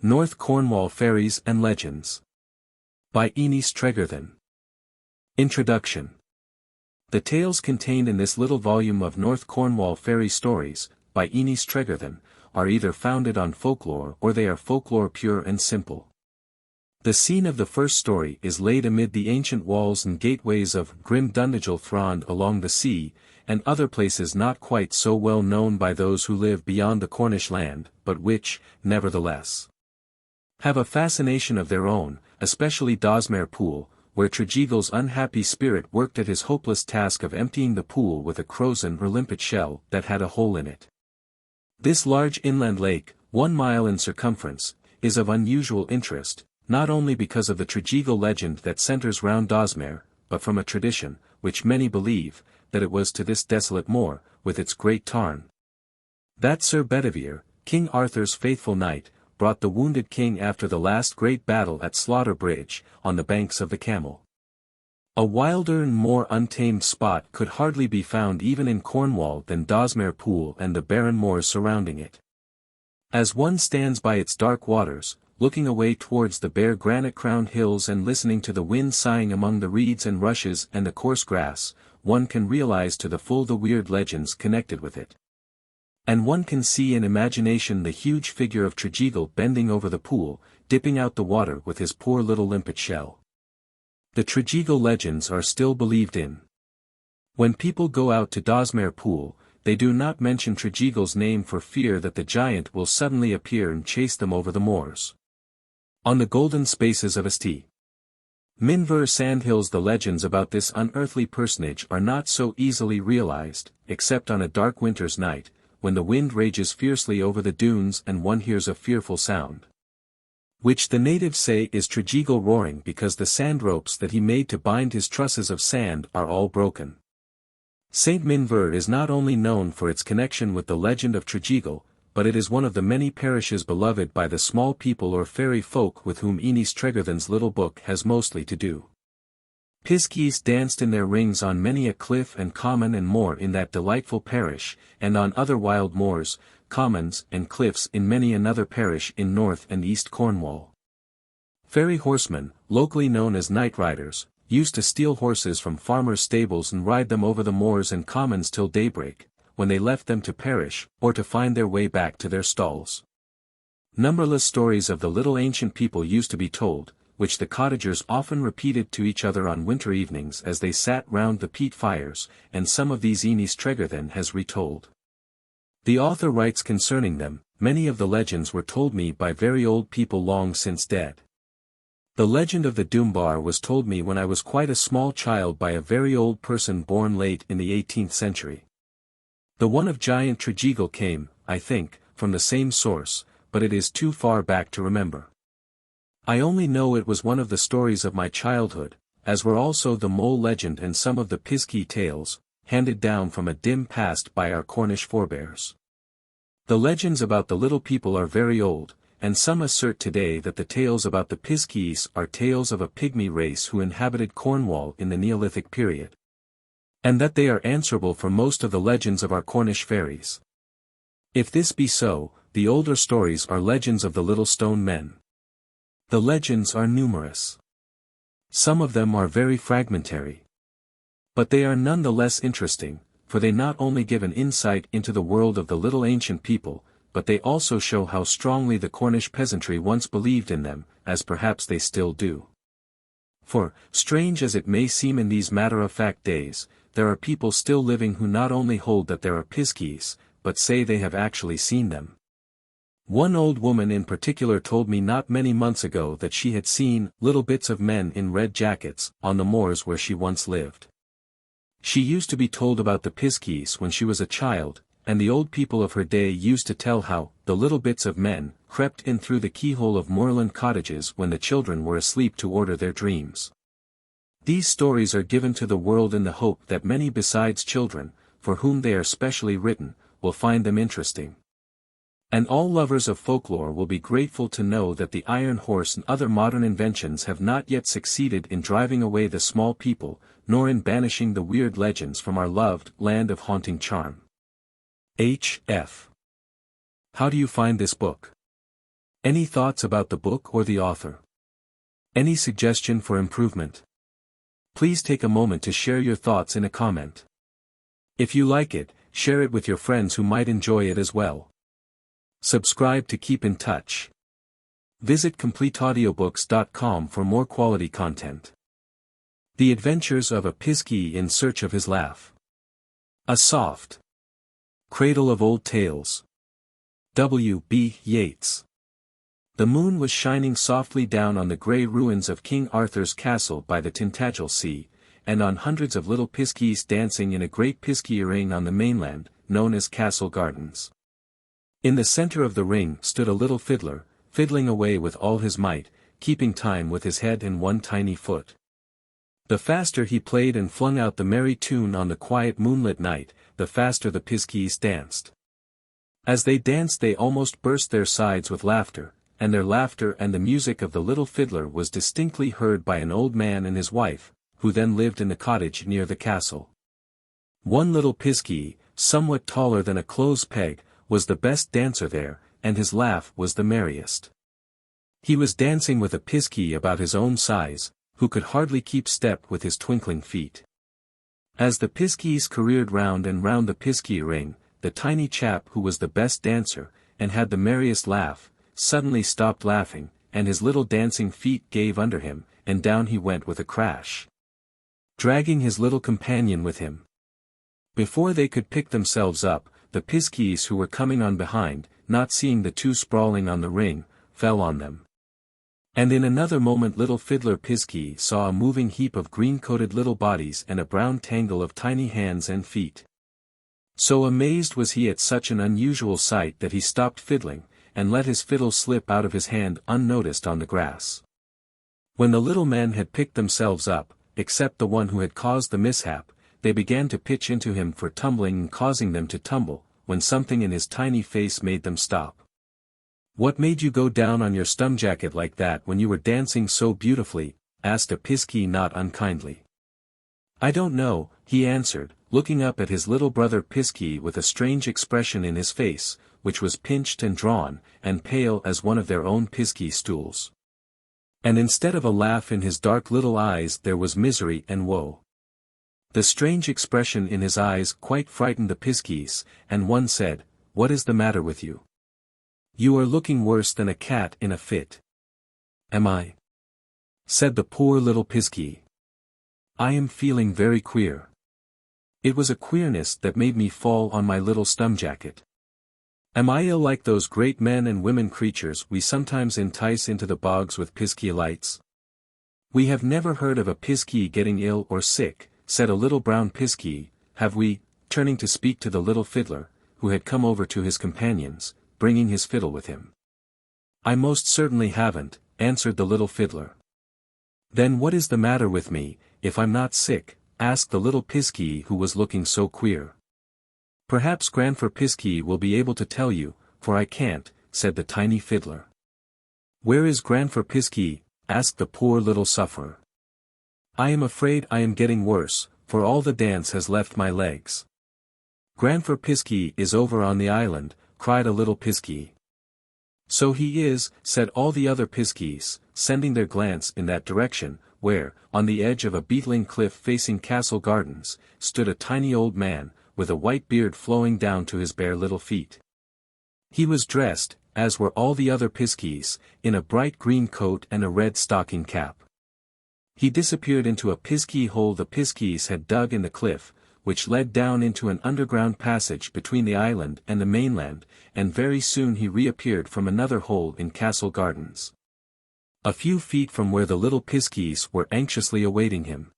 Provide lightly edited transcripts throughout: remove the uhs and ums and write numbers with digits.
North Cornwall Fairies and Legends. By Enys Tregarthen. Introduction. The tales contained in this little volume of North Cornwall Fairy Stories, by Enys Tregarthen, are either founded on folklore or they are folklore pure and simple. The scene of the first story is laid amid the ancient walls and gateways of Grim Dundagel Thrond along the sea, and other places not quite so well known by those who live beyond the Cornish land, but which, nevertheless, have a fascination of their own, especially Dozmare Pool, where Tregeagle's unhappy spirit worked at his hopeless task of emptying the pool with a crozan or limpet-shell that had a hole in it. This large inland lake, 1 mile in circumference, is of unusual interest, not only because of the Tregeagle legend that centers round Dozmare, but from a tradition, which many believe, that it was to this desolate moor, with its great tarn, that Sir Bedivere, King Arthur's faithful knight, brought the wounded king after the last great battle at Slaughter Bridge, on the banks of the Camel. A wilder and more untamed spot could hardly be found even in Cornwall than Dozmare Pool and the barren moors surrounding it. As one stands by its dark waters, looking away towards the bare granite-crowned hills and listening to the wind sighing among the reeds and rushes and the coarse grass, one can realize to the full the weird legends connected with it. And one can see in imagination the huge figure of Tregeagle bending over the pool, dipping out the water with his poor little limpet-shell. The Tregeagle legends are still believed in. When people go out to Dozmare Pool, they do not mention Tregeagle's name for fear that the giant will suddenly appear and chase them over the moors. On the golden spaces of St. Minver sandhills the legends about this unearthly personage are not so easily realized, except on a dark winter's night, when the wind rages fiercely over the dunes and one hears a fearful sound, which the natives say is Tregeagle roaring because the sand ropes that he made to bind his trusses of sand are all broken. St. Minver is not only known for its connection with the legend of Tregeagle, but it is one of the many parishes beloved by the small people or fairy folk with whom Enys Tregarthen's little book has mostly to do. Piskeys danced in their rings on many a cliff and common and moor in that delightful parish, and on other wild moors, commons and cliffs in many another parish in North and East Cornwall. Fairy horsemen, locally known as night riders, used to steal horses from farmers' stables and ride them over the moors and commons till daybreak, when they left them to perish, or to find their way back to their stalls. Numberless stories of the little ancient people used to be told, which the cottagers often repeated to each other on winter evenings as they sat round the peat fires, and some of these Enys Tregarthen has retold. The author writes concerning them, many of the legends were told me by very old people long since dead. The legend of the Doombar was told me when I was quite a small child by a very old person born late in the 18th century. The one of giant Tregeagle came, I think, from the same source, but it is too far back to remember. I only know it was one of the stories of my childhood, as were also the mole legend and some of the Piskey tales, handed down from a dim past by our Cornish forebears. The legends about the little people are very old, and some assert today that the tales about the Piskeys are tales of a pygmy race who inhabited Cornwall in the Neolithic period, and that they are answerable for most of the legends of our Cornish fairies. If this be so, the older stories are legends of the little stone men. The legends are numerous. Some of them are very fragmentary. But they are none the less interesting, for they not only give an insight into the world of the little ancient people, but they also show how strongly the Cornish peasantry once believed in them, as perhaps they still do. For, strange as it may seem in these matter-of-fact days, there are people still living who not only hold that there are Piskeys, but say they have actually seen them. One old woman in particular told me not many months ago that she had seen little bits of men in red jackets on the moors where she once lived. She used to be told about the Piskeys when she was a child, and the old people of her day used to tell how the little bits of men crept in through the keyhole of moorland cottages when the children were asleep to order their dreams. These stories are given to the world in the hope that many besides children, for whom they are specially written, will find them interesting. And all lovers of folklore will be grateful to know that the iron horse and other modern inventions have not yet succeeded in driving away the small people, nor in banishing the weird legends from our loved land of haunting charm. H.F. How do you find this book? Any thoughts about the book or the author? Any suggestion for improvement? Please take a moment to share your thoughts in a comment. If you like it, share it with your friends who might enjoy it as well. Subscribe to keep in touch. Visit CompleteAudiobooks.com for more quality content. The Adventures of a Piskey in Search of His Laugh. A Soft Cradle of Old Tales. W. B. Yeats. The moon was shining softly down on the grey ruins of King Arthur's castle by the Tintagel Sea, and on hundreds of little piskies dancing in a great piskey ring on the mainland, known as Castle Gardens. In the centre of the ring stood a little fiddler, fiddling away with all his might, keeping time with his head and one tiny foot. The faster he played and flung out the merry tune on the quiet moonlit night, the faster the piskies danced. As they danced they almost burst their sides with laughter, and their laughter and the music of the little fiddler was distinctly heard by an old man and his wife, who then lived in the cottage near the castle. One little piskey, somewhat taller than a clothes peg, was the best dancer there, and his laugh was the merriest. He was dancing with a piskey about his own size, who could hardly keep step with his twinkling feet. As the piskies careered round and round the piskey ring, the tiny chap who was the best dancer, and had the merriest laugh, suddenly stopped laughing, and his little dancing feet gave under him, and down he went with a crash, dragging his little companion with him. Before they could pick themselves up, the piskies who were coming on behind, not seeing the two sprawling on the ring, fell on them. And in another moment little fiddler Piskey saw a moving heap of green-coated little bodies and a brown tangle of tiny hands and feet. So amazed was he at such an unusual sight that he stopped fiddling, and let his fiddle slip out of his hand unnoticed on the grass. When the little men had picked themselves up, except the one who had caused the mishap, they began to pitch into him for tumbling and causing them to tumble, when something in his tiny face made them stop. "What made you go down on your stumjacket like that when you were dancing so beautifully?" asked a piskey not unkindly. "I don't know," he answered, looking up at his little brother Piskey with a strange expression in his face, which was pinched and drawn, and pale as one of their own piskey stools. And instead of a laugh in his dark little eyes there was misery and woe. The strange expression in his eyes quite frightened the piskies, and one said, "What is the matter with you? You are looking worse than a cat in a fit." "Am I?" said the poor little piskey. "I am feeling very queer. It was a queerness that made me fall on my little stumjacket. Am I ill like those great men and women creatures we sometimes entice into the bogs with piskey lights?" "We have never heard of a piskey getting ill or sick," said a little brown piskey, "have we?" turning to speak to the little fiddler, who had come over to his companions, bringing his fiddle with him. "I most certainly haven't," answered the little fiddler. "Then what is the matter with me, if I'm not sick?" asked the little piskey who was looking so queer. "Perhaps Grandfer Piskey will be able to tell you, for I can't," said the tiny fiddler. "Where is Grandfer Piskey?" asked the poor little sufferer. "I am afraid I am getting worse, for all the dance has left my legs." "Grandfer Piskey is over on the island," cried a little piskey. "So he is," said all the other piskies, sending their glance in that direction, where, on the edge of a beetling cliff facing Castle Gardens, stood a tiny old man, with a white beard flowing down to his bare little feet. He was dressed, as were all the other piskies, in a bright green coat and a red stocking cap. He disappeared into a piskey hole the piskies had dug in the cliff, which led down into an underground passage between the island and the mainland, and very soon he reappeared from another hole in Castle Gardens, a few feet from where the little piskies were anxiously awaiting him.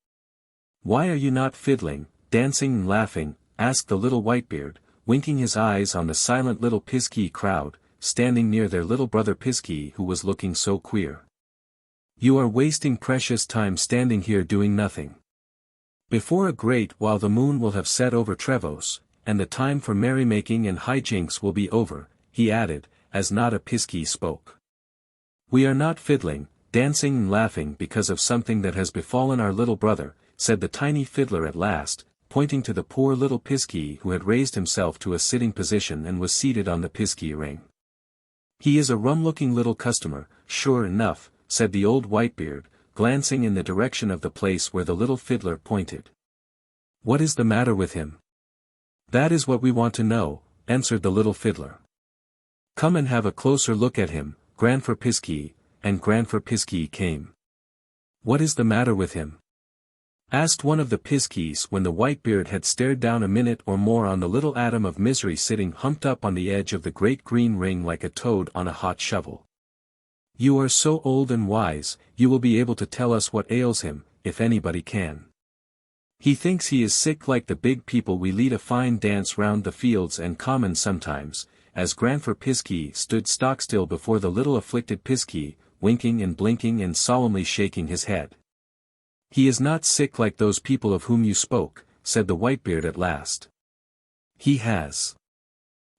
"Why are you not fiddling, dancing and laughing?" asked the little Whitebeard, winking his eyes on the silent little piskey crowd, standing near their little brother Piskey who was looking so queer. "You are wasting precious time standing here doing nothing. Before a great while the moon will have set over Trevose, and the time for merrymaking and hijinks will be over," he added, as not a piskey spoke. "We are not fiddling, dancing and laughing because of something that has befallen our little brother," said the tiny fiddler at last, pointing to the poor little piskey who had raised himself to a sitting position and was seated on the piskey ring. He is a rum-looking little customer, sure enough, said the old Whitebeard, glancing in the direction of the place where the little fiddler pointed. What is the matter with him? That is what we want to know, answered the little fiddler. Come and have a closer look at him, Grandfer Piskey, and Grandfer Piskey came. What is the matter with him? Asked one of the Piskeys when the Whitebeard had stared down a minute or more on the little atom of misery sitting humped up on the edge of the great green ring like a toad on a hot shovel. You are so old and wise, you will be able to tell us what ails him, if anybody can. He thinks he is sick like the big people we lead a fine dance round the fields and commons sometimes, as Grandfer Piskey stood stock-still before the little afflicted Piskey, winking and blinking and solemnly shaking his head. He is not sick like those people of whom you spoke, said the Whitebeard at last. He has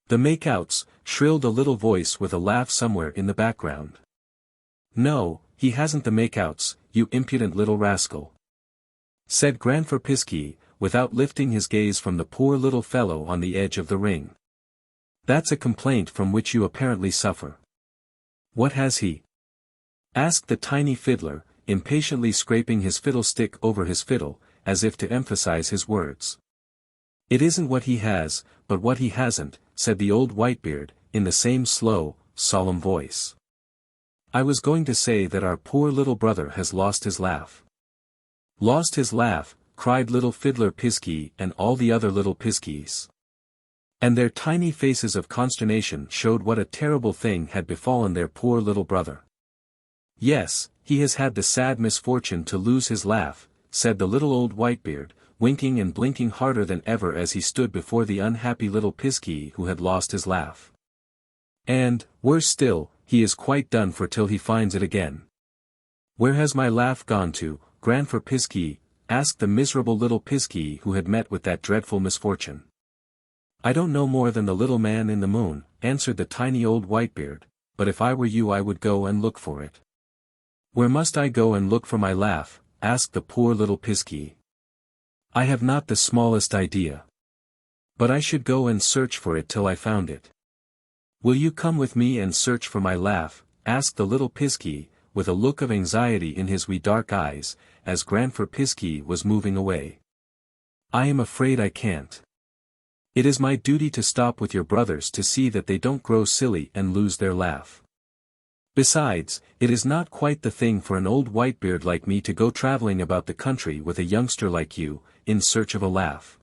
the make-outs, shrilled a little voice with a laugh somewhere in the background. No, he hasn't the make-outs, you impudent little rascal, said Grandfer Piskey, without lifting his gaze from the poor little fellow on the edge of the ring. That's a complaint from which you apparently suffer. What has he? Asked the tiny fiddler, impatiently scraping his fiddlestick over his fiddle, as if to emphasize his words. It isn't what he has, but what he hasn't, said the old Whitebeard, in the same slow, solemn voice. I was going to say that our poor little brother has lost his laugh. Lost his laugh, cried little Fiddler Piskey and all the other little Piskeys. And their tiny faces of consternation showed what a terrible thing had befallen their poor little brother. Yes, he has had the sad misfortune to lose his laugh, said the little old Whitebeard, winking and blinking harder than ever as he stood before the unhappy little Piskey who had lost his laugh. And, worse still, he is quite done for till he finds it again. Where has my laugh gone to, Grandfer Piskey? Asked the miserable little Piskey who had met with that dreadful misfortune. I don't know more than the little man in the moon, answered the tiny old Whitebeard, but if I were you I would go and look for it. Where must I go and look for my laugh? Asked the poor little Piskey. I have not the smallest idea. But I should go and search for it till I found it. Will you come with me and search for my laugh? Asked the little Piskey, with a look of anxiety in his wee dark eyes, as Grandfer Piskey was moving away. I am afraid I can't. It is my duty to stop with your brothers to see that they don't grow silly and lose their laugh. Besides, it is not quite the thing for an old Whitebeard like me to go traveling about the country with a youngster like you, in search of a laugh.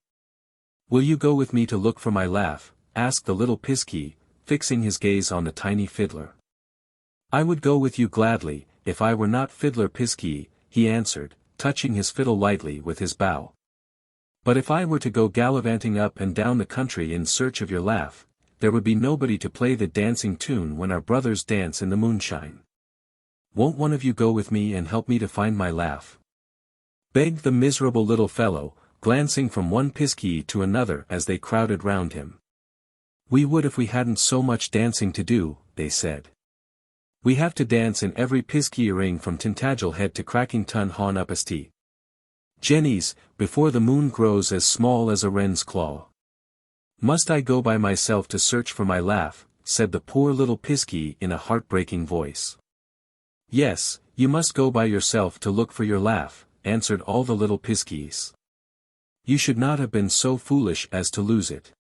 Will you go with me to look for my laugh? Asked the little Piskey, fixing his gaze on the tiny fiddler. I would go with you gladly, if I were not Fiddler Piskey, he answered, touching his fiddle lightly with his bow. But if I were to go gallivanting up and down the country in search of your laugh, there would be nobody to play the dancing tune when our brothers dance in the moonshine. Won't one of you go with me and help me to find my laugh? Begged the miserable little fellow, glancing from one Piskey to another as they crowded round him. We would if we hadn't so much dancing to do, they said. We have to dance in every Piskey ring from Tintagel Head to Crackington Hawn up St. Jenny's, before the moon grows as small as a wren's claw. Must I go by myself to search for my laugh? Said the poor little Piskey in a heartbreaking voice. Yes, you must go by yourself to look for your laugh, answered all the little Piskeys. You should not have been so foolish as to lose it.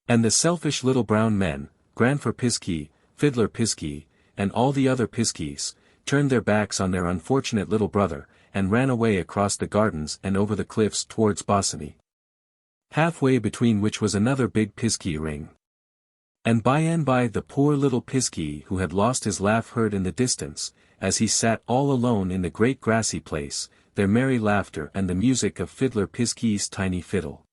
And the selfish little brown men, Grandfer Piskey, Fiddler Piskey, and all the other Piskeys, turned their backs on their unfortunate little brother, and ran away across the gardens and over the cliffs towards Bossiny, halfway between which was another big Piskey ring. And by the poor little Piskey who had lost his laugh heard in the distance, as he sat all alone in the great grassy place, their merry laughter and the music of Fiddler Piskey's tiny fiddle.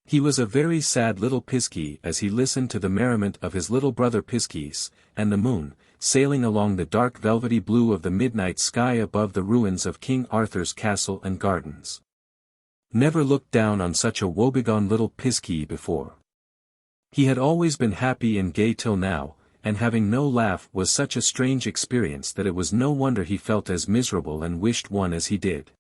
He was a very sad little Piskey as he listened to the merriment of his little brother Piskeys, and the moon, sailing along the dark velvety blue of the midnight sky above the ruins of King Arthur's castle and gardens. Never looked down on such a woebegone little Piskey before. He had always been happy and gay till now, and having no laugh was such a strange experience that it was no wonder he felt as miserable and wished one as he did.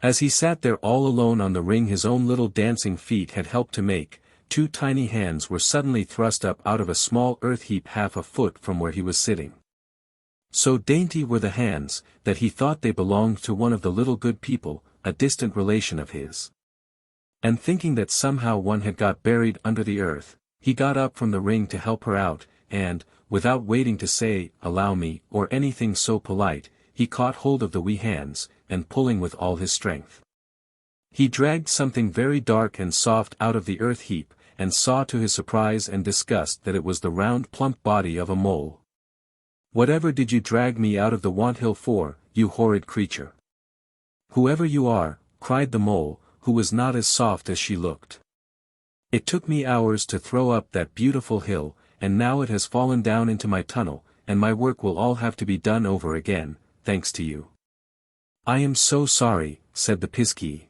As he sat there all alone on the ring his own little dancing feet had helped to make, 2 tiny hands were suddenly thrust up out of a small earth heap half a foot from where he was sitting. So dainty were the hands, that he thought they belonged to one of the little good people, a distant relation of his. And thinking that somehow one had got buried under the earth, he got up from the ring to help her out, and, without waiting to say, "Allow me," or anything so polite, he caught hold of the wee hands, and pulling with all his strength, he dragged something very dark and soft out of the earth heap, and saw to his surprise and disgust that it was the round plump body of a mole. "Whatever did you drag me out of the Wanthill for, you horrid creature?" "Whoever you are," cried the mole, who was not as soft as she looked. "It took me hours to throw up that beautiful hill, and now it has fallen down into my tunnel, and my work will all have to be done over again, thanks to you." "I am so sorry," said the Piskey.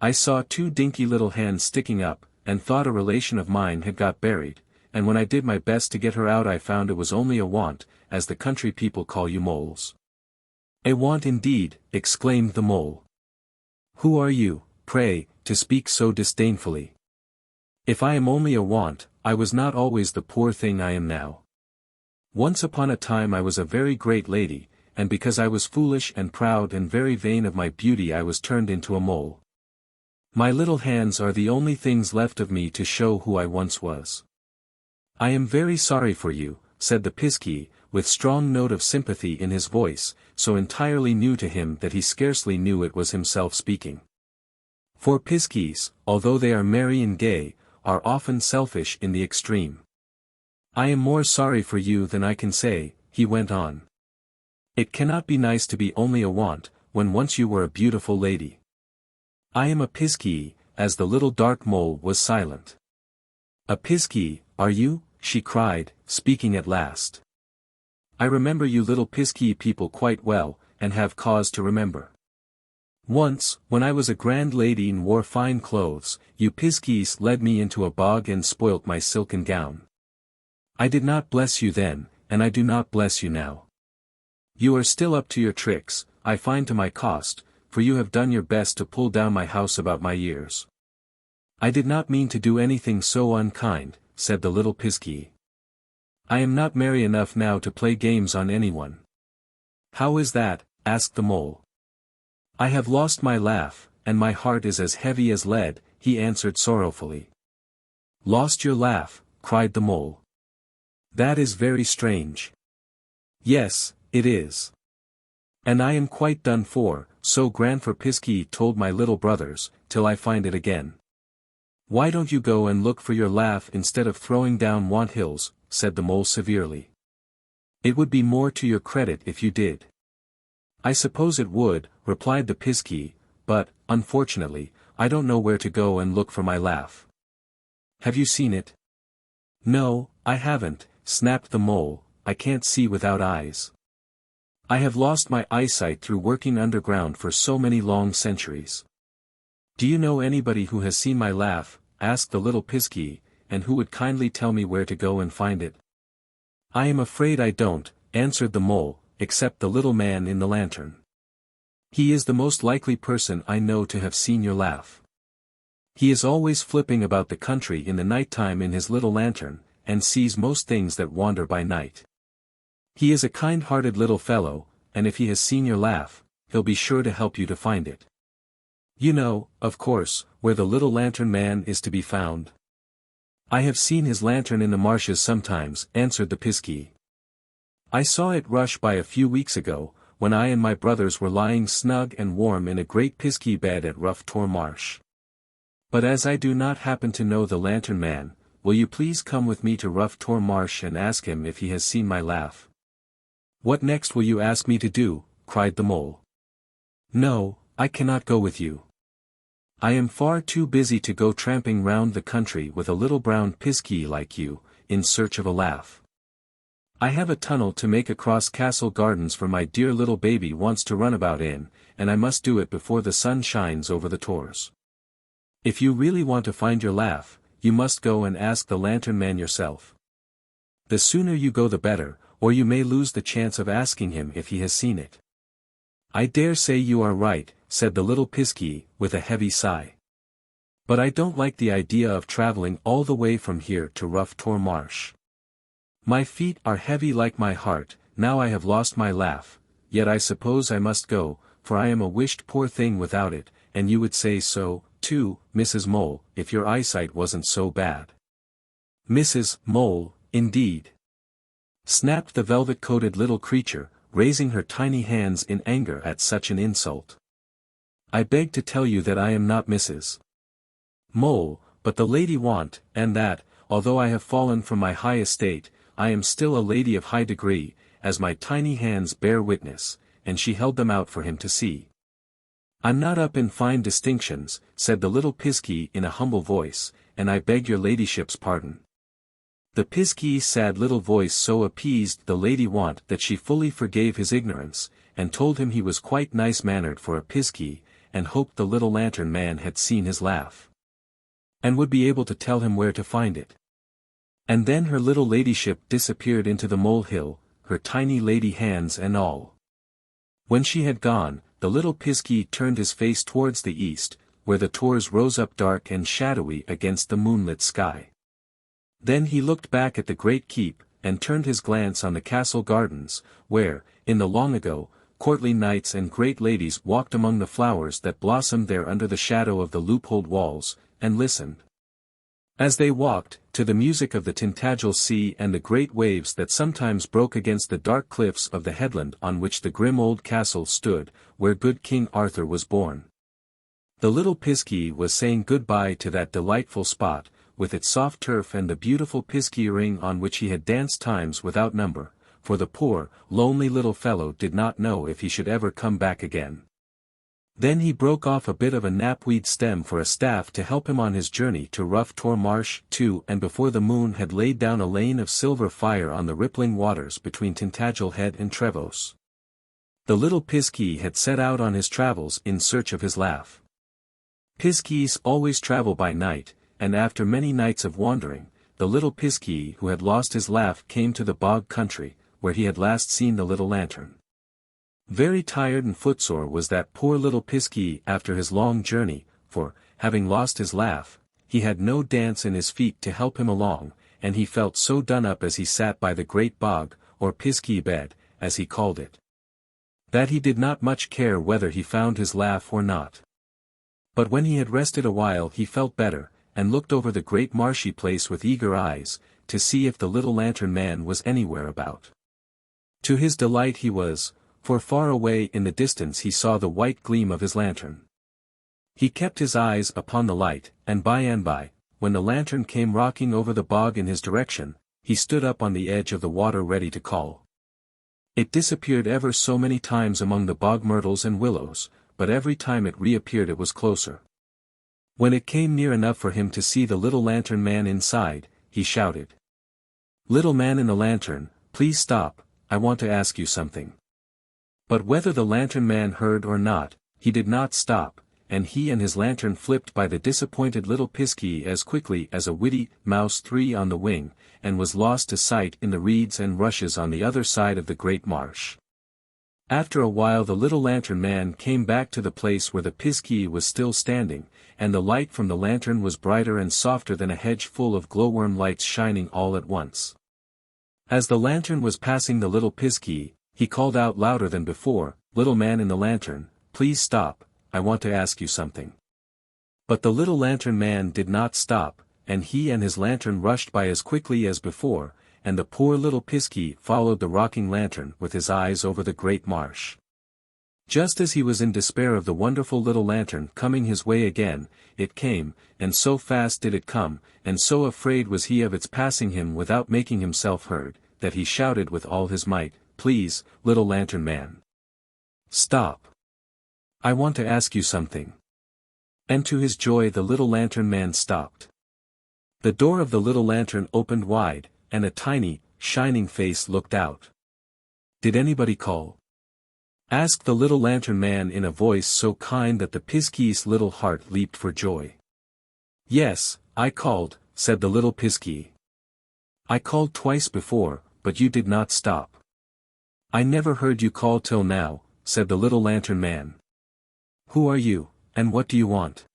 "I saw 2 dinky little hands sticking up, and thought a relation of mine had got buried, and when I did my best to get her out I found it was only a want, as the country people call you moles." "A want indeed," exclaimed the mole. "Who are you, pray, to speak so disdainfully? If I am only a want, I was not always the poor thing I am now. Once upon a time I was a very great lady, and because I was foolish and proud and very vain of my beauty I was turned into a mole. My little hands are the only things left of me to show who I once was." "I am very sorry for you," said the Piskey, with strong note of sympathy in his voice, so entirely new to him that he scarcely knew it was himself speaking. For Piskies, although they are merry and gay, are often selfish in the extreme. "I am more sorry for you than I can say," he went on. "It cannot be nice to be only a want, when once you were a beautiful lady." "I am a Piskey," as the little dark mole was silent. "A Piskey, are you?" she cried, speaking at last. "I remember you little Piskey people quite well, and have cause to remember. Once, when I was a grand lady and wore fine clothes, you Piskeys led me into a bog and spoilt my silken gown. I did not bless you then, and I do not bless you now. You are still up to your tricks, I find to my cost, for you have done your best to pull down my house about my ears." "I did not mean to do anything so unkind," said the little Piskey. "I am not merry enough now to play games on anyone." "How is that?" asked the mole. "I have lost my laugh, and my heart is as heavy as lead," he answered sorrowfully. "Lost your laugh?" cried the mole. "That is very strange." "Yes, it is. And I am quite done for, so Grandfer Piskey told my little brothers, till I find it again." "Why don't you go and look for your laugh instead of throwing down Wanthills?" said the mole severely. "It would be more to your credit if you did." "I suppose it would," replied the Piskey, "but, unfortunately, I don't know where to go and look for my laugh." "Have you seen it?" "No, I haven't," snapped the mole, "I can't see without eyes. I have lost my eyesight through working underground for so many long centuries." "Do you know anybody who has seen my laugh?" asked the little Piskey, "and who would kindly tell me where to go and find it?" "I am afraid I don't," answered the mole, "except the little man in the lantern. He is the most likely person I know to have seen your laugh. He is always flipping about the country in the night time in his little lantern, and sees most things that wander by night. He is a kind-hearted little fellow, and if he has seen your laugh, he'll be sure to help you to find it. You know, of course, where the little lantern man is to be found." "I have seen his lantern in the marshes sometimes," answered the Piskey. "I saw it rush by a few weeks ago, when I and my brothers were lying snug and warm in a great Piskey bed at Rough Tor Marsh. But as I do not happen to know the lantern man, will you please come with me to Rough Tor Marsh and ask him if he has seen my laugh?" "What next will you ask me to do?" cried the mole. "No, I cannot go with you. I am far too busy to go tramping round the country with a little brown Piskey like you, in search of a laugh. I have a tunnel to make across Castle Gardens for my dear little baby wants to run about in, and I must do it before the sun shines over the tors. If you really want to find your laugh, you must go and ask the lantern man yourself. The sooner you go the better, or you may lose the chance of asking him if he has seen it." "I dare say you are right," said the little Piskey, with a heavy sigh. But I don't like the idea of traveling all the way from here to Rough Tor Marsh. My feet are heavy like my heart, now I have lost my laugh, yet I suppose I must go, for I am a wished poor thing without it, and you would say so, too, Mrs. Mole, if your eyesight wasn't so bad. Mrs. Mole, indeed! Snapped the velvet-coated little creature, raising her tiny hands in anger at such an insult. I beg to tell you that I am not Mrs. Mole, but the Lady Want, and that, although I have fallen from my high estate, I am still a lady of high degree, as my tiny hands bear witness, and she held them out for him to see. I'm not up in fine distinctions, said the little Piskey in a humble voice, and I beg your ladyship's pardon. The Piskey's sad little voice so appeased the Lady Want that she fully forgave his ignorance, and told him he was quite nice-mannered for a Piskey, and hoped the little lantern man had seen his laugh, and would be able to tell him where to find it. And then her little ladyship disappeared into the molehill, her tiny lady hands and all. When she had gone, the little Piskey turned his face towards the east, where the tors rose up dark and shadowy against the moonlit sky. Then he looked back at the great keep, and turned his glance on the castle gardens, where, in the long ago, courtly knights and great ladies walked among the flowers that blossomed there under the shadow of the loopholed walls, and listened, as they walked, to the music of the Tintagel sea and the great waves that sometimes broke against the dark cliffs of the headland on which the grim old castle stood, where good King Arthur was born. The little Piskey was saying good-bye to that delightful spot, with its soft turf and the beautiful Piskey ring on which he had danced times without number, for the poor, lonely little fellow did not know if he should ever come back again. Then he broke off a bit of a knapweed stem for a staff to help him on his journey to Rough Tor Marsh too, and before the moon had laid down a lane of silver fire on the rippling waters between Tintagel Head and Trevose, the little Piskey had set out on his travels in search of his laugh. Piskeys always travel by night, and after many nights of wandering, the little Piskey who had lost his laugh came to the bog country, where he had last seen the little lantern. Very tired and footsore was that poor little Piskey after his long journey, for, having lost his laugh, he had no dance in his feet to help him along, and he felt so done up as he sat by the great bog, or Piskey bed, as he called it, that he did not much care whether he found his laugh or not. But when he had rested a while he felt better, and looked over the great marshy place with eager eyes, to see if the little lantern man was anywhere about. To his delight he was, for far away in the distance he saw the white gleam of his lantern. He kept his eyes upon the light, and by, when the lantern came rocking over the bog in his direction, he stood up on the edge of the water ready to call. It disappeared ever so many times among the bog myrtles and willows, but every time it reappeared it was closer. When it came near enough for him to see the little lantern man inside, he shouted, "Little man in the lantern, please stop, I want to ask you something." But whether the lantern man heard or not, he did not stop, and he and his lantern flipped by the disappointed little Piskey as quickly as a witty mouse 3 on the wing, and was lost to sight in the reeds and rushes on the other side of the great marsh. After a while the little lantern man came back to the place where the Piskey was still standing, and the light from the lantern was brighter and softer than a hedge full of glowworm lights shining all at once. As the lantern was passing the little Piskey, he called out louder than before, "Little man in the lantern, please stop, I want to ask you something." But the little lantern man did not stop, and he and his lantern rushed by as quickly as before, and the poor little Piskey followed the rocking lantern with his eyes over the great marsh. Just as he was in despair of the wonderful little lantern coming his way again, it came, and so fast did it come, and so afraid was he of its passing him without making himself heard, that he shouted with all his might, "Please, little lantern man, stop. I want to ask you something." And to his joy the little lantern man stopped. The door of the little lantern opened wide, and a tiny, shining face looked out. "Did anybody call?" asked the little lantern man in a voice so kind that the Piskey's little heart leaped for joy. "Yes, I called," said the little Piskey. "I called twice before, but you did not stop." "I never heard you call till now," said the little lantern man. "Who are you, and what do you want?"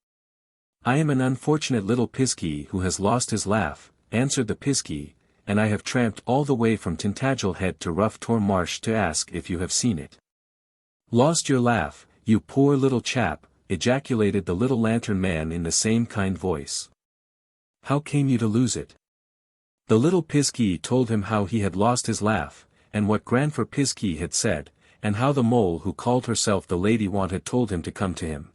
"I am an unfortunate little Piskey who has lost his laugh," answered the Piskey, "and I have tramped all the way from Tintagel Head to Rough Tor Marsh to ask if you have seen it." "Lost your laugh, you poor little chap," ejaculated the little lantern man in the same kind voice. "How came you to lose it?" The little Piskey told him how he had lost his laugh, and what Grandfer Piskey had said, and how the mole who called herself the Lady Want had told him to come to him.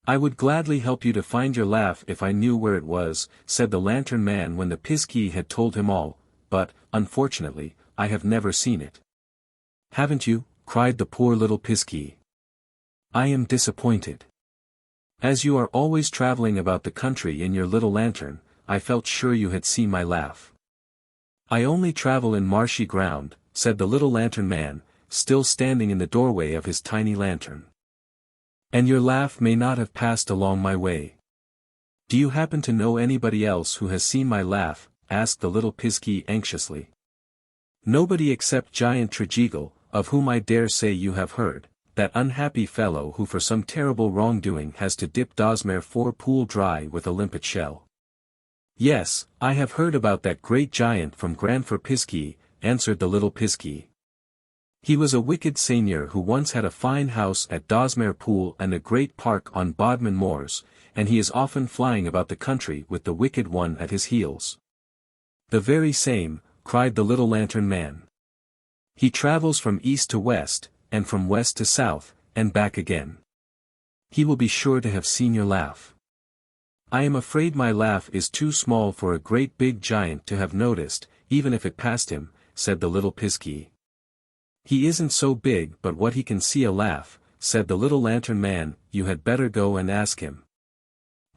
"I would gladly help you to find your laugh if I knew where it was," said the lantern man when the Piskey had told him all, "but, unfortunately, I have never seen it." "Haven't you?" cried the poor little Piskey. "I am disappointed. As you are always traveling about the country in your little lantern, I felt sure you had seen my laugh." "I only travel in marshy ground," said the little lantern man, still standing in the doorway of his tiny lantern. "And your laugh may not have passed along my way." "Do you happen to know anybody else who has seen my laugh?" asked the little Piskey anxiously. "Nobody except Giant Tregeagle, of whom I dare say you have heard, that unhappy fellow who for some terrible wrongdoing has to dip Dozmare Pool dry with a limpet-shell." "Yes, I have heard about that great giant from Grandfer Piskey," answered the little Piskey. "He was a wicked seigneur who once had a fine house at Dozmare Pool and a great park on Bodmin Moors, and he is often flying about the country with the wicked one at his heels." "The very same," cried the little lantern man. "He travels from east to west, and from west to south, and back again. He will be sure to have seen your laugh." "I am afraid my laugh is too small for a great big giant to have noticed, even if it passed him," said the little Piskey. "He isn't so big but what he can see a laugh," said the little lantern man. "You had better go and ask him."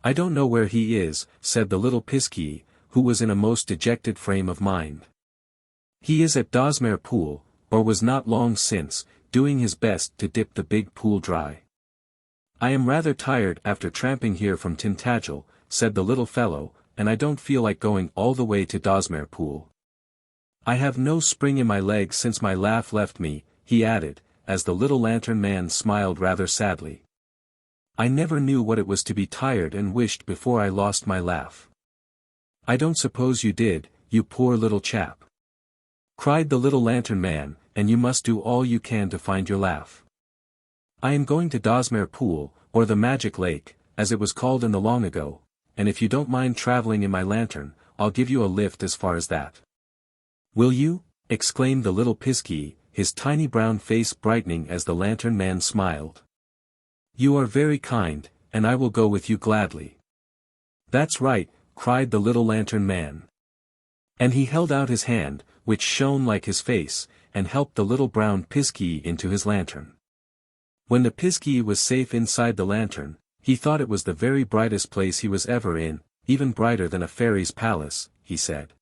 "I don't know where he is," said the little Piskey, who was in a most dejected frame of mind. "He is at Dozmare Pool, or was not long since, doing his best to dip the big pool dry." "I am rather tired after tramping here from Tintagel," said the little fellow, "and I don't feel like going all the way to Dozmare Pool. I have no spring in my legs since my laugh left me," he added, as the little lantern man smiled rather sadly. "I never knew what it was to be tired and wished before I lost my laugh." "I don't suppose you did, you poor little chap," cried the little lantern man, "and you must do all you can to find your laugh. I am going to Dozmare Pool, or the Magic Lake, as it was called in the long ago, and if you don't mind traveling in my lantern, I'll give you a lift as far as that." "Will you?" exclaimed the little Piskey, his tiny brown face brightening as the lantern man smiled. "You are very kind, and I will go with you gladly." "That's right," cried the little lantern man. And he held out his hand, which shone like his face, and helped the little brown Piskey into his lantern. When the Piskey was safe inside the lantern, he thought it was the very brightest place he was ever in, even brighter than a fairy's palace, he said.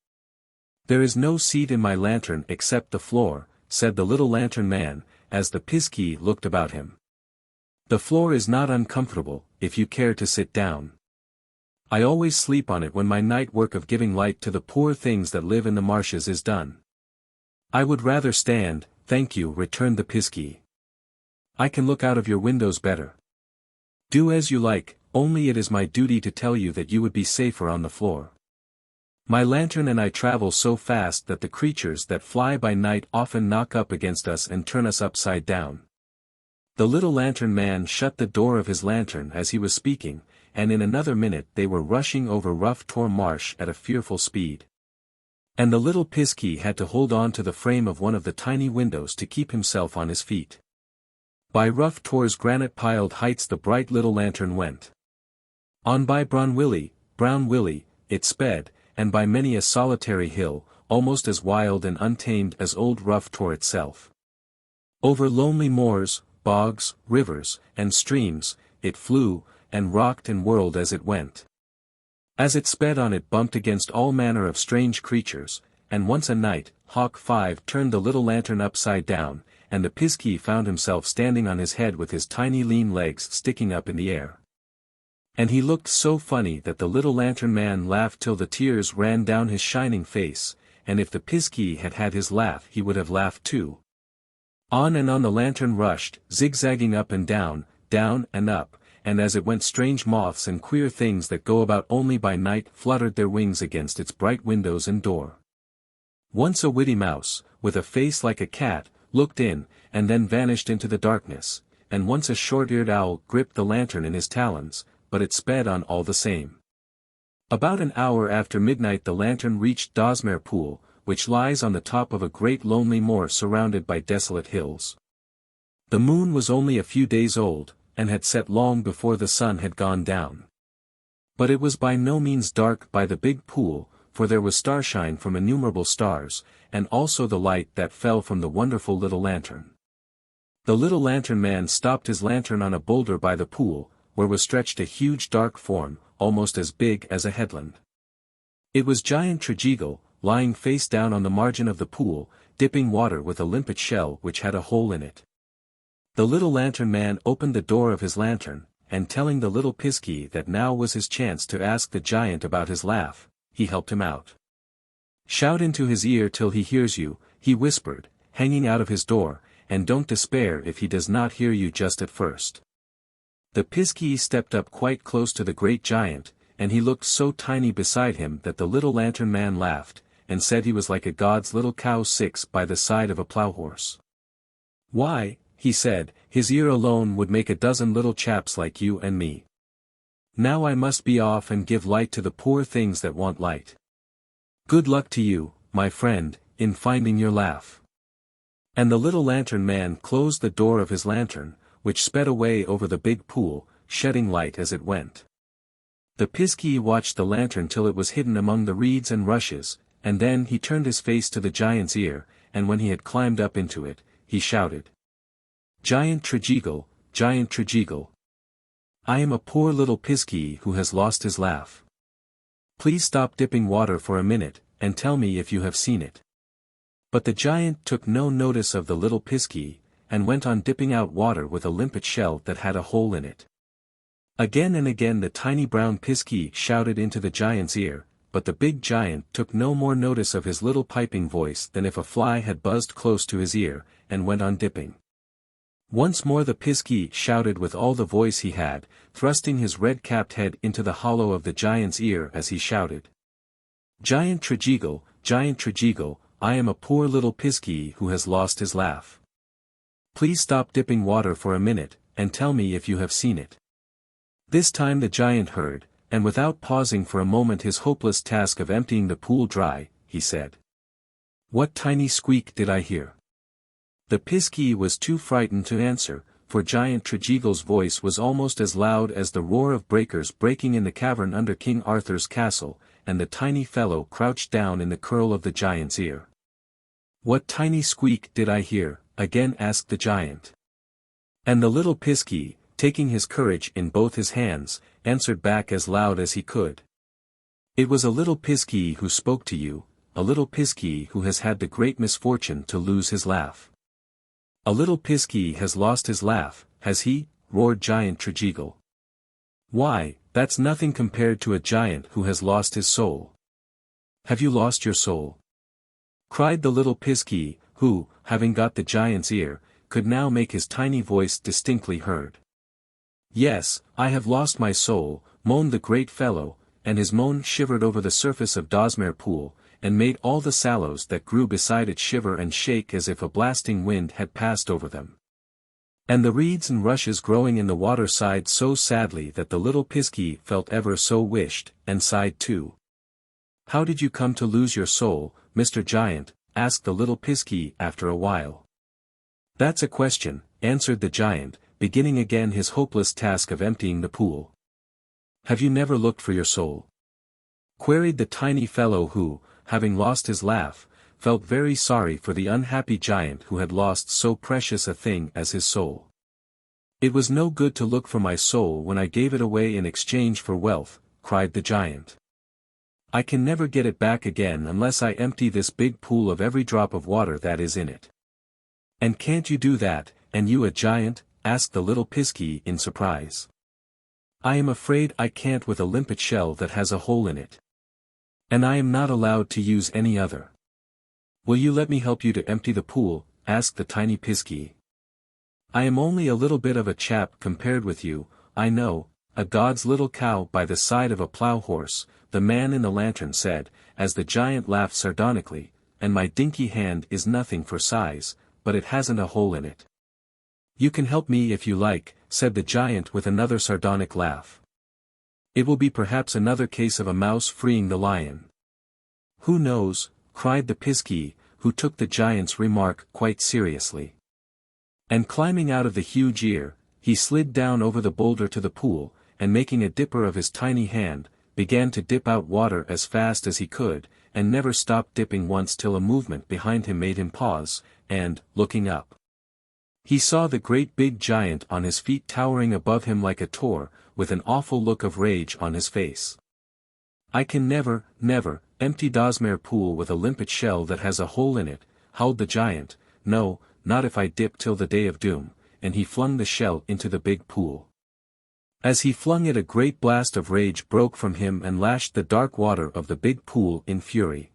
"There is no seat in my lantern except the floor," said the little lantern man, as the Piskey looked about him. "The floor is not uncomfortable, if you care to sit down. I always sleep on it when my night work of giving light to the poor things that live in the marshes is done." "I would rather stand, thank you," returned the Piskey. "I can look out of your windows better." "Do as you like, only it is my duty to tell you that you would be safer on the floor. My lantern and I travel so fast that the creatures that fly by night often knock up against us and turn us upside down." The little lantern man shut the door of his lantern as he was speaking, and in another minute they were rushing over Rough Tor Marsh at a fearful speed. And the little Piskey had to hold on to the frame of one of the tiny windows to keep himself on his feet. By Rough Tor's granite-piled heights the bright little lantern went. On by Brown Willie, it sped, and by many a solitary hill, almost as wild and untamed as old Rough Tor itself. Over lonely moors, bogs, rivers, and streams, it flew, and rocked and whirled as it went. As it sped on it bumped against all manner of strange creatures, and once a night, Hawk 5 turned the little lantern upside down, and the Piskey found himself standing on his head with his tiny lean legs sticking up in the air. And he looked so funny that the little lantern man laughed till the tears ran down his shining face, and if the Piskey had had his laugh he would have laughed too. On and on the lantern rushed, zigzagging up and down and up, and as it went strange moths and queer things that go about only by night fluttered their wings against its bright windows and door. Once a witty mouse, with a face like a cat, looked in, and then vanished into the darkness, and once a short-eared owl gripped the lantern in his talons, but it sped on all the same. About an hour after midnight the lantern reached Dozmare Pool, which lies on the top of a great lonely moor surrounded by desolate hills. The moon was only a few days old, and had set long before the sun had gone down. But it was by no means dark by the big pool, for there was starshine from innumerable stars, and also the light that fell from the wonderful little lantern. The little lantern man stopped his lantern on a boulder by the pool, where was stretched a huge dark form, almost as big as a headland. It was giant Tregeagle, lying face down on the margin of the pool, dipping water with a limpet-shell which had a hole in it. The little lantern man opened the door of his lantern, and telling the little Piskey that now was his chance to ask the giant about his laugh, he helped him out. "Shout into his ear till he hears you," he whispered, hanging out of his door, "and don't despair if he does not hear you just at first." The Piskey stepped up quite close to the great giant, and he looked so tiny beside him that the little lantern man laughed, and said he was like a god's little cow six by the side of a plough horse. "Why," he said, "his ear alone would make a dozen little chaps like you and me. Now I must be off and give light to the poor things that want light. Good luck to you, my friend, in finding your laugh." And the little lantern man closed the door of his lantern, which sped away over the big pool, shedding light as it went. The Piskey watched the lantern till it was hidden among the reeds and rushes, and then he turned his face to the giant's ear, and when he had climbed up into it, he shouted, "Giant Tregeagle, Giant Tregeagle. I am a poor little Piskey who has lost his laugh. Please stop dipping water for a minute, and tell me if you have seen it." But the giant took no notice of the little Piskey, and went on dipping out water with a limpet-shell that had a hole in it. Again and again the tiny brown Piskey shouted into the giant's ear, but the big giant took no more notice of his little piping voice than if a fly had buzzed close to his ear, and went on dipping. Once more the Piskey shouted with all the voice he had, thrusting his red-capped head into the hollow of the giant's ear as he shouted, "Giant Tregeagle, Giant Tregeagle, I am a poor little Piskey who has lost his laugh. Please stop dipping water for a minute, and tell me if you have seen it." This time the giant heard, and without pausing for a moment his hopeless task of emptying the pool dry, he said, "What tiny squeak did I hear?" The Piskey was too frightened to answer, for giant Tregeagle's voice was almost as loud as the roar of breakers breaking in the cavern under King Arthur's castle, and the tiny fellow crouched down in the curl of the giant's ear. "What tiny squeak did I hear?" again asked the giant. And the little Piskey, taking his courage in both his hands, answered back as loud as he could. "It was a little Piskey who spoke to you, a little Piskey who has had the great misfortune to lose his laugh." "A little Piskey has lost his laugh, has he?" roared giant Tregeagle. "Why, that's nothing compared to a giant who has lost his soul." "Have you lost your soul?" cried the little Piskey, who, having got the giant's ear, could now make his tiny voice distinctly heard. "Yes, I have lost my soul," moaned the great fellow, and his moan shivered over the surface of Dozmare Pool, and made all the sallows that grew beside it shiver and shake as if a blasting wind had passed over them. And the reeds and rushes growing in the water sighed so sadly that the little Piskey felt ever so wished, and sighed too. "How did you come to lose your soul, Mr. Giant?" asked the little Piskey after a while. "That's a question," answered the giant, beginning again his hopeless task of emptying the pool. "Have you never looked for your soul?" queried the tiny fellow who, having lost his laugh, felt very sorry for the unhappy giant who had lost so precious a thing as his soul. "It was no good to look for my soul when I gave it away in exchange for wealth," cried the giant. "I can never get it back again unless I empty this big pool of every drop of water that is in it." "And can't you do that, and you a giant?" asked the little Piskey in surprise. "I am afraid I can't with a limpet-shell that has a hole in it. And I am not allowed to use any other." "Will you let me help you to empty the pool?" asked the tiny Piskey. "I am only a little bit of a chap compared with you," I know, a god's little cow by the side of a plough horse," the man in the lantern said, as the giant laughed sardonically, "and my dinky hand is nothing for size, but it hasn't a hole in it." "You can help me if you like," said the giant with another sardonic laugh. "It will be perhaps another case of a mouse freeing the lion." "Who knows?" cried the Piskey, who took the giant's remark quite seriously. And climbing out of the huge ear, he slid down over the boulder to the pool, and making a dipper of his tiny hand, began to dip out water as fast as he could, and never stopped dipping once till a movement behind him made him pause, and, looking up, he saw the great big giant on his feet towering above him like a tor, with an awful look of rage on his face. "I can never empty Dozmare Pool with a limpet-shell that has a hole in it," howled the giant, "no, not if I dip till the day of doom," and he flung the shell into the big pool. As he flung it, a great blast of rage broke from him and lashed the dark water of the big pool in fury.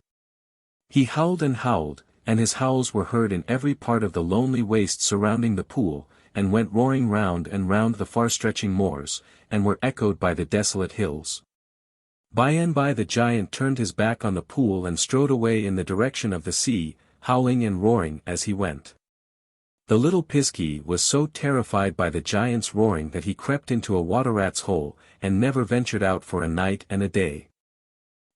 He howled, and his howls were heard in every part of the lonely waste surrounding the pool, and went roaring round and round the far-stretching moors, and were echoed by the desolate hills. By and by the giant turned his back on the pool and strode away in the direction of the sea, howling and roaring as he went. The little Piskey was so terrified by the giant's roaring that he crept into a water-rat's hole, and never ventured out for a night and a day.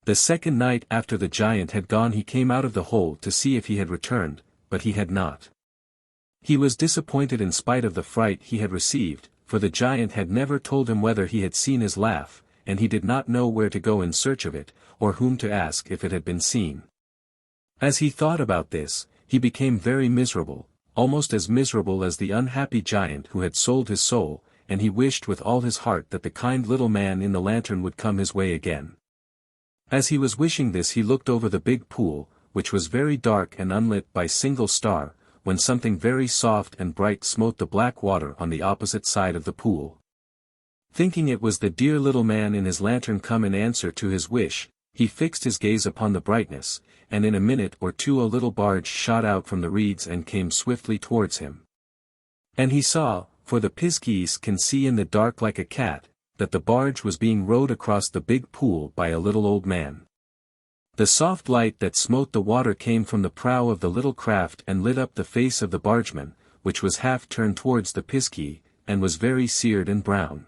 The second night after the giant had gone he came out of the hole to see if he had returned, but he had not. He was disappointed in spite of the fright he had received, for the giant had never told him whether he had seen his laugh, and he did not know where to go in search of it, or whom to ask if it had been seen. As he thought about this, he became very miserable, almost as miserable as the unhappy giant who had sold his soul, and he wished with all his heart that the kind little man in the lantern would come his way again. As he was wishing this he looked over the big pool, which was very dark and unlit by single star, when something very soft and bright smote the black water on the opposite side of the pool. Thinking it was the dear little man in his lantern come in answer to his wish, he fixed his gaze upon the brightness, and in a minute or two a little barge shot out from the reeds and came swiftly towards him. And he saw, for the Piskeys can see in the dark like a cat, that the barge was being rowed across the big pool by a little old man. The soft light that smote the water came from the prow of the little craft and lit up the face of the bargeman, which was half turned towards the Piskey, and was very seared and brown.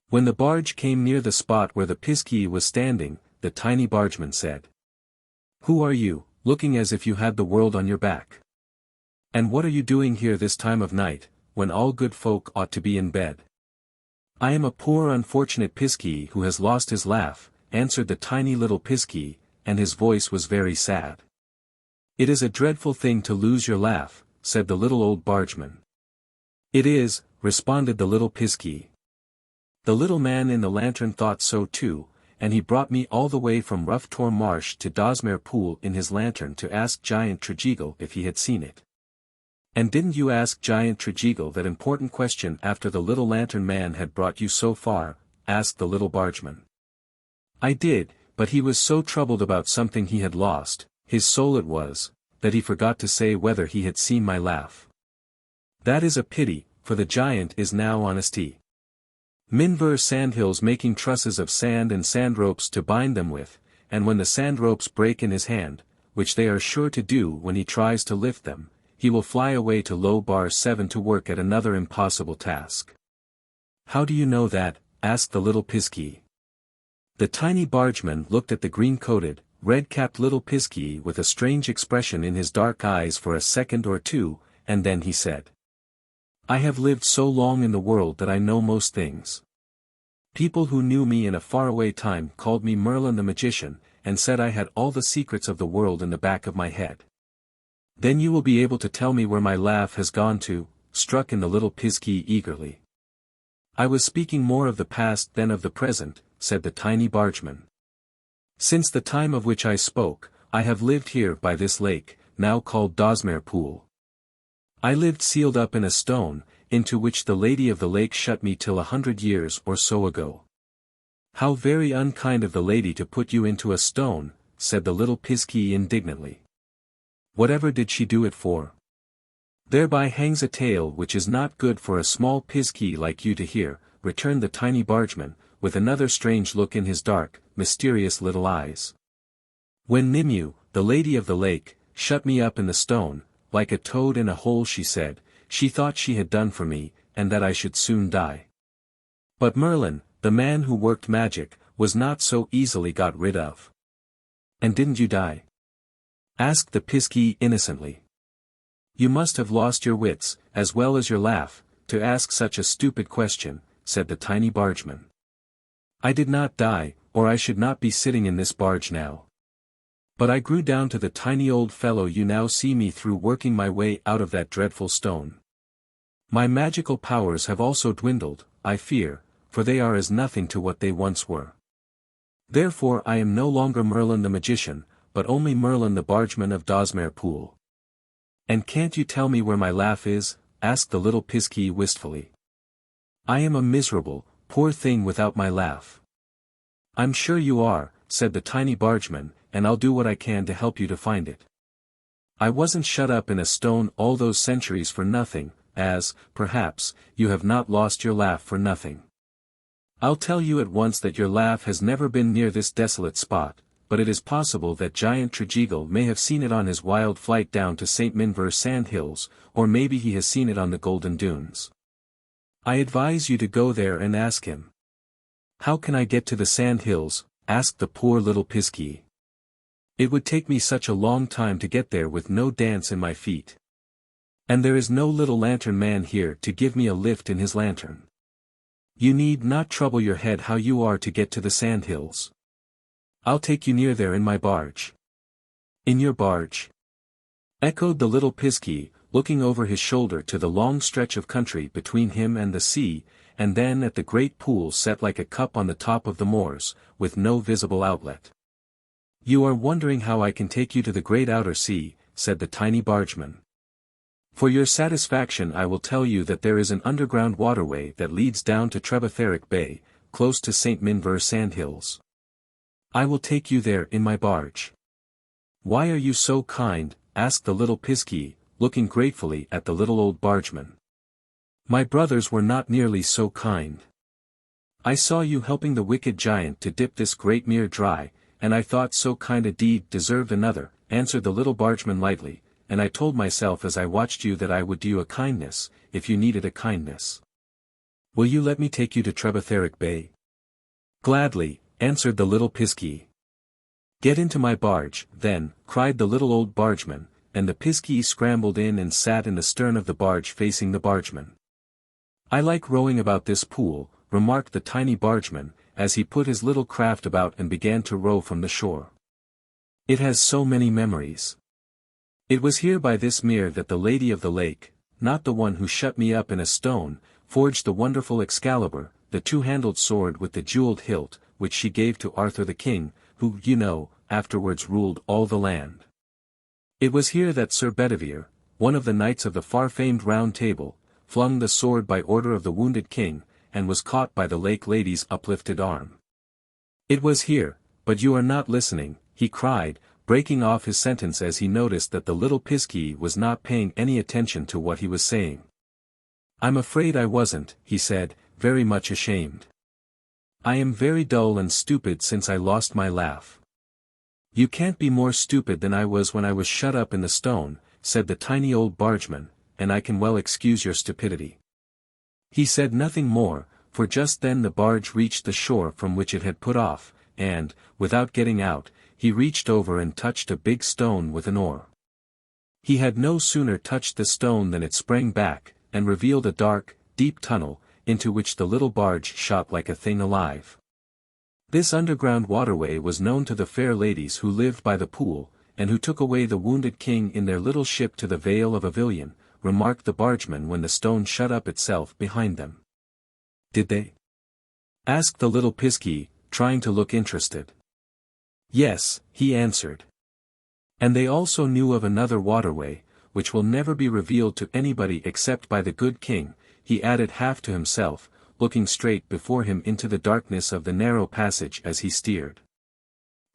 When the barge came near the spot where the Piskey was standing, the tiny bargeman said, "Who are you, looking as if you had the world on your back? And what are you doing here this time of night, when all good folk ought to be in bed?" "I am a poor unfortunate Piskey who has lost his laugh," answered the tiny little Piskey, and his voice was very sad. "It is a dreadful thing to lose your laugh," said the little old bargeman. "It is," responded the little Piskey. "The little man in the lantern thought so too, and he brought me all the way from rough Tor Marsh to Dozmare Pool in his lantern to ask Giant Tregeagle if he had seen it." "And didn't you ask Giant Tregeagle that important question after the little lantern man had brought you so far?" asked the little bargeman. "I did, but he was so troubled about something he had lost, his soul it was, that he forgot to say whether he had seen my laugh." "That is a pity, for the giant is now on Minver sandhills making trusses of sand and sand ropes to bind them with, and when the sand ropes break in his hand, which they are sure to do when he tries to lift them, he will fly away to low bar 7 to work at another impossible task." "How do you know that?" asked the little Piskey. The tiny bargeman looked at the green-coated, red-capped little Piskey with a strange expression in his dark eyes for a second or two, and then he said, "I have lived so long in the world that I know most things. People who knew me in a faraway time called me Merlin the magician, and said I had all the secrets of the world in the back of my head." "Then you will be able to tell me where my laugh has gone to," struck in the little Piskey eagerly. "I was speaking more of the past than of the present," said the tiny bargeman. "Since the time of which I spoke, I have lived here by this lake, now called Dozmare Pool. I lived sealed up in a stone, into which the lady of the lake shut me till 100 years or so ago." "How very unkind of the lady to put you into a stone," said the little Piskey indignantly. "Whatever did she do it for?" "Thereby hangs a tale which is not good for a small Piskey like you to hear," returned the tiny bargeman, with another strange look in his dark, mysterious little eyes. When Nimue, the lady of the lake, shut me up in the stone, like a toad in a hole, she said, she thought she had done for me, and that I should soon die. But Merlin, the man who worked magic, was not so easily got rid of. And didn't you die? Asked the Piskey innocently. You must have lost your wits, as well as your laugh, to ask such a stupid question, said the tiny bargeman. I did not die, or I should not be sitting in this barge now. But I grew down to the tiny old fellow you now see me through working my way out of that dreadful stone. My magical powers have also dwindled, I fear, for they are as nothing to what they once were. Therefore I am no longer Merlin the magician, but only Merlin the bargeman of Dozmare Pool. And can't you tell me where my laugh is? Asked the little Piskey wistfully. I am a miserable, poor thing without my laugh. I'm sure you are, said the tiny bargeman, and I'll do what I can to help you to find it. I wasn't shut up in a stone all those centuries for nothing, as, perhaps, you have not lost your laugh for nothing. I'll tell you at once that your laugh has never been near this desolate spot, but it is possible that giant Tregeagle may have seen it on his wild flight down to St. Minver sand hills, or maybe he has seen it on the Golden Dunes. I advise you to go there and ask him. How can I get to the sand hills? Asked the poor little Piskey. It would take me such a long time to get there with no dance in my feet. And there is no little lantern man here to give me a lift in his lantern. You need not trouble your head how you are to get to the sand hills. I'll take you near there in my barge. In your barge? Echoed the little Piskey, looking over his shoulder to the long stretch of country between him and the sea, and then at the great pool set like a cup on the top of the moors, with no visible outlet. You are wondering how I can take you to the great outer sea, said the tiny bargeman. For your satisfaction I will tell you that there is an underground waterway that leads down to Tregeagle Bay, close to St. Minver sandhills. I will take you there in my barge. Why are you so kind? Asked the little Piskey, looking gratefully at the little old bargeman. My brothers were not nearly so kind. I saw you helping the wicked giant to dip this great mere dry, and I thought so kind a deed deserved another, answered the little bargeman lightly, and I told myself as I watched you that I would do you a kindness, if you needed a kindness. Will you let me take you to Tregeagle Bay? Gladly, answered the little Piskey. Get into my barge, then, cried the little old bargeman, and the Piskey scrambled in and sat in the stern of the barge facing the bargeman. I like rowing about this pool, remarked the tiny bargeman, as he put his little craft about and began to row from the shore. It has so many memories. It was here by this mere that the lady of the lake, not the one who shut me up in a stone, forged the wonderful Excalibur, the two-handled sword with the jeweled hilt, which she gave to Arthur the king, who, you know, afterwards ruled all the land. It was here that Sir Bedivere, one of the knights of the far-famed Round Table, flung the sword by order of the wounded king, and was caught by the lake lady's uplifted arm. It was here, but you are not listening, he cried, breaking off his sentence as he noticed that the little Piskey was not paying any attention to what he was saying. I'm afraid I wasn't, he said, very much ashamed. I am very dull and stupid since I lost my laugh. You can't be more stupid than I was when I was shut up in the stone, said the tiny old bargeman, and I can well excuse your stupidity. He said nothing more, for just then the barge reached the shore from which it had put off, and, without getting out, he reached over and touched a big stone with an oar. He had no sooner touched the stone than it sprang back, and revealed a dark, deep tunnel, into which the little barge shot like a thing alive. This underground waterway was known to the fair ladies who lived by the pool, and who took away the wounded king in their little ship to the Vale of Avilion, remarked the bargeman when the stone shut up itself behind them. Did they? Asked the little Piskey, trying to look interested. Yes, he answered. And they also knew of another waterway, which will never be revealed to anybody except by the good king, he added half to himself, looking straight before him into the darkness of the narrow passage as he steered.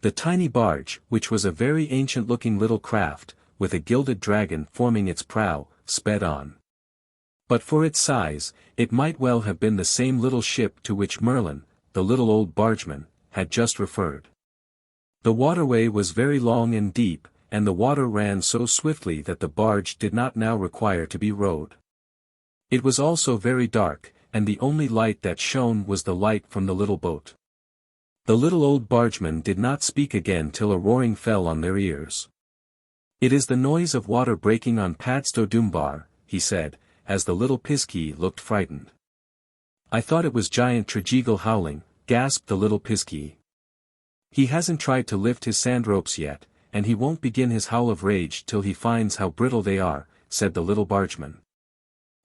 The tiny barge, which was a very ancient-looking little craft, with a gilded dragon forming its prow, sped on. But for its size, it might well have been the same little ship to which Merlin, the little old bargeman, had just referred. The waterway was very long and deep, and the water ran so swiftly that the barge did not now require to be rowed. It was also very dark, and the only light that shone was the light from the little boat. The little old bargeman did not speak again till a roaring fell on their ears. "It is the noise of water breaking on Padstow Doombar," he said, as the little Piskey looked frightened. "I thought it was giant Tregeagle howling," gasped the little Piskey. "He hasn't tried to lift his sand ropes yet, and he won't begin his howl of rage till he finds how brittle they are," said the little bargeman.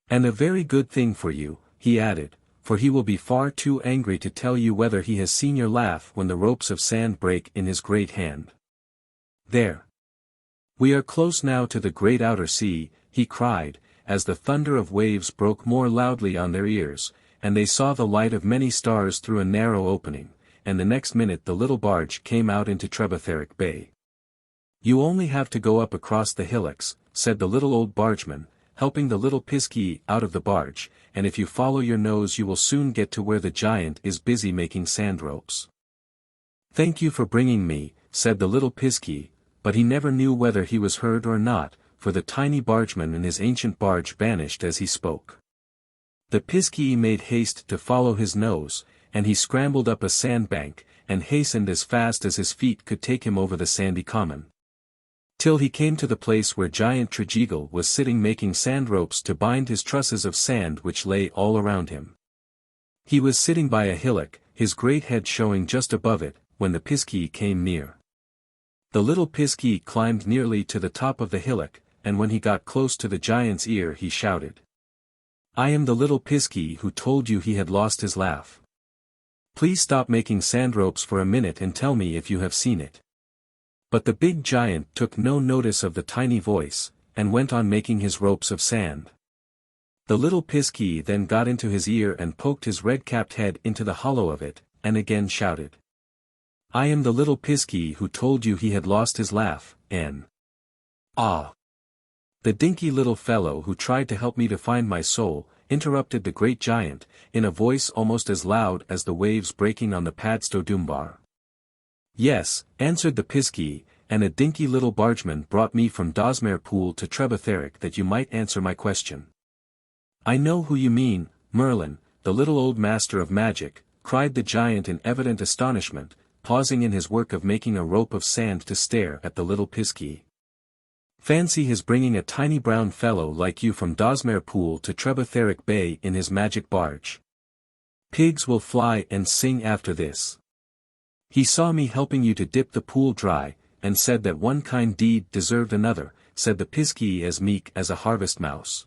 "And a very good thing for you," he added, "for he will be far too angry to tell you whether he has seen your laugh when the ropes of sand break in his great hand. There. We are close now to the great outer sea," he cried, as the thunder of waves broke more loudly on their ears, and they saw the light of many stars through a narrow opening, and the next minute the little barge came out into Tregeagle Bay. "You only have to go up across the hillocks," said the little old bargeman, helping the little Piskey out of the barge, "and if you follow your nose you will soon get to where the giant is busy making sand ropes." "Thank you for bringing me," said the little Piskey, but he never knew whether he was heard or not, for the tiny bargeman and his ancient barge vanished as he spoke. The Piskey made haste to follow his nose, and he scrambled up a sandbank, and hastened as fast as his feet could take him over the sandy common, till he came to the place where giant Tregeagle was sitting making sand ropes to bind his trusses of sand which lay all around him. He was sitting by a hillock, his great head showing just above it, when the Piskey came near. The little Piskey climbed nearly to the top of the hillock, and when he got close to the giant's ear he shouted, "I am the little Piskey who told you he had lost his laugh. Please stop making sand ropes for a minute and tell me if you have seen it." But the big giant took no notice of the tiny voice, and went on making his ropes of sand. The little Piskey then got into his ear and poked his red-capped head into the hollow of it, and again shouted, "I am the little Piskey who told you he had lost his laugh, and ah!" "The dinky little fellow who tried to help me to find my soul," interrupted the great giant, in a voice almost as loud as the waves breaking on the Padstow Doombar. "Yes," answered the Piskey, "and a dinky little bargeman brought me from Dozmare Pool to Tregeagle that you might answer my question." "I know who you mean, Merlin, the little old master of magic," cried the giant in evident astonishment, pausing in his work of making a rope of sand to stare at the little Piskey. "Fancy his bringing a tiny brown fellow like you from Dozmare Pool to Tregeagle Bay in his magic barge. Pigs will fly and sing after this. He saw me helping you to dip the pool dry, and said that one kind deed deserved another," said the Piskey as meek as a harvest mouse.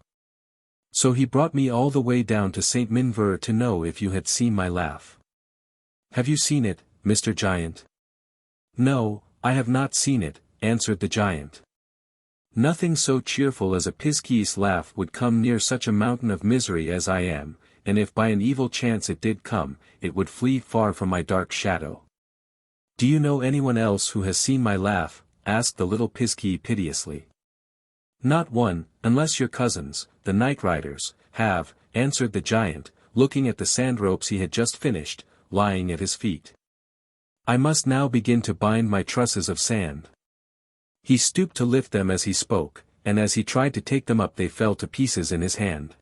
"So he brought me all the way down to St. Minver to know if you had seen my laugh. Have you seen it, Mr. Giant?" "No, I have not seen it," answered the giant. "Nothing so cheerful as a Piskey's laugh would come near such a mountain of misery as I am, and if by an evil chance it did come, it would flee far from my dark shadow." "Do you know anyone else who has seen my laugh?" asked the little Piskey piteously. "Not one, unless your cousins, the night riders, have," answered the giant, looking at the sand ropes he had just finished, lying at his feet. "I must now begin to bind my trusses of sand." He stooped to lift them as he spoke, and as he tried to take them up they fell to pieces in his hand.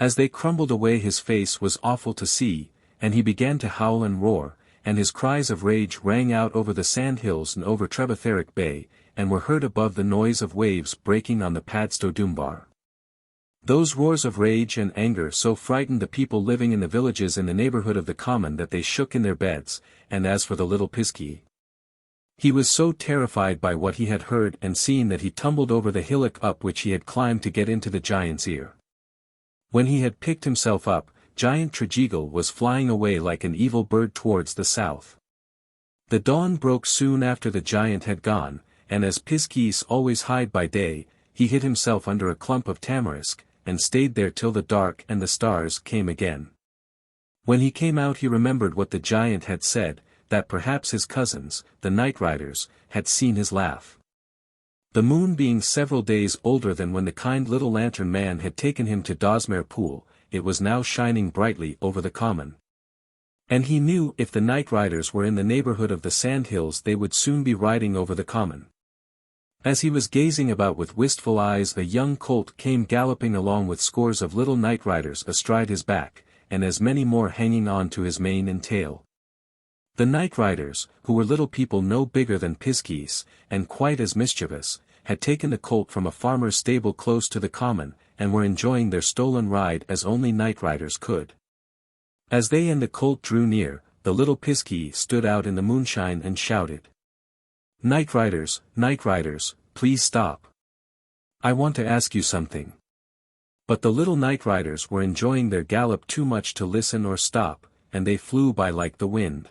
As they crumbled away his face was awful to see, and he began to howl and roar, and his cries of rage rang out over the sand hills and over Tregeagle Bay, and were heard above the noise of waves breaking on the Padstow Doombar. Those roars of rage and anger so frightened the people living in the villages in the neighborhood of the common that they shook in their beds, and as for the little Piskey, he was so terrified by what he had heard and seen that he tumbled over the hillock up which he had climbed to get into the giant's ear. When he had picked himself up, giant Tregeagle was flying away like an evil bird towards the south. The dawn broke soon after the giant had gone, and as Piskeys always hide by day, he hid himself under a clump of tamarisk, and stayed there till the dark and the stars came again. When he came out he remembered what the giant had said, that perhaps his cousins, the night riders, had seen his laugh. The moon being several days older than when the kind little lantern man had taken him to Dozmare Pool, it was now shining brightly over the common. And he knew if the night riders were in the neighborhood of the sandhills they would soon be riding over the common. As he was gazing about with wistful eyes, a young colt came galloping along with scores of little night riders astride his back, and as many more hanging on to his mane and tail. The night riders, who were little people no bigger than piskies, and quite as mischievous, had taken the colt from a farmer's stable close to the common, and were enjoying their stolen ride as only night riders could. As they and the colt drew near, the little Piskey stood out in the moonshine and shouted, night riders, please stop. I want to ask you something." But the little night riders were enjoying their gallop too much to listen or stop, and they flew by like the wind.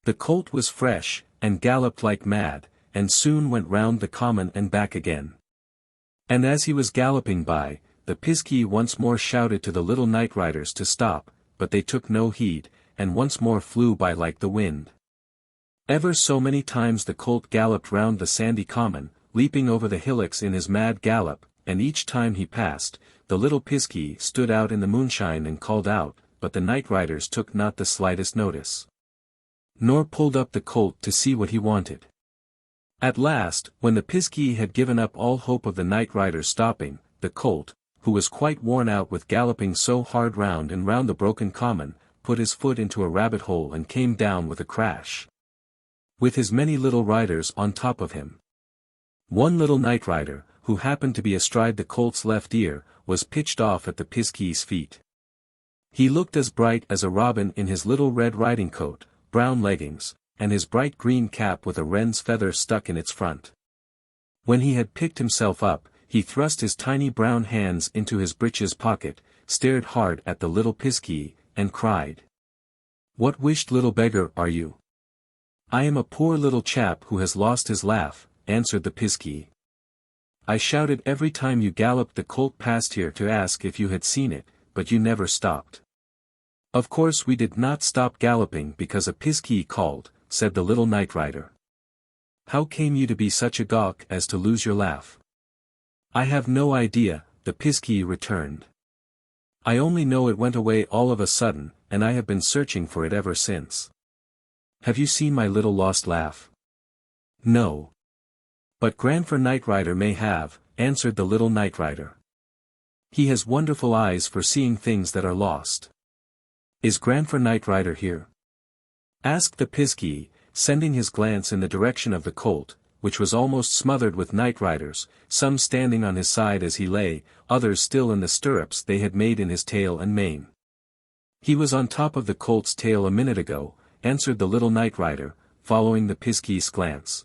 The colt was fresh, and galloped like mad, and soon went round the common and back again. And as he was galloping by, the Piskey once more shouted to the little night riders to stop, but they took no heed, and once more flew by like the wind. Ever so many times the colt galloped round the sandy common, leaping over the hillocks in his mad gallop, and each time he passed, the little Piskey stood out in the moonshine and called out, but the night riders took not the slightest notice, nor pulled up the colt to see what he wanted. At last, when the Piskey had given up all hope of the night riders stopping, the colt, who was quite worn out with galloping so hard round and round the broken common, put his foot into a rabbit hole and came down with a crash, with his many little riders on top of him. One little night rider, who happened to be astride the colt's left ear, was pitched off at the Piskey's feet. He looked as bright as a robin in his little red riding coat, brown leggings, and his bright green cap with a wren's feather stuck in its front. When he had picked himself up, he thrust his tiny brown hands into his breeches pocket, stared hard at the little Piskey, and cried, "What wished little beggar are you?" "I am a poor little chap who has lost his laugh," answered the Piskey. "I shouted every time you galloped the colt past here to ask if you had seen it, but you never stopped." "Of course we did not stop galloping because a Piskey called," said the little night rider. "How came you to be such a gawk as to lose your laugh?" "I have no idea," the Piskey returned. "I only know it went away all of a sudden, and I have been searching for it ever since." "Have you seen my little lost laugh?" "No. But Grandfer Night Rider may have," answered the little night rider. "He has wonderful eyes for seeing things that are lost." "Is Grandfer Night Rider here?" asked the Piskey, sending his glance in the direction of the colt, which was almost smothered with night riders, some standing on his side as he lay, others still in the stirrups they had made in his tail and mane. "He was on top of the colt's tail a minute ago," answered the little night rider, following the Piskey's glance.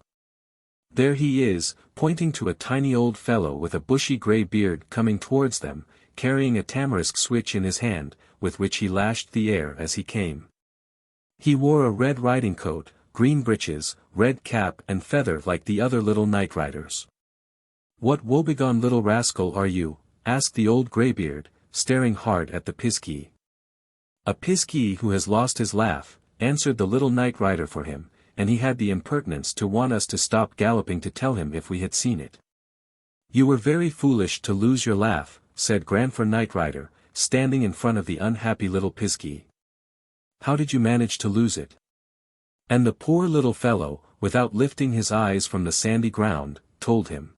"There he is," pointing to a tiny old fellow with a bushy grey beard coming towards them, carrying a tamarisk switch in his hand, with which he lashed the air as he came. He wore a red riding coat, green breeches, red cap and feather like the other little night riders. "What woebegone little rascal are you?" asked the old greybeard, staring hard at the Piskey. "A Piskey who has lost his laugh," answered the little night rider for him, "and he had the impertinence to want us to stop galloping to tell him if we had seen it." "You were very foolish to lose your laugh," said Grandfer Night Rider, standing in front of the unhappy little Piskey. "How did you manage to lose it?" And the poor little fellow, without lifting his eyes from the sandy ground, told him.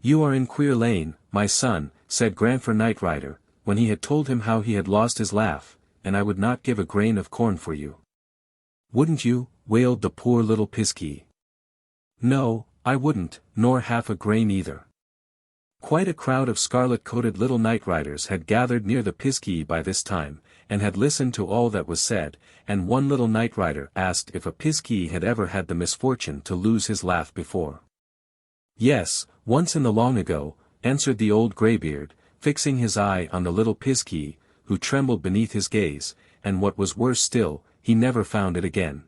"You are in queer lane, my son," said Grandfer Night Rider, when he had told him how he had lost his laugh, "and I would not give a grain of corn for you." "Wouldn't you?" wailed the poor little Piskey. "No, I wouldn't, nor half a grain either." Quite a crowd of scarlet-coated little night riders had gathered near the Piskey by this time, and had listened to all that was said, and one little night rider asked if a Piskey had ever had the misfortune to lose his laugh before. "Yes, once in the long ago," answered the old greybeard, fixing his eye on the little Piskey, who trembled beneath his gaze, and what was worse still, he never found it again.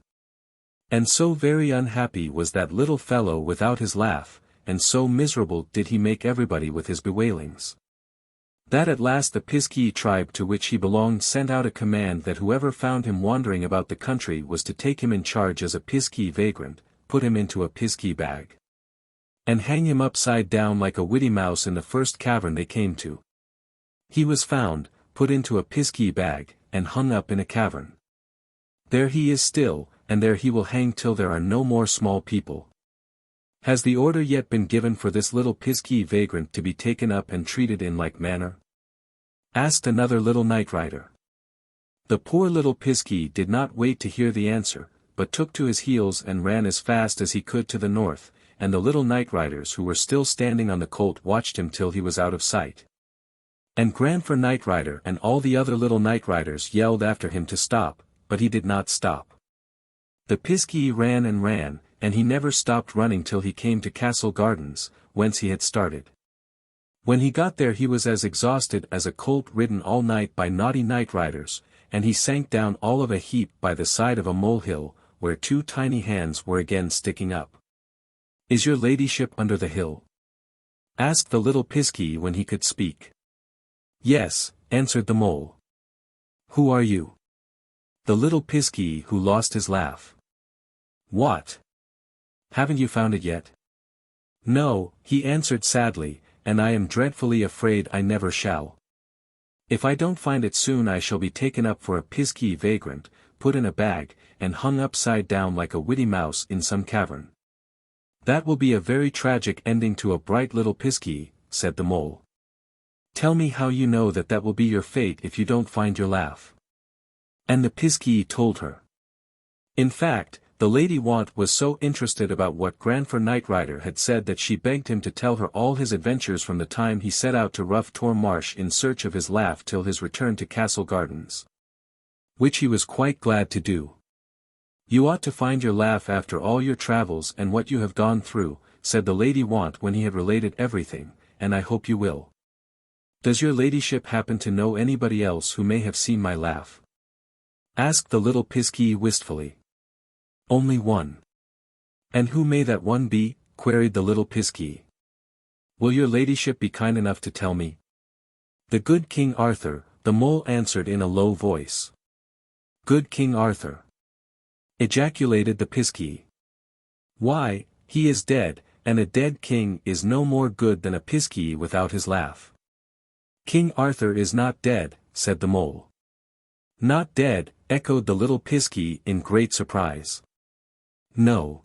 And so very unhappy was that little fellow without his laugh, and so miserable did he make everybody with his bewailings, that at last the Piskey tribe to which he belonged sent out a command that whoever found him wandering about the country was to take him in charge as a Piskey vagrant, put him into a Piskey bag. and hang him upside down like a witty mouse in the first cavern they came to. He was found, put into a piskey bag, and hung up in a cavern. There he is still, and there he will hang till there are no more small people. Has the order yet been given for this little piskey vagrant to be taken up and treated in like manner? Asked another little night rider. The poor little piskey did not wait to hear the answer, but took to his heels and ran as fast as he could to the north, and the little night riders who were still standing on the colt watched him till he was out of sight. And Grandfer Night Rider and all the other little night riders yelled after him to stop, but he did not stop. The piskey ran, and he never stopped running till he came to Castle Gardens, whence he had started. When he got there he was as exhausted as a colt ridden all night by naughty night riders, and he sank down all of a heap by the side of a molehill, where two tiny hands were again sticking up. "Is your ladyship under the hill?" asked the little piskey when he could speak. "Yes," answered the mole. "Who are you?" "The little piskey who lost his laugh." "What? Haven't you found it yet?" "No," he answered sadly, "and I am dreadfully afraid I never shall. If I don't find it soon I shall be taken up for a piskey vagrant, put in a bag, and hung upside down like a witty mouse in some cavern." "That will be a very tragic ending to a bright little piskey," said the mole. "Tell me how you know that will be your fate if you don't find your laugh." And the piskey told her. In fact, the Lady Want was so interested about what Grandfer Night Rider had said that she begged him to tell her all his adventures from the time he set out to Rough Tor Marsh in search of his laugh till his return to Castle Gardens. Which he was quite glad to do. "You ought to find your laugh after all your travels and what you have gone through," said the Lady Want when he had related everything, "and I hope you will. Does your ladyship happen to know anybody else who may have seen my laugh?" asked the little piskey wistfully. "Only one." "And who may that one be?" queried the little piskey. "Will your ladyship be kind enough to tell me?" "The good King Arthur," the mole answered in a low voice. "Good King Arthur!" ejaculated the piskey. "Why, he is dead, and a dead king is no more good than a piskey without his laugh." "King Arthur is not dead," said the mole. "Not dead," echoed the little piskey in great surprise. "No.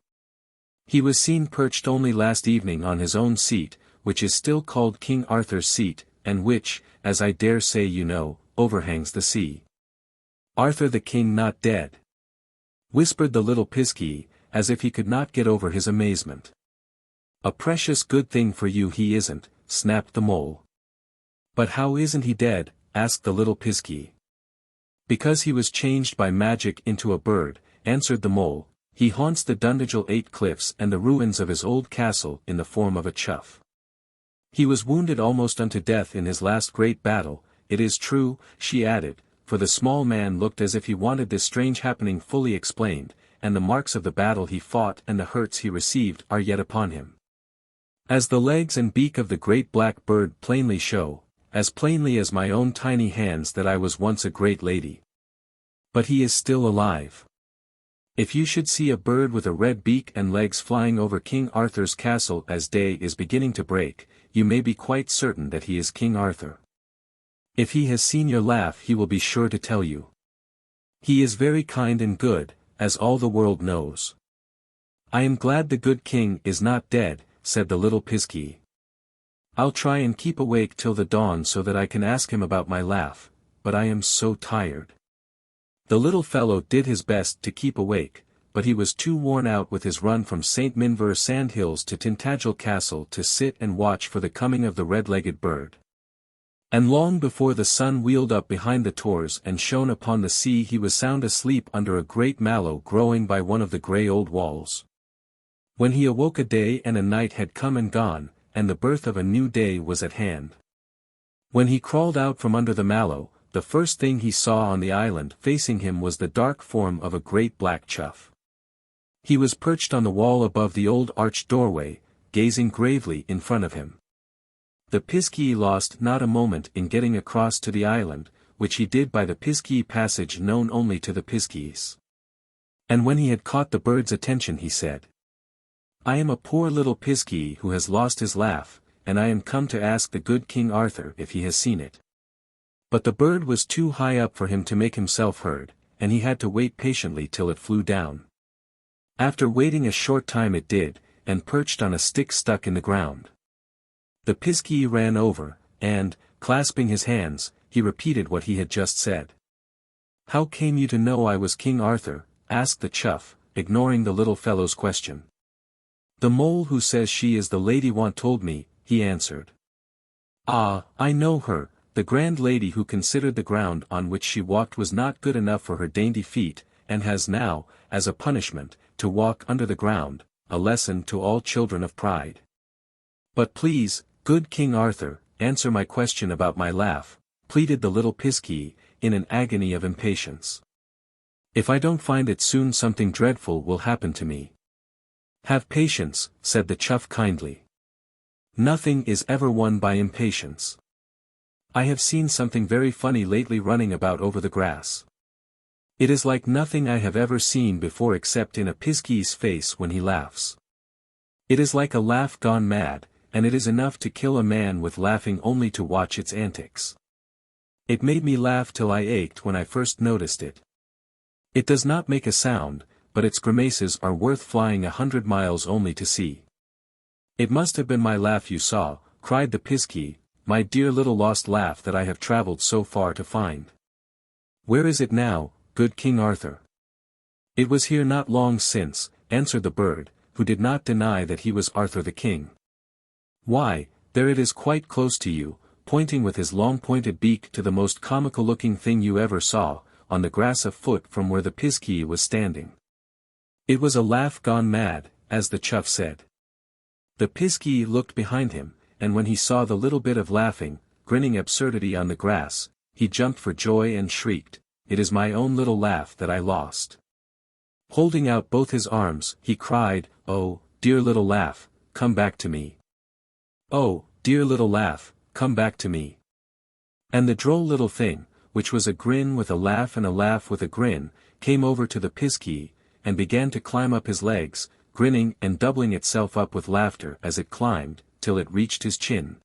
He was seen perched only last evening on his own seat, which is still called King Arthur's seat, and which, as I dare say you know, overhangs the sea." "Arthur the king not dead?" whispered the little piskey, as if he could not get over his amazement. "A precious good thing for you he isn't," snapped the mole. "But how isn't he dead?" asked the little piskey. "Because he was changed by magic into a bird," answered the mole. "He haunts the Dundagel 8 cliffs and the ruins of his old castle in the form of a chough. He was wounded almost unto death in his last great battle, it is true," she added, for the small man looked as if he wanted this strange happening fully explained, "and the marks of the battle he fought and the hurts he received are yet upon him. As the legs and beak of the great black bird plainly show, as plainly as my own tiny hands that I was once a great lady. But he is still alive. If you should see a bird with a red beak and legs flying over King Arthur's castle as day is beginning to break, you may be quite certain that he is King Arthur. If he has seen your laugh he will be sure to tell you. He is very kind and good, as all the world knows." "I am glad the good king is not dead," said the little piskey. "I'll try and keep awake till the dawn so that I can ask him about my laugh, but I am so tired." The little fellow did his best to keep awake, but he was too worn out with his run from St. Minver Sandhills to Tintagel Castle to sit and watch for the coming of the red-legged bird. And long before the sun wheeled up behind the tors and shone upon the sea he was sound asleep under a great mallow growing by one of the grey old walls. When he awoke a day and a night had come and gone, and the birth of a new day was at hand. When he crawled out from under the mallow, the first thing he saw on the island facing him was the dark form of a great black chough. He was perched on the wall above the old arched doorway, gazing gravely in front of him. The piskey lost not a moment in getting across to the island, which he did by the Piskey passage known only to the Piskeys. And when he had caught the bird's attention he said, I am a poor little Piskey who has lost his laugh, and I am come to ask the good King Arthur if he has seen it." But the bird was too high up for him to make himself heard, and he had to wait patiently till it flew down. After waiting a short time it did, and perched on a stick stuck in the ground. The Piskey ran over, and, clasping his hands, he repeated what he had just said. "How came you to know I was King Arthur?" asked the Chuff, ignoring the little fellow's question. "The mole who says she is the lady want told me," he answered. "Ah, I know her, the grand lady who considered the ground on which she walked was not good enough for her dainty feet, and has now, as a punishment, to walk under the ground, a lesson to all children of pride. But please, good King Arthur, answer my question about my laugh," pleaded the little Piskey, in an agony of impatience. "If I don't find it soon something dreadful will happen to me." "Have patience," said the Chuff kindly. "Nothing is ever won by impatience. I have seen something very funny lately running about over the grass. It is like nothing I have ever seen before except in a Piskey's face when he laughs. It is like a laugh gone mad, and it is enough to kill a man with laughing only to watch its antics. It made me laugh till I ached when I first noticed it. It does not make a sound, but its grimaces are worth flying 100 miles only to see." "It must have been my laugh you saw," cried the Piskey, "my dear little lost laugh that I have travelled so far to find. Where is it now, good King Arthur?" "It was here not long since," answered the bird, who did not deny that he was Arthur the King. "Why, there it is quite close to you," pointing with his long pointed beak to the most comical-looking thing you ever saw, on the grass a foot from where the Piskey was standing. It was a laugh gone mad, as the Chuff said. The Piskey looked behind him, and when he saw the little bit of laughing, grinning absurdity on the grass, he jumped for joy and shrieked, "It is my own little laugh that I lost." Holding out both his arms, he cried, "Oh, dear little laugh, come back to me. Oh, dear little laugh, come back to me." And the droll little thing, which was a grin with a laugh and a laugh with a grin, came over to the Piskey, and began to climb up his legs, grinning and doubling itself up with laughter as it climbed, till it reached his chin.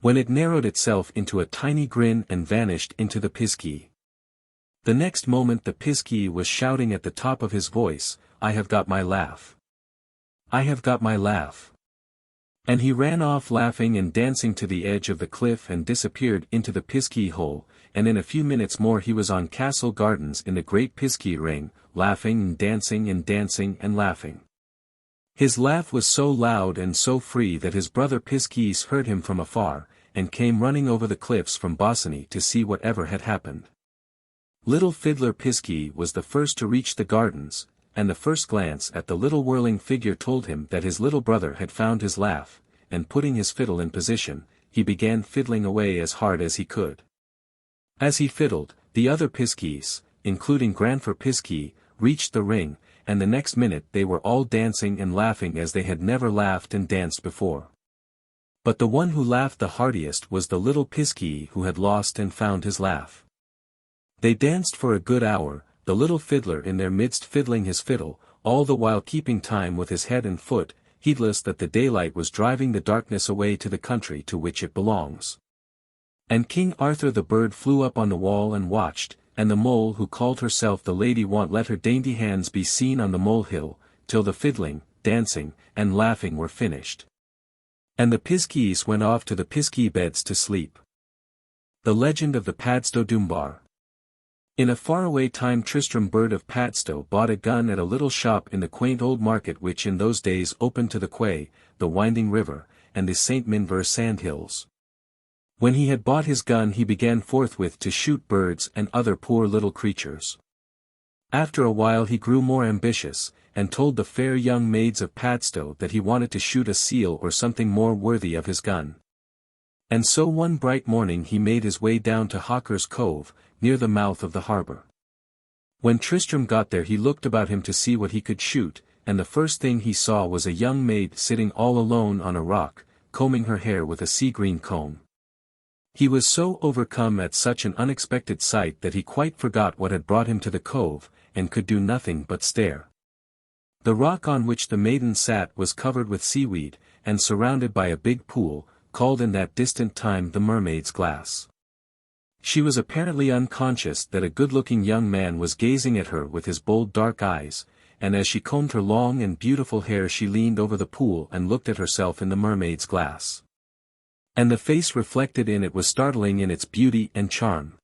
When it narrowed itself into a tiny grin and vanished into the Piskey. The next moment the Piskey was shouting at the top of his voice, "I have got my laugh. I have got my laugh." And he ran off laughing and dancing to the edge of the cliff and disappeared into the Piskey hole, and in a few minutes more he was on Castle Gardens in the great Piskey ring, laughing and dancing and dancing and laughing. His laugh was so loud and so free that his brother Piskeys heard him from afar, and came running over the cliffs from Bossany to see whatever had happened. Little Fiddler Piskey was the first to reach the gardens, and the first glance at the little whirling figure told him that his little brother had found his laugh, and putting his fiddle in position, he began fiddling away as hard as he could. As he fiddled, the other Piskeys, including Grandfer Piskey, reached the ring, and the next minute they were all dancing and laughing as they had never laughed and danced before. But the one who laughed the heartiest was the little Piskey who had lost and found his laugh. They danced for a good hour, the little fiddler in their midst fiddling his fiddle, all the while keeping time with his head and foot, heedless that the daylight was driving the darkness away to the country to which it belongs. And King Arthur the bird flew up on the wall and watched, and the mole who called herself the lady won't let her dainty hands be seen on the molehill, till the fiddling, dancing, and laughing were finished. And the Piskeys went off to the Piskey beds to sleep. The Legend of the Padstow Doombar. In a faraway time Tristram Bird of Padstow bought a gun at a little shop in the quaint old market which in those days opened to the quay, the winding river, and the St. Minver sandhills. When he had bought his gun he began forthwith to shoot birds and other poor little creatures. After a while he grew more ambitious, and told the fair young maids of Padstow that he wanted to shoot a seal or something more worthy of his gun. And so one bright morning he made his way down to Hawker's Cove, near the mouth of the harbour. When Tristram got there he looked about him to see what he could shoot, and the first thing he saw was a young maid sitting all alone on a rock, combing her hair with a sea-green comb. He was so overcome at such an unexpected sight that he quite forgot what had brought him to the cove, and could do nothing but stare. The rock on which the maiden sat was covered with seaweed, and surrounded by a big pool, called in that distant time the Mermaid's Glass. She was apparently unconscious that a good-looking young man was gazing at her with his bold dark eyes, and as she combed her long and beautiful hair she leaned over the pool and looked at herself in the mermaid's glass. And the face reflected in it was startling in its beauty and charm.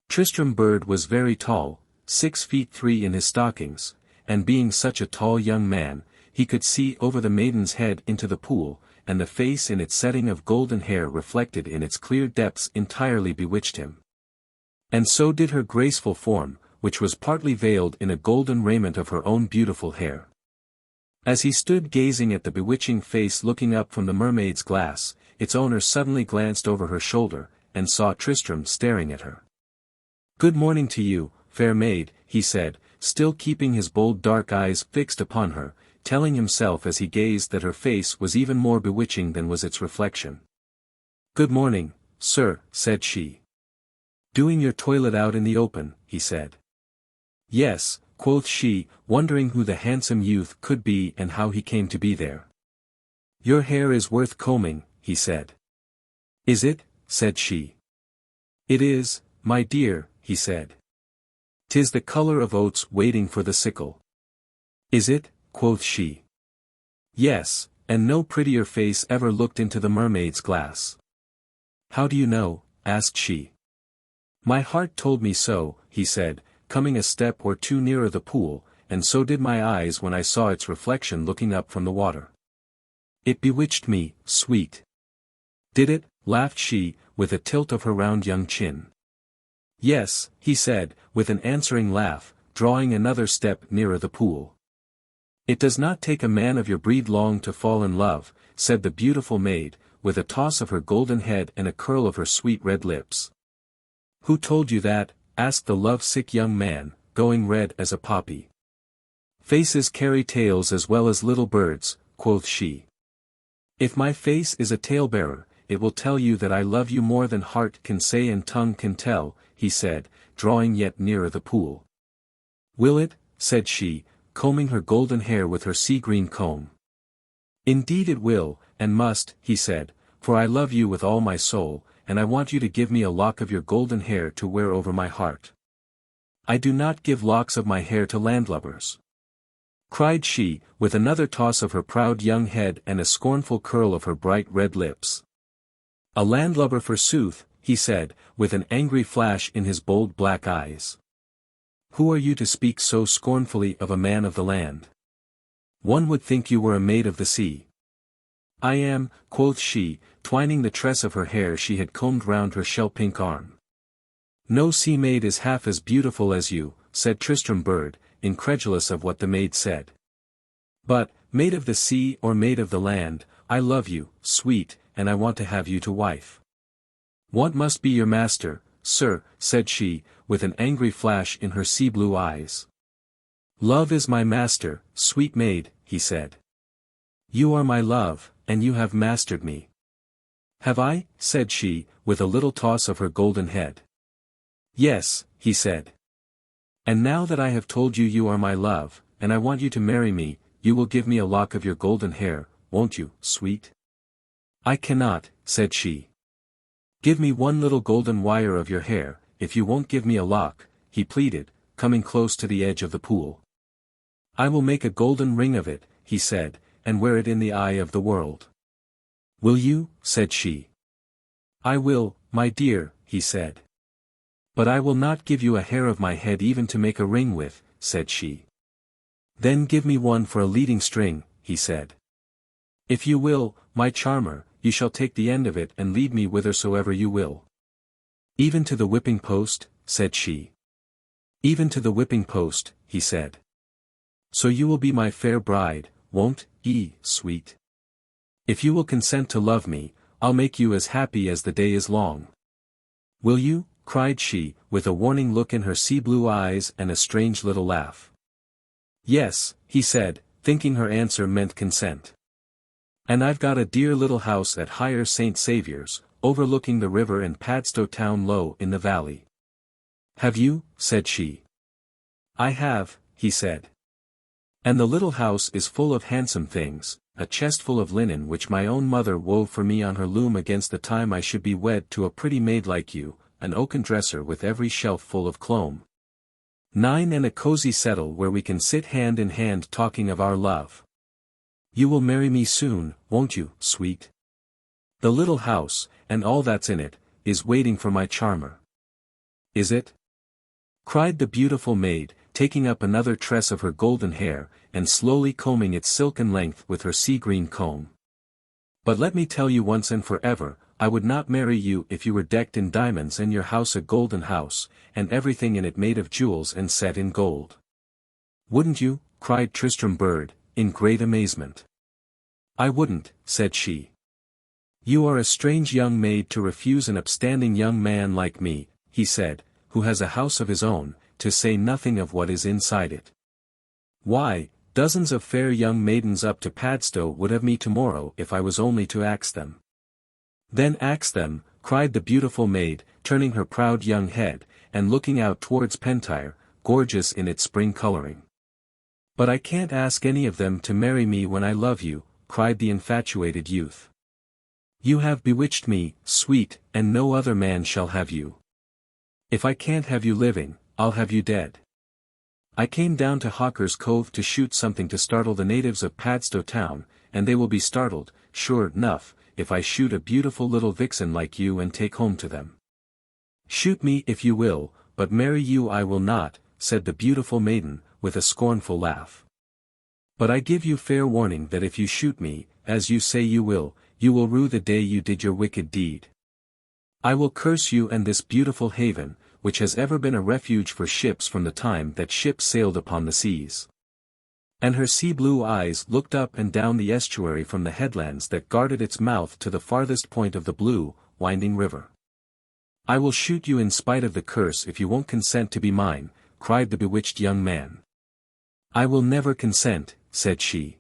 Tristram Bird was very tall, 6 feet 3 in his stockings, and being such a tall young man, he could see over the maiden's head into the pool, and the face in its setting of golden hair reflected in its clear depths entirely bewitched him. And so did her graceful form, which was partly veiled in a golden raiment of her own beautiful hair. As he stood gazing at the bewitching face looking up from the mermaid's glass, its owner suddenly glanced over her shoulder, and saw Tristram staring at her. "Good morning to you, fair maid," he said, still keeping his bold dark eyes fixed upon her, telling himself as he gazed that her face was even more bewitching than was its reflection. "Good morning, sir," said she. "Doing your toilet out in the open," he said. "Yes," quoth she, wondering who the handsome youth could be and how he came to be there. "Your hair is worth combing," he said. "Is it?" said she. "It is, my dear," he said. "'Tis the color of oats waiting for the sickle." "Is it?" quoth she. "Yes, and no prettier face ever looked into the mermaid's glass." "How do you know?" asked she. "My heart told me so," he said, coming a step or two nearer the pool, "and so did my eyes when I saw its reflection looking up from the water. It bewitched me, sweet." "Did it?" laughed she, with a tilt of her round young chin. "Yes," he said, with an answering laugh, drawing another step nearer the pool. "It does not take a man of your breed long to fall in love," said the beautiful maid, with a toss of her golden head and a curl of her sweet red lips. "Who told you that?" asked the love-sick young man, going red as a poppy. "Faces carry tales as well as little birds," quoth she. "If my face is a tale-bearer, it will tell you that I love you more than heart can say and tongue can tell," he said, drawing yet nearer the pool. "Will it?" said she, combing her golden hair with her sea-green comb. "Indeed it will, and must," he said, "for I love you with all my soul, and I want you to give me a lock of your golden hair to wear over my heart. I do not give locks of my hair to landlubbers," cried she, with another toss of her proud young head and a scornful curl of her bright red lips. "A landlubber forsooth," he said, with an angry flash in his bold black eyes. "Who are you to speak so scornfully of a man of the land? One would think you were a maid of the sea." "I am," quoth she, twining the tress of her hair she had combed round her shell-pink arm. "No sea maid is half as beautiful as you," said Tristram Bird, incredulous of what the maid said. "But, maid of the sea or maid of the land, I love you, sweet, and I want to have you to wife." "What must be your master, sir?" said she, with an angry flash in her sea-blue eyes. "Love is my master, sweet maid," he said. "You are my love, and you have mastered me." "Have I?" said she, with a little toss of her golden head. "Yes," he said. "And now that I have told you you are my love, and I want you to marry me, you will give me a lock of your golden hair, won't you, sweet?" "I cannot," said she. "Give me one little golden wire of your hair, if you won't give me a lock," he pleaded, coming close to the edge of the pool. "I will make a golden ring of it," he said, "and wear it in the eye of the world." "Will you?" said she. "I will, my dear," he said. "But I will not give you a hair of my head even to make a ring with," said she. "Then give me one for a leading string," he said. "If you will, my charmer, you shall take the end of it and lead me whithersoever you will." "Even to the whipping post?" said she. "Even to the whipping post," he said. "So you will be my fair bride, won't ye, sweet? If you will consent to love me, I'll make you as happy as the day is long." "Will you?" cried she, with a warning look in her sea-blue eyes and a strange little laugh. "Yes," he said, thinking her answer meant consent. "And I've got a dear little house at Higher St. Saviour's, overlooking the river and Padstow town low in the valley." "Have you?" said she. "I have," he said. And the little house is full of handsome things, a chest full of linen which my own mother wove for me on her loom against the time I should be wed to a pretty maid like you, an oaken dresser with every shelf full of clome. 9 and a cozy settle where we can sit hand in hand talking of our love. You will marry me soon, won't you, sweet? The little house, and all that's in it, is waiting for my charmer. Is it? Cried the beautiful maid, taking up another tress of her golden hair, and slowly combing its silken length with her sea-green comb. But let me tell you once and forever, I would not marry you if you were decked in diamonds and your house a golden house, and everything in it made of jewels and set in gold. Wouldn't you? Cried Tristram Bird, in great amazement. I wouldn't, said she. You are a strange young maid to refuse an upstanding young man like me, he said, who has a house of his own, to say nothing of what is inside it. Why, dozens of fair young maidens up to Padstow would have me tomorrow if I was only to axe them. Then axe them, cried the beautiful maid, turning her proud young head, and looking out towards Pentyre, gorgeous in its spring coloring. But I can't ask any of them to marry me when I love you, cried the infatuated youth. You have bewitched me, sweet, and no other man shall have you. If I can't have you living, I'll have you dead. I came down to Hawker's Cove to shoot something to startle the natives of Padstow town, and they will be startled, sure enough, if I shoot a beautiful little vixen like you and take home to them. Shoot me if you will, but marry you I will not, said the beautiful maiden, with a scornful laugh. But I give you fair warning that if you shoot me, as you say you will rue the day you did your wicked deed. I will curse you and this beautiful haven, which has ever been a refuge for ships from the time that ships sailed upon the seas. And her sea-blue eyes looked up and down the estuary from the headlands that guarded its mouth to the farthest point of the blue, winding river. I will shoot you in spite of the curse if you won't consent to be mine, cried the bewitched young man. I will never consent, said she.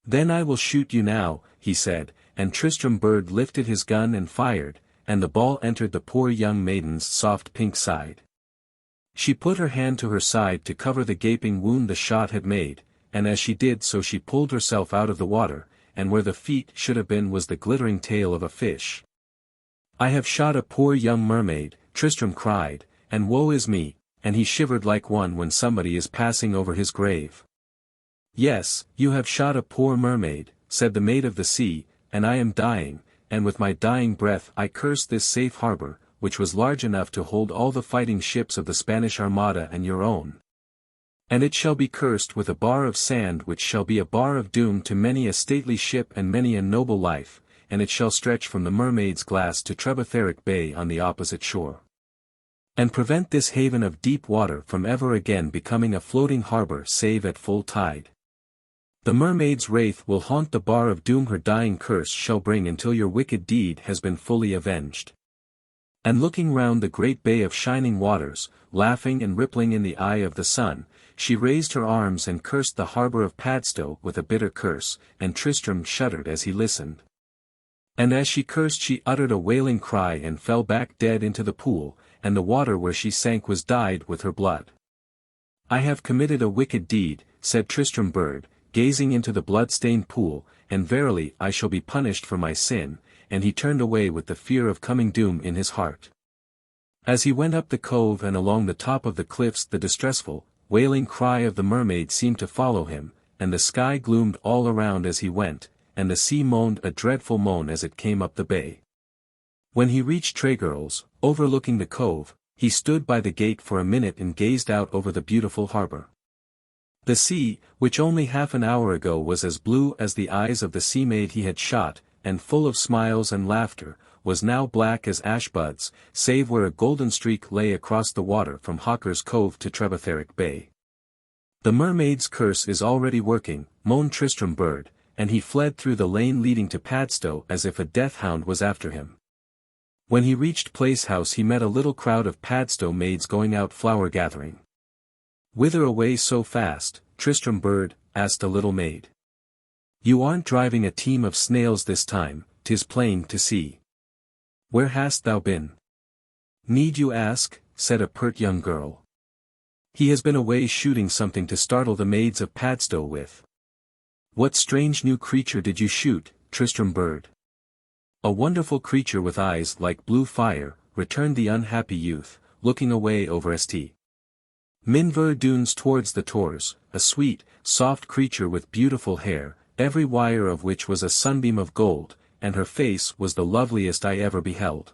Then I will shoot you now, he said, and Tristram Bird lifted his gun and fired, and the ball entered the poor young maiden's soft pink side. She put her hand to her side to cover the gaping wound the shot had made, and as she did so she pulled herself out of the water, and where the feet should have been was the glittering tail of a fish. I have shot a poor young mermaid, Tristram cried, and woe is me, and he shivered like one when somebody is passing over his grave. Yes, you have shot a poor mermaid, said the maid of the sea, and I am dying, and with my dying breath I curse this safe harbor, which was large enough to hold all the fighting ships of the Spanish Armada and your own. And it shall be cursed with a bar of sand which shall be a bar of doom to many a stately ship and many a noble life, and it shall stretch from the Mermaid's Glass to Tregeagle Bay on the opposite shore. And prevent this haven of deep water from ever again becoming a floating harbor save at full tide. The mermaid's wraith will haunt the bar of doom her dying curse shall bring until your wicked deed has been fully avenged. And looking round the great bay of shining waters, laughing and rippling in the eye of the sun, she raised her arms and cursed the harbour of Padstow with a bitter curse, and Tristram shuddered as he listened. And as she cursed she uttered a wailing cry and fell back dead into the pool, and the water where she sank was dyed with her blood. I have committed a wicked deed, said Tristram Bird, gazing into the blood-stained pool, and verily I shall be punished for my sin, and he turned away with the fear of coming doom in his heart. As he went up the cove and along the top of the cliffs the distressful, wailing cry of the mermaid seemed to follow him, and the sky gloomed all around as he went, and the sea moaned a dreadful moan as it came up the bay. When he reached Tregeagle's, overlooking the cove, he stood by the gate for a minute and gazed out over the beautiful harbour. The sea, which only half an hour ago was as blue as the eyes of the sea maid he had shot, and full of smiles and laughter, was now black as ash buds, save where a golden streak lay across the water from Hawker's Cove to Tregeagle Bay. The mermaid's curse is already working, moaned Tristram Bird, and he fled through the lane leading to Padstow as if a death-hound was after him. When he reached Place House he met a little crowd of Padstow maids going out flower-gathering. "Whither away so fast, Tristram Bird?" asked a little maid. "You aren't driving a team of snails this time, 'tis plain to see. Where hast thou been?" "Need you ask?" said a pert young girl. He has been away shooting something to startle the maids of Padstow with. What strange new creature did you shoot, Tristram bird? A wonderful creature with eyes like blue fire, returned the unhappy youth, looking away over St. Minver dunes towards the tors, a sweet, soft creature with beautiful hair, every wire of which was a sunbeam of gold, and her face was the loveliest I ever beheld.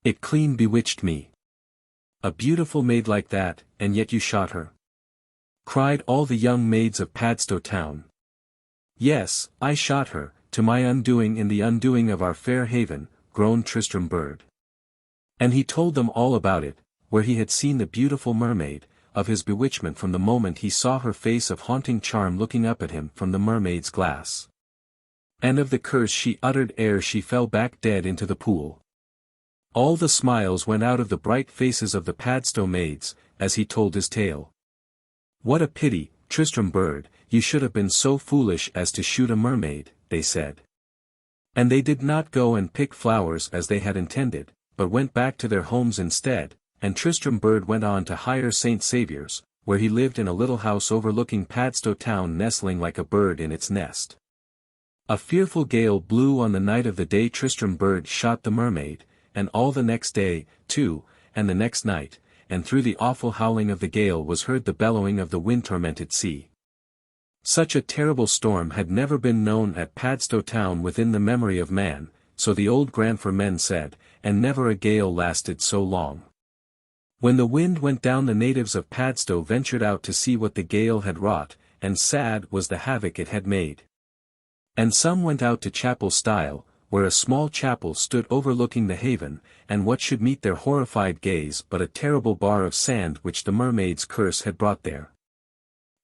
It clean bewitched me. A beautiful maid like that, and yet you shot her? Cried all the young maids of Padstow town. Yes, I shot her, to my undoing and the undoing of our fair haven, groaned Tristram bird. And he told them all about it, where he had seen the beautiful mermaid, of his bewitchment from the moment he saw her face of haunting charm looking up at him from the mermaid's glass. And of the curse she uttered ere she fell back dead into the pool. All the smiles went out of the bright faces of the Padstow maids, as he told his tale. What a pity, Tristram bird, you should have been so foolish as to shoot a mermaid, they said. And they did not go and pick flowers as they had intended, but went back to their homes instead, and Tristram bird went on to higher St. Saviour's, where he lived in a little house overlooking Padstow town nestling like a bird in its nest. A fearful gale blew on the night of the day Tristram bird shot the mermaid, and all the next day, too, and the next night, and through the awful howling of the gale was heard the bellowing of the wind-tormented sea. Such a terrible storm had never been known at Padstow town within the memory of man, so the old grandfer men said, and never a gale lasted so long. When the wind went down the natives of Padstow ventured out to see what the gale had wrought, and sad was the havoc it had made. And some went out to Chapel Stile, where a small chapel stood overlooking the haven, and what should meet their horrified gaze but a terrible bar of sand which the mermaid's curse had brought there.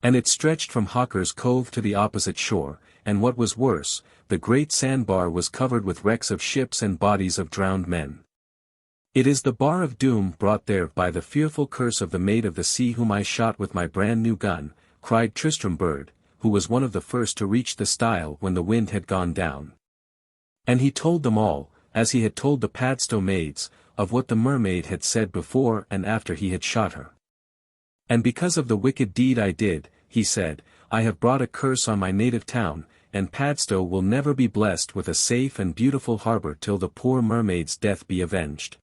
And it stretched from Hawker's Cove to the opposite shore, and what was worse, the great sandbar was covered with wrecks of ships and bodies of drowned men. It is the bar of doom brought there by the fearful curse of the maid of the sea whom I shot with my brand new gun, cried Tristram bird, who was one of the first to reach the stile when the wind had gone down. And he told them all, as he had told the Padstow maids, of what the mermaid had said before and after he had shot her. And because of the wicked deed I did, he said, I have brought a curse on my native town, and Padstow will never be blessed with a safe and beautiful harbour till the poor mermaid's death be avenged.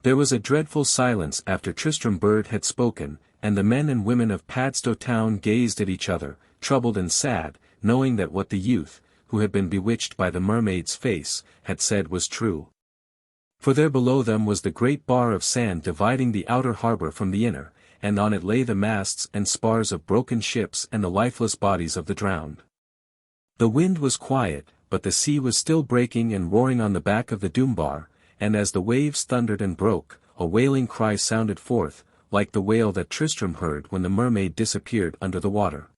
There was a dreadful silence after Tristram bird had spoken, and the men and women of Padstow town gazed at each other, troubled and sad, knowing that what the youth, who had been bewitched by the mermaid's face, had said was true. For there below them was the great bar of sand dividing the outer harbour from the inner, and on it lay the masts and spars of broken ships and the lifeless bodies of the drowned. The wind was quiet, but the sea was still breaking and roaring on the back of the Doombar, and as the waves thundered and broke, a wailing cry sounded forth, like the wail that Tristram heard when the mermaid disappeared under the water.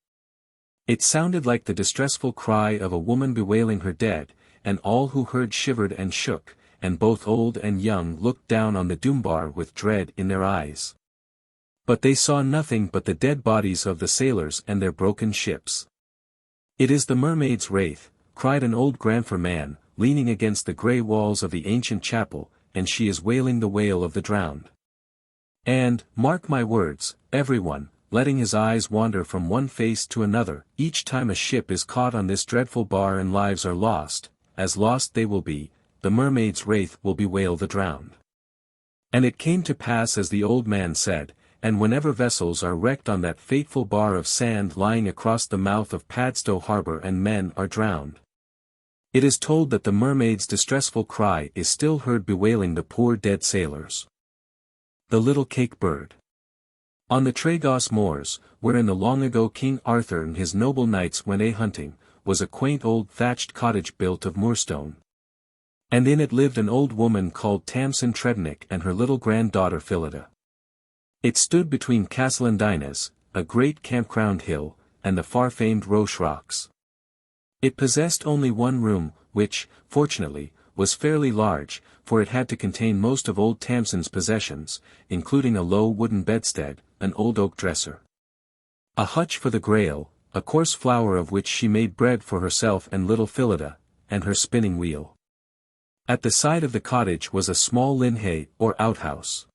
It sounded like the distressful cry of a woman bewailing her dead, and all who heard shivered and shook, and both old and young looked down on the Doombar with dread in their eyes. But they saw nothing but the dead bodies of the sailors and their broken ships. It is the mermaid's wraith, cried an old grandfer man, leaning against the grey walls of the ancient chapel, and she is wailing the wail of the drowned. And, mark my words, everyone, letting his eyes wander from one face to another, each time a ship is caught on this dreadful bar and lives are lost, as lost they will be, the mermaid's wraith will bewail the drowned. And it came to pass as the old man said, and whenever vessels are wrecked on that fateful bar of sand lying across the mouth of Padstow harbour and men are drowned, it is told that the mermaid's distressful cry is still heard bewailing the poor dead sailors. The Little Cake Bird. On the Tregeagle moors, where in the long ago King Arthur and his noble knights went a-hunting, was a quaint old thatched cottage built of moorstone. And in it lived an old woman called Tamsin Trebnick and her little granddaughter Phillida. It stood between Castle and Enys, a great camp-crowned hill, and the far-famed Roche Rocks. It possessed only one room, which, fortunately, was fairly large, for it had to contain most of old Tamsin's possessions, including a low wooden bedstead, an old oak dresser, a hutch for the Grail, a coarse flour of which she made bread for herself and little Phillida, and her spinning wheel. At the side of the cottage was a small linhay or outhouse.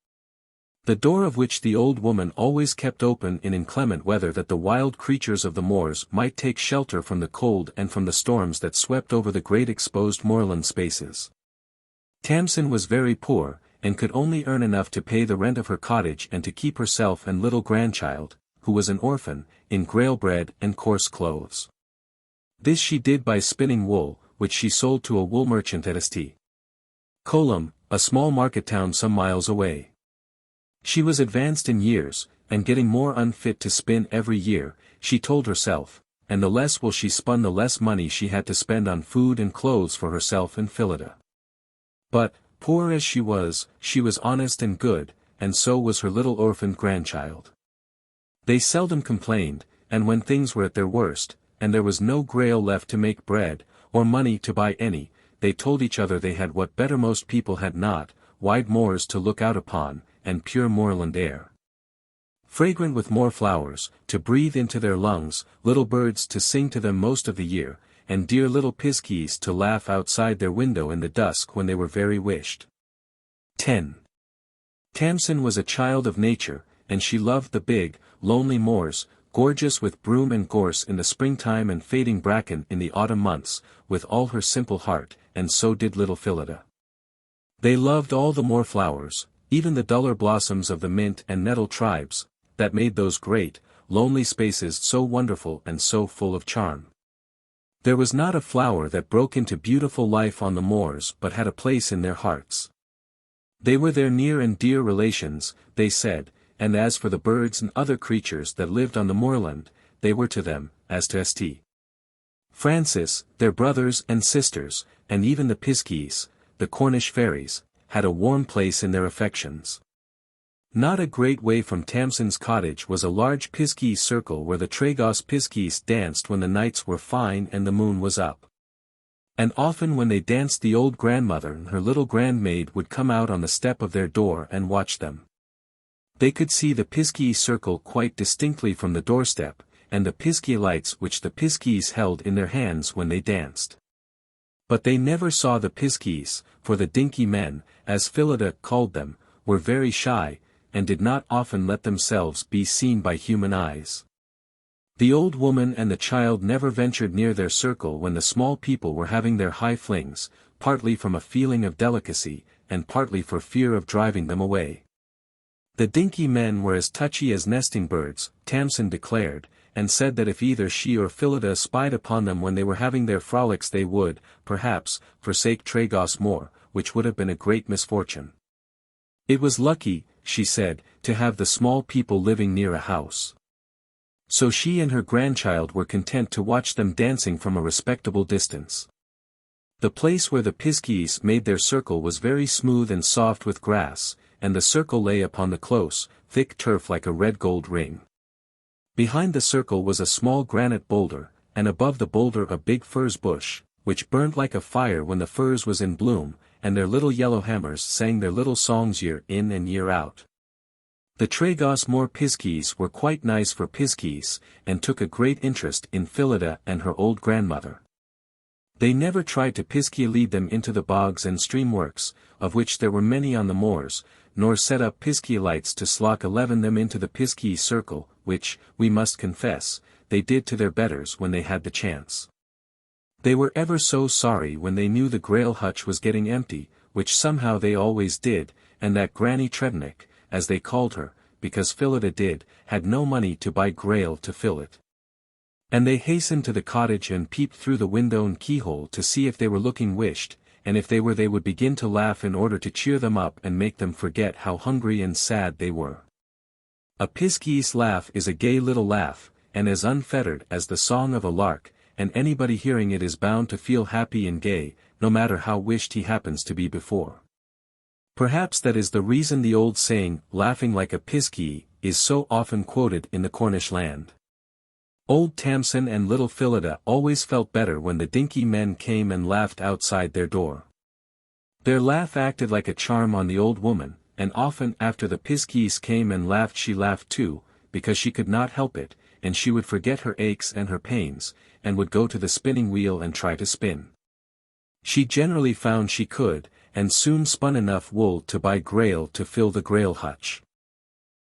the door of which the old woman always kept open in inclement weather that the wild creatures of the moors might take shelter from the cold and from the storms that swept over the great exposed moorland spaces. Tamsin was very poor, and could only earn enough to pay the rent of her cottage and to keep herself and little grandchild, who was an orphan, in grail bread and coarse clothes. This she did by spinning wool, which she sold to a wool merchant at St. Colum, a small market town some miles away. She was advanced in years, and getting more unfit to spin every year, she told herself, and the less wool she spun the less money she had to spend on food and clothes for herself and Phillida. But, poor as she was honest and good, and so was her little orphaned grandchild. They seldom complained, and when things were at their worst, and there was no grail left to make bread, or money to buy any, they told each other they had what better most people had not, wide moors to look out upon, and pure moorland air, fragrant with moor flowers, to breathe into their lungs, little birds to sing to them most of the year, and dear little piskies to laugh outside their window in the dusk when they were very wished. 10. Tamsin was a child of nature, and she loved the big, lonely moors, gorgeous with broom and gorse in the springtime and fading bracken in the autumn months, with all her simple heart, and so did little Phillida. They loved all the moor flowers, even the duller blossoms of the mint and nettle tribes, that made those great, lonely spaces so wonderful and so full of charm. There was not a flower that broke into beautiful life on the moors but had a place in their hearts. They were their near and dear relations, they said, and as for the birds and other creatures that lived on the moorland, they were to them, as to St. Francis, their brothers and sisters, and even the Piskeys, the Cornish fairies, had a warm place in their affections. Not a great way from Tamsin's cottage was a large Piskey circle where the Tregeagle Piskeys danced when the nights were fine and the moon was up. And often when they danced the old grandmother and her little grandmaid would come out on the step of their door and watch them. They could see the Piskey circle quite distinctly from the doorstep, and the Piskey lights which the Piskeys held in their hands when they danced. But they never saw the Piskeys, for the dinky men, as Phillida called them, were very shy, and did not often let themselves be seen by human eyes. The old woman and the child never ventured near their circle when the small people were having their high flings, partly from a feeling of delicacy, and partly for fear of driving them away. The dinky men were as touchy as nesting birds, Tamsin declared, and said that if either she or Phillida spied upon them when they were having their frolics they would, perhaps, forsake Tregeagle more, which would have been a great misfortune. It was lucky, she said, to have the small people living near a house. So she and her grandchild were content to watch them dancing from a respectable distance. The place where the Piskeys made their circle was very smooth and soft with grass, and the circle lay upon the close, thick turf like a red gold ring. Behind the circle was a small granite boulder, and above the boulder a big furze bush, which burned like a fire when the furze was in bloom, and their little yellow hammers sang their little songs year in and year out. The Tregeagle Moor Piskeys were quite nice for Piskeys, and took a great interest in Phillida and her old grandmother. They never tried to Piskey-Laden them into the bogs and stream-works, of which there were many on the moors, nor set up Piskey lights to slock-eleven them into the Piskey circle, which, we must confess, they did to their betters when they had the chance. They were ever so sorry when they knew the Grail hutch was getting empty, which somehow they always did, and that Granny Tregeagle, as they called her, because Phillida did, had no money to buy Grail to fill it. And they hastened to the cottage and peeped through the window and keyhole to see if they were looking wished, and if they were they would begin to laugh in order to cheer them up and make them forget how hungry and sad they were. A Piskey's laugh is a gay little laugh, and as unfettered as the song of a lark, and anybody hearing it is bound to feel happy and gay, no matter how wished he happens to be before. Perhaps that is the reason the old saying, laughing like a Piskey, is so often quoted in the Cornish land. Old Tamsin and little Phillida always felt better when the dinky men came and laughed outside their door. Their laugh acted like a charm on the old woman, and often after the Piskeys came and laughed she laughed too, because she could not help it, and she would forget her aches and her pains, and would go to the spinning wheel and try to spin. She generally found she could, and soon spun enough wool to buy Grail to fill the Grail hutch.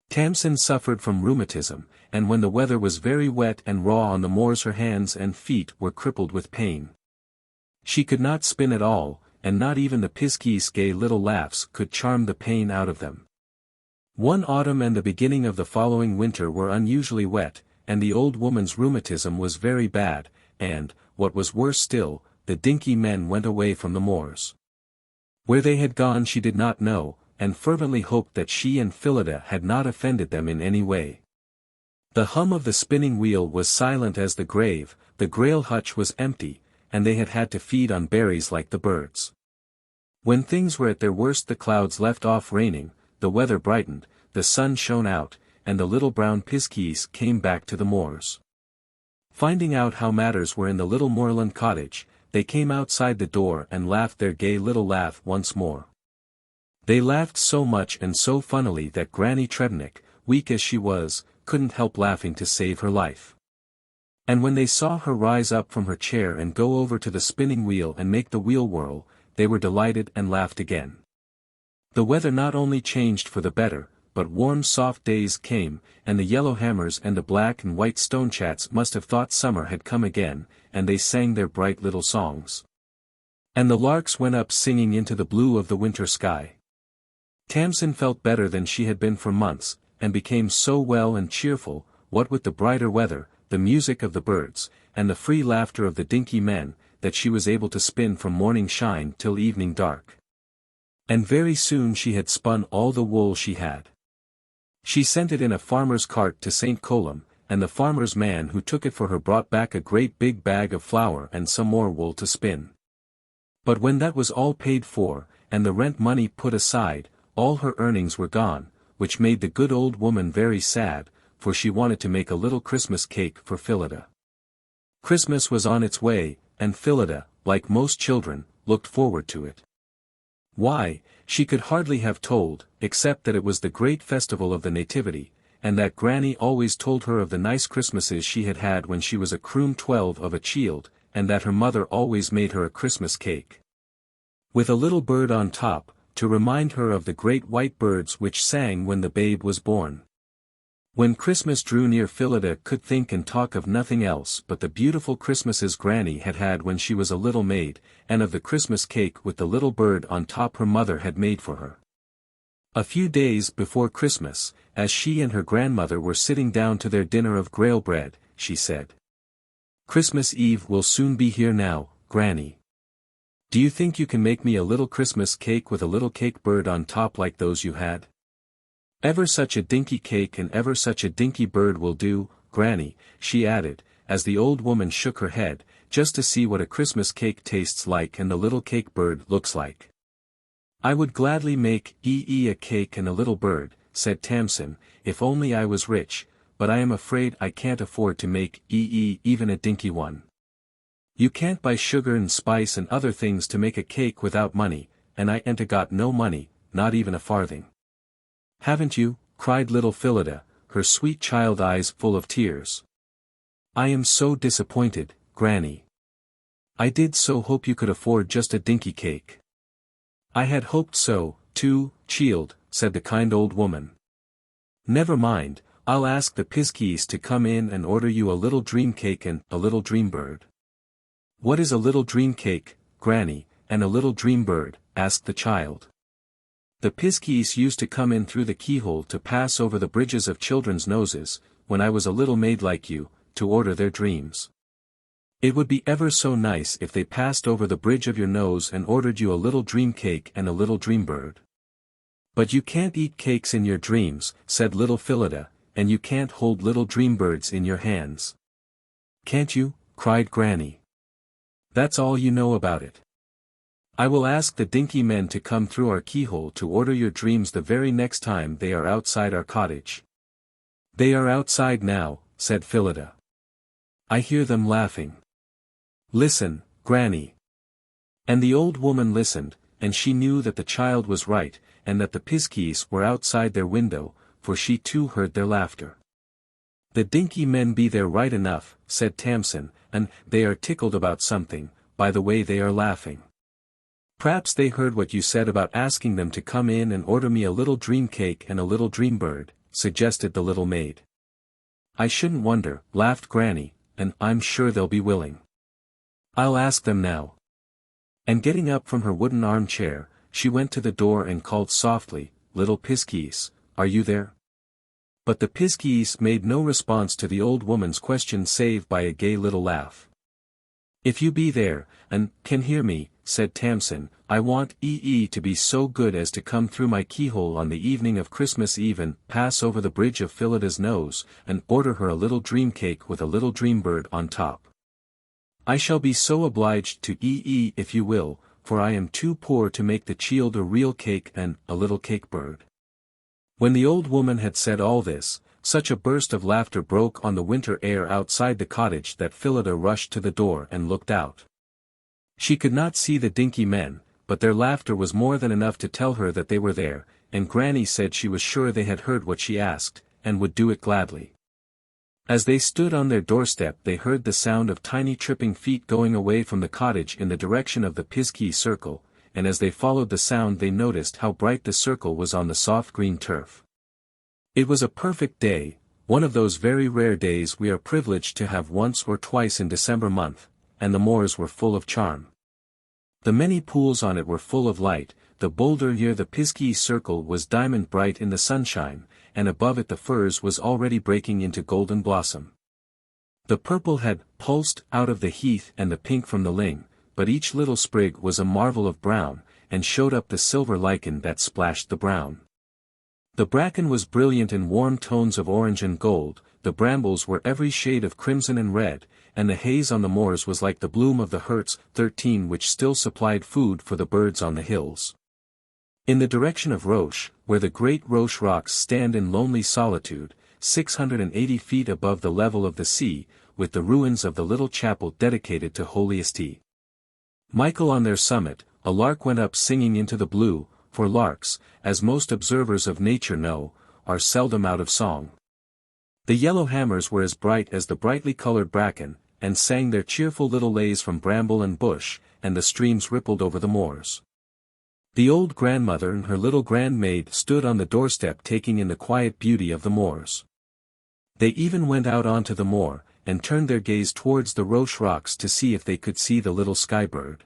Tamsin suffered from rheumatism, and when the weather was very wet and raw on the moors her hands and feet were crippled with pain. She could not spin at all, and not even the Piskeys' gay little laughs could charm the pain out of them. One autumn and the beginning of the following winter were unusually wet, and the old woman's rheumatism was very bad, and, what was worse still, the dinky men went away from the moors. Where they had gone she did not know, and fervently hoped that she and Phillida had not offended them in any way. The hum of the spinning wheel was silent as the grave, the Grail hutch was empty, and they had to feed on berries like the birds. When things were at their worst the clouds left off raining, the weather brightened, the sun shone out, and the little brown Piskeys came back to the moors. Finding out how matters were in the little moorland cottage, they came outside the door and laughed their gay little laugh once more. They laughed so much and so funnily that Granny Tregeagle, weak as she was, couldn't help laughing to save her life. And when they saw her rise up from her chair and go over to the spinning wheel and make the wheel whirl, they were delighted and laughed again. The weather not only changed for the better, but warm soft days came, and the yellowhammers and the black and white stonechats must have thought summer had come again, and they sang their bright little songs. And the larks went up singing into the blue of the winter sky. Tamsin felt better than she had been for months, and became so well and cheerful, what with the brighter weather, the music of the birds, and the free laughter of the dinky men, that she was able to spin from morning shine till evening dark. And very soon she had spun all the wool she had. She sent it in a farmer's cart to St. Columb, and the farmer's man who took it for her brought back a great big bag of flour and some more wool to spin. But when that was all paid for, and the rent money put aside, all her earnings were gone, which made the good old woman very sad, for she wanted to make a little Christmas cake for Phillida. Christmas was on its way, and Phillida, like most children, looked forward to it. Why, she could hardly have told, except that it was the great festival of the Nativity, and that Granny always told her of the nice Christmases she had had when she was a croom 12 of a child, and that her mother always made her a Christmas cake with a little bird on top, to remind her of the great white birds which sang when the babe was born. When Christmas drew near Phillida could think and talk of nothing else but the beautiful Christmases Granny had had when she was a little maid, and of the Christmas cake with the little bird on top her mother had made for her. A few days before Christmas, as she and her grandmother were sitting down to their dinner of Grail bread, she said, "Christmas Eve will soon be here now, Granny. Do you think you can make me a little Christmas cake with a little cake bird on top like those you had? Ever such a dinky cake and ever such a dinky bird will do, Granny," she added, as the old woman shook her head, "just to see what a Christmas cake tastes like and the little cake bird looks like." "I would gladly make a cake and a little bird," said Tamsin, "if only I was rich, but I am afraid I can't afford to make even a dinky one. You can't buy sugar and spice and other things to make a cake without money, and I ain't got no money, not even a farthing." "Haven't you?" cried little Phillida, her sweet child eyes full of tears. "I am so disappointed, Granny. I did so hope you could afford just a dinky cake." "I had hoped so, too, child," said the kind old woman. "Never mind, I'll ask the Piskeys to come in and order you a little dream cake and a little dream bird." "What is a little dream cake, Granny, and a little dream bird?" asked the child. "The Piskeys used to come in through the keyhole to pass over the bridges of children's noses, when I was a little maid like you, to order their dreams. It would be ever so nice if they passed over the bridge of your nose and ordered you a little dream cake and a little dream bird." "But you can't eat cakes in your dreams," said little Phillida, "and you can't hold little dream birds in your hands." "Can't you?" cried Granny. "That's all you know about it. I will ask the dinky men to come through our keyhole to order your dreams the very next time they are outside our cottage." "They are outside now," said Phillida. "I hear them laughing. Listen, Granny." And the old woman listened, and she knew that the child was right, and that the Piskeys were outside their window, for she too heard their laughter. "The dinky men be there right enough," said Tamsin, "and they are tickled about something, by the way they are laughing. P'raps they heard what you said about asking them to come in and order me a little dream cake and a little dream bird," suggested the little maid. I shouldn't wonder, laughed Granny, and I'm sure they'll be willing. I'll ask them now. And getting up from her wooden armchair, she went to the door and called softly, Little Piskeys, are you there? But the Piskeys made no response to the old woman's question save by a gay little laugh. If you be there, and can hear me, said Tamsin, I want to be so good as to come through my keyhole on the evening of Christmas Eve and pass over the bridge of Phillida's nose, and order her a little dream cake with a little dream bird on top. I shall be so obliged to if you will, for I am too poor to make the child a real cake and a little cake bird. When the old woman had said all this, such a burst of laughter broke on the winter air outside the cottage that Phillida rushed to the door and looked out. She could not see the dinky men, but their laughter was more than enough to tell her that they were there, and Granny said she was sure they had heard what she asked, and would do it gladly. As they stood on their doorstep they heard the sound of tiny tripping feet going away from the cottage in the direction of the Piskey circle, and as they followed the sound they noticed how bright the circle was on the soft green turf. It was a perfect day, one of those very rare days we are privileged to have once or twice in December month, and the moors were full of charm. The many pools on it were full of light, the boulder near the Piskey circle was diamond bright in the sunshine, and above it the furze was already breaking into golden blossom. The purple had pulsed out of the heath and the pink from the ling, but each little sprig was a marvel of brown, and showed up the silver lichen that splashed the brown. The bracken was brilliant in warm tones of orange and gold, the brambles were every shade of crimson and red, and the haze on the moors was like the bloom of the Hertz 13 which still supplied food for the birds on the hills. In the direction of Roche, where the great Roche rocks stand in lonely solitude, 680 feet above the level of the sea, with the ruins of the little chapel dedicated to holiest Michael on their summit, a lark went up singing into the blue, for larks, as most observers of nature know, are seldom out of song. The yellow hammers were as bright as the brightly colored bracken, and sang their cheerful little lays from bramble and bush, and the streams rippled over the moors. The old grandmother and her little grandmaid stood on the doorstep taking in the quiet beauty of the moors. They even went out onto the moor, and turned their gaze towards the Roche rocks to see if they could see the little skybird.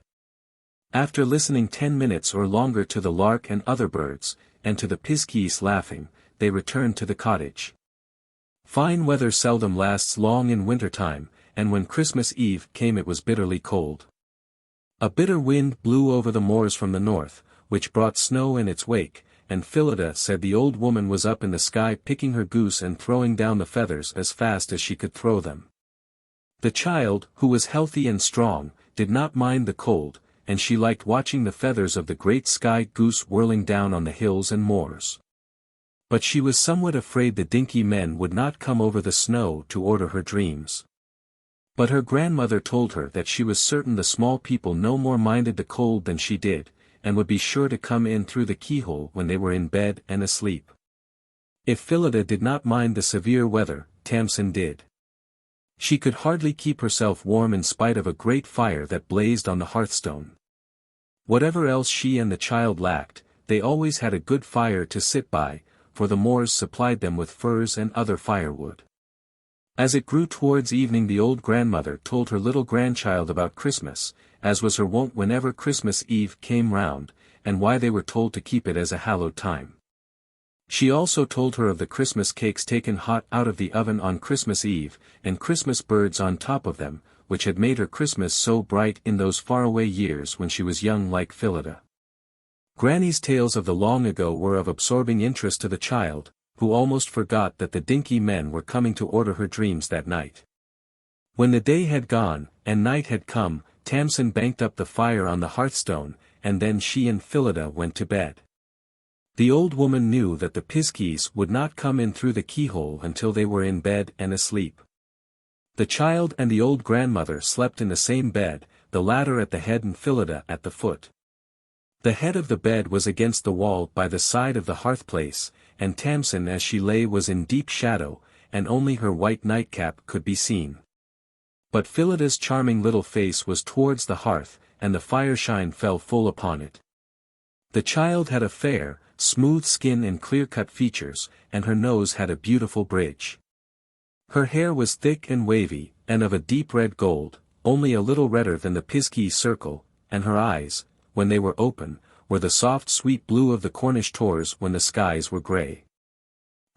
After listening 10 minutes or longer to the lark and other birds, and to the Piskeys laughing, they returned to the cottage. Fine weather seldom lasts long in winter time, and when Christmas Eve came it was bitterly cold. A bitter wind blew over the moors from the north, which brought snow in its wake, and Phillida said the old woman was up in the sky picking her goose and throwing down the feathers as fast as she could throw them. The child, who was healthy and strong, did not mind the cold, and she liked watching the feathers of the great sky goose whirling down on the hills and moors. But she was somewhat afraid the dinky men would not come over the snow to order her dreams. But her grandmother told her that she was certain the small people no more minded the cold than she did, and would be sure to come in through the keyhole when they were in bed and asleep. If Phillida did not mind the severe weather, Tamsin did. She could hardly keep herself warm in spite of a great fire that blazed on the hearthstone. Whatever else she and the child lacked, they always had a good fire to sit by, for the moors supplied them with furs and other firewood. As it grew towards evening the old grandmother told her little grandchild about Christmas, as was her wont whenever Christmas Eve came round, and why they were told to keep it as a hallowed time. She also told her of the Christmas cakes taken hot out of the oven on Christmas Eve, and Christmas birds on top of them, which had made her Christmas so bright in those faraway years when she was young like Phillida. Granny's tales of the long ago were of absorbing interest to the child, who almost forgot that the dinky men were coming to order her dreams that night. When the day had gone, and night had come, Tamsin banked up the fire on the hearthstone, and then she and Phillida went to bed. The old woman knew that the Piskeys would not come in through the keyhole until they were in bed and asleep. The child and the old grandmother slept in the same bed, the latter at the head and Phillida at the foot. The head of the bed was against the wall by the side of the hearthplace, and Tamsin as she lay was in deep shadow, and only her white nightcap could be seen. But Phillida's charming little face was towards the hearth, and the fireshine fell full upon it. The child had a fair, smooth skin and clear-cut features, and her nose had a beautiful bridge. Her hair was thick and wavy, and of a deep red gold, only a little redder than the Piskeys circle, and her eyes, when they were open, were the soft sweet blue of the Cornish tors when the skies were grey.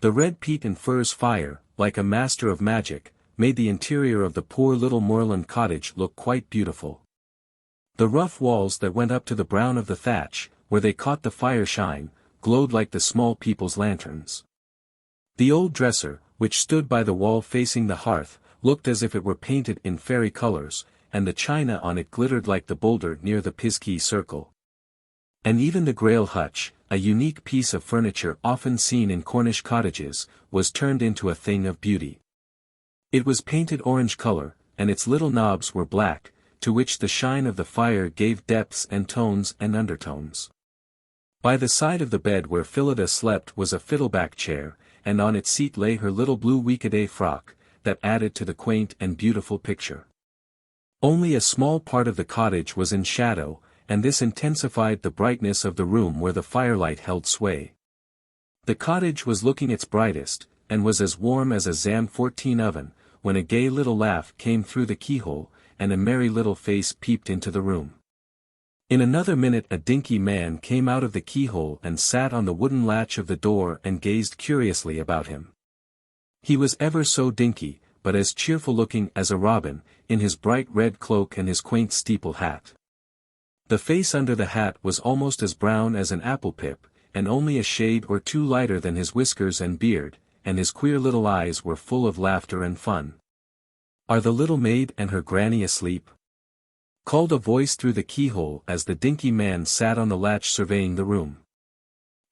The red peat and furze fire, like a master of magic, made the interior of the poor little moorland cottage look quite beautiful. The rough walls that went up to the brown of the thatch, where they caught the fire shine, glowed like the small people's lanterns. The old dresser, which stood by the wall facing the hearth, looked as if it were painted in fairy colours, and the china on it glittered like the boulder near the Piskey circle. And even the Grail hutch, a unique piece of furniture often seen in Cornish cottages, was turned into a thing of beauty. It was painted orange colour, and its little knobs were black, to which the shine of the fire gave depths and tones and undertones. By the side of the bed where Phillida slept was a fiddleback chair, and on its seat lay her little blue week-a-day frock, that added to the quaint and beautiful picture. Only a small part of the cottage was in shadow, and this intensified the brightness of the room where the firelight held sway. The cottage was looking its brightest, and was as warm as a Zam 14 oven, when a gay little laugh came through the keyhole, and a merry little face peeped into the room. In another minute a dinky man came out of the keyhole and sat on the wooden latch of the door and gazed curiously about him. He was ever so dinky, but as cheerful-looking as a robin, in his bright red cloak and his quaint steeple hat. The face under the hat was almost as brown as an apple pip, and only a shade or two lighter than his whiskers and beard, and his queer little eyes were full of laughter and fun. "Are the little maid and her granny asleep?" called a voice through the keyhole as the dinky man sat on the latch surveying the room.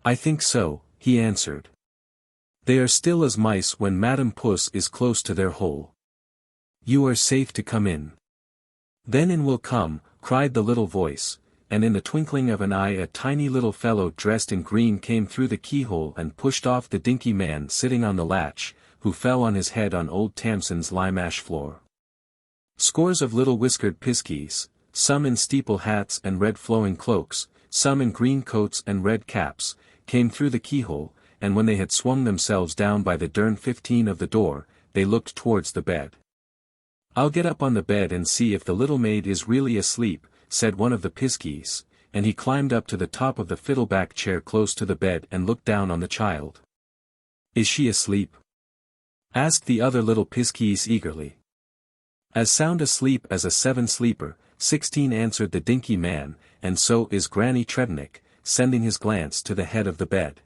"I think so," he answered. "They are still as mice when Madam Puss is close to their hole. You are safe to come in." "Then in will come," cried the little voice, and in the twinkling of an eye a tiny little fellow dressed in green came through the keyhole and pushed off the dinky man sitting on the latch, who fell on his head on old Tamson's lime-ash floor. Scores of little whiskered piskies, some in steeple hats and red flowing cloaks, some in green coats and red caps, came through the keyhole, and when they had swung themselves down by the dern 15 of the door, they looked towards the bed. "I'll get up on the bed and see if the little maid is really asleep," said one of the Piskeys, and he climbed up to the top of the fiddleback chair close to the bed and looked down on the child. "Is she asleep?" asked the other little Piskeys eagerly. "As sound asleep as a 7-sleeper, 16," answered the dinky man, "and so is Granny Tregeagle," sending his glance to the head of the bed.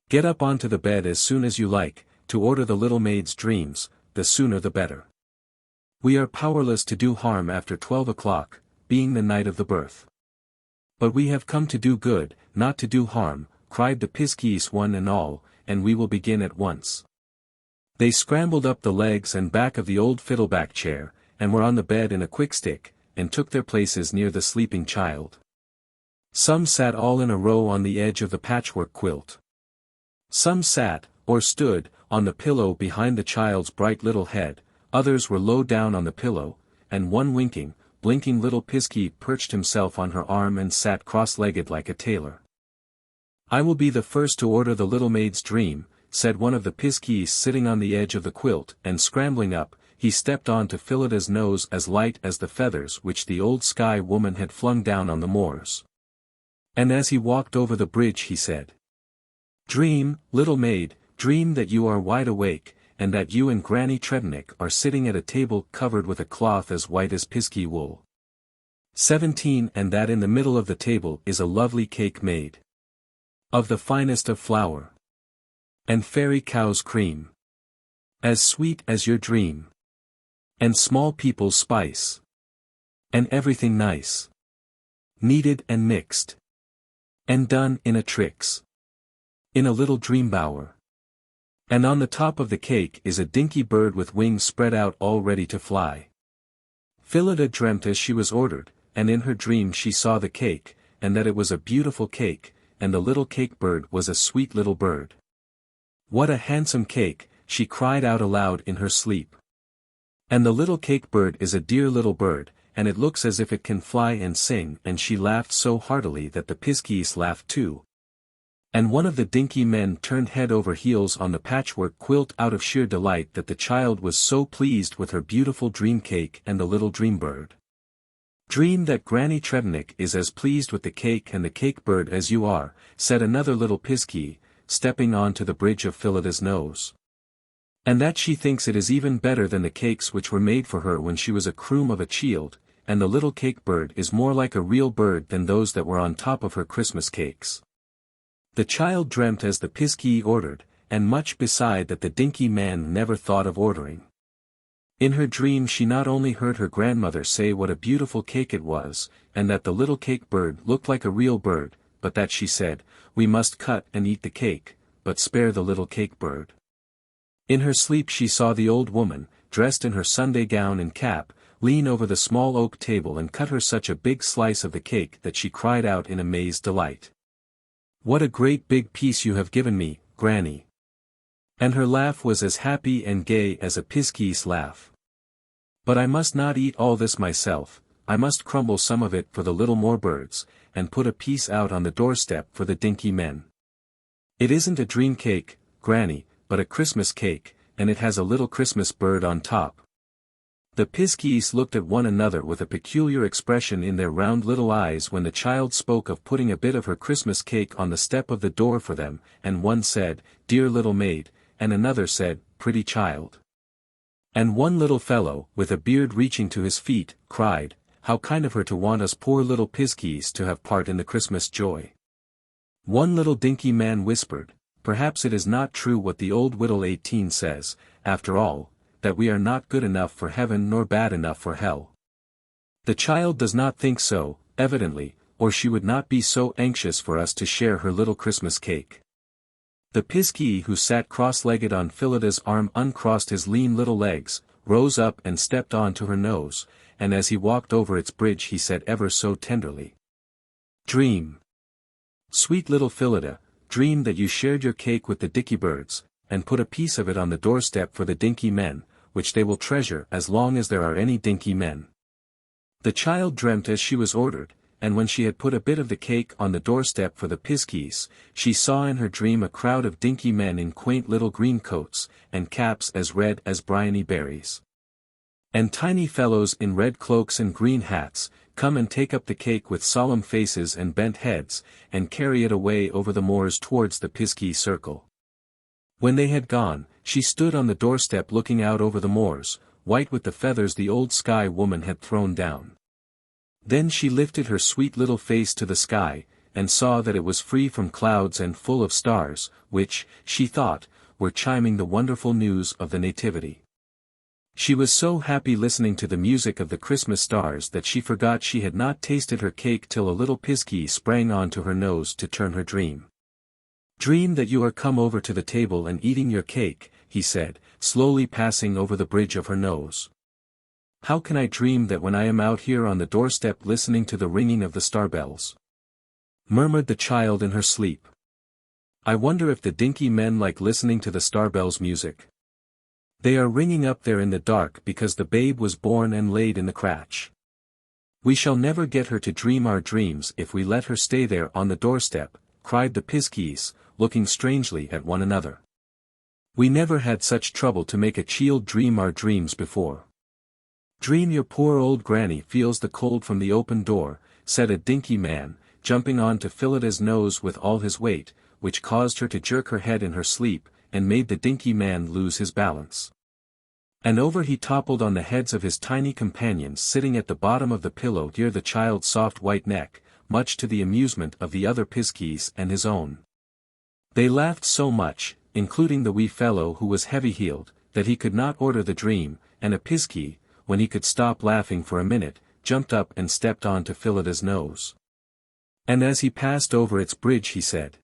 "Get up onto the bed as soon as you like, to order the little maid's dreams, the sooner the better. We are powerless to do harm after 12 o'clock, being the night of the birth. But we have come to do good, not to do harm," cried the Piskeys one and all, "and we will begin at once." They scrambled up the legs and back of the old fiddleback chair, and were on the bed in a quick stick, and took their places near the sleeping child. Some sat all in a row on the edge of the patchwork quilt. Some sat, or stood, on the pillow behind the child's bright little head, others were low down on the pillow, and one blinking little Piskey perched himself on her arm and sat cross-legged like a tailor. "I will be the first to order the little maid's dream," said one of the Piskeys sitting on the edge of the quilt, and scrambling up, he stepped on to Phillida's nose as light as the feathers which the old Sky woman had flung down on the moors. And as he walked over the bridge he said, "Dream, little maid, dream that you are wide awake, and that you and Granny Tregeagle are sitting at a table covered with a cloth as white as Piskey wool. 17 And that in the middle of the table is a lovely cake made of the finest of flour and fairy cow's cream, as sweet as your dream, and small people's spice, and everything nice, kneaded and mixed, and done in a tricks, in a little dream bower. And on the top of the cake is a dinky bird with wings spread out all ready to fly." Phillida dreamt as she was ordered, and in her dream she saw the cake, and that it was a beautiful cake, and the little cake bird was a sweet little bird. "What a handsome cake," she cried out aloud in her sleep. "And the little cake bird is a dear little bird, and it looks as if it can fly and sing," and she laughed so heartily that the Piskeys laughed too. And one of the dinky men turned head over heels on the patchwork quilt out of sheer delight that the child was so pleased with her beautiful dream cake and the little dream bird. "Dream that Granny Trevennick is as pleased with the cake and the cake bird as you are," said another little Piskey, stepping on to the bridge of Phillida's nose. "And that she thinks it is even better than the cakes which were made for her when she was a croom of a child, and the little cake bird is more like a real bird than those that were on top of her Christmas cakes." The child dreamt as the Piskey ordered, and much beside that the dinky man never thought of ordering. In her dream she not only heard her grandmother say what a beautiful cake it was, and that the little cake bird looked like a real bird, but that she said, "We must cut and eat the cake, but spare the little cake bird." In her sleep she saw the old woman, dressed in her Sunday gown and cap, lean over the small oak table and cut her such a big slice of the cake that she cried out in amazed delight, "What a great big piece you have given me, Granny!" And her laugh was as happy and gay as a Piskey's laugh. "But I must not eat all this myself, I must crumble some of it for the little moor birds, and put a piece out on the doorstep for the dinky men. It isn't a dream cake, Granny, but a Christmas cake, and it has a little Christmas bird on top." The Piskeys looked at one another with a peculiar expression in their round little eyes when the child spoke of putting a bit of her Christmas cake on the step of the door for them, and one said, "Dear little maid," and another said, "Pretty child." And one little fellow, with a beard reaching to his feet, cried, "How kind of her to want us poor little Piskeys to have part in the Christmas joy." One little dinky man whispered, "Perhaps it is not true what the old Whittle 18 says, after all, that we are not good enough for heaven nor bad enough for hell." The child does not think so, evidently, or she would not be so anxious for us to share her little Christmas cake. The Piskey who sat cross-legged on Phillida's arm uncrossed his lean little legs, rose up and stepped on to her nose, and as he walked over its bridge he said ever so tenderly, "Dream, sweet little Phillida, dream that you shared your cake with the dicky birds, and put a piece of it on the doorstep for the dinky men, which they will treasure as long as there are any dinky men." The child dreamt as she was ordered, and when she had put a bit of the cake on the doorstep for the Piskeys, she saw in her dream a crowd of dinky men in quaint little green coats, and caps as red as bryony berries, and tiny fellows in red cloaks and green hats, come and take up the cake with solemn faces and bent heads, and carry it away over the moors towards the Piskey circle. When they had gone, she stood on the doorstep looking out over the moors, white with the feathers the old sky woman had thrown down. Then she lifted her sweet little face to the sky, and saw that it was free from clouds and full of stars, which, she thought, were chiming the wonderful news of the Nativity. She was so happy listening to the music of the Christmas stars that she forgot she had not tasted her cake till a little Piskey sprang on to her nose to turn her dream. "Dream that you are come over to the table and eating your cake," he said, slowly passing over the bridge of her nose. "How can I dream that when I am out here on the doorstep listening to the ringing of the star bells?" murmured the child in her sleep. "I wonder if the dinky men like listening to the star bells' music. They are ringing up there in the dark because the babe was born and laid in the cratch. We shall never get her to dream our dreams if we let her stay there on the doorstep," cried the Piskeys, looking strangely at one another. "We never had such trouble to make a child dream our dreams before." "Dream your poor old granny feels the cold from the open door," said a dinky man, jumping on to Phillida's nose with all his weight, which caused her to jerk her head in her sleep, and made the dinky man lose his balance. And over he toppled on the heads of his tiny companions sitting at the bottom of the pillow near the child's soft white neck, much to the amusement of the other Piskeys and his own. They laughed so much, including the wee fellow who was heavy-heeled, that he could not order the dream, and a Piskey, when he could stop laughing for a minute, jumped up and stepped on to Phillida's nose. And as he passed over its bridge he said,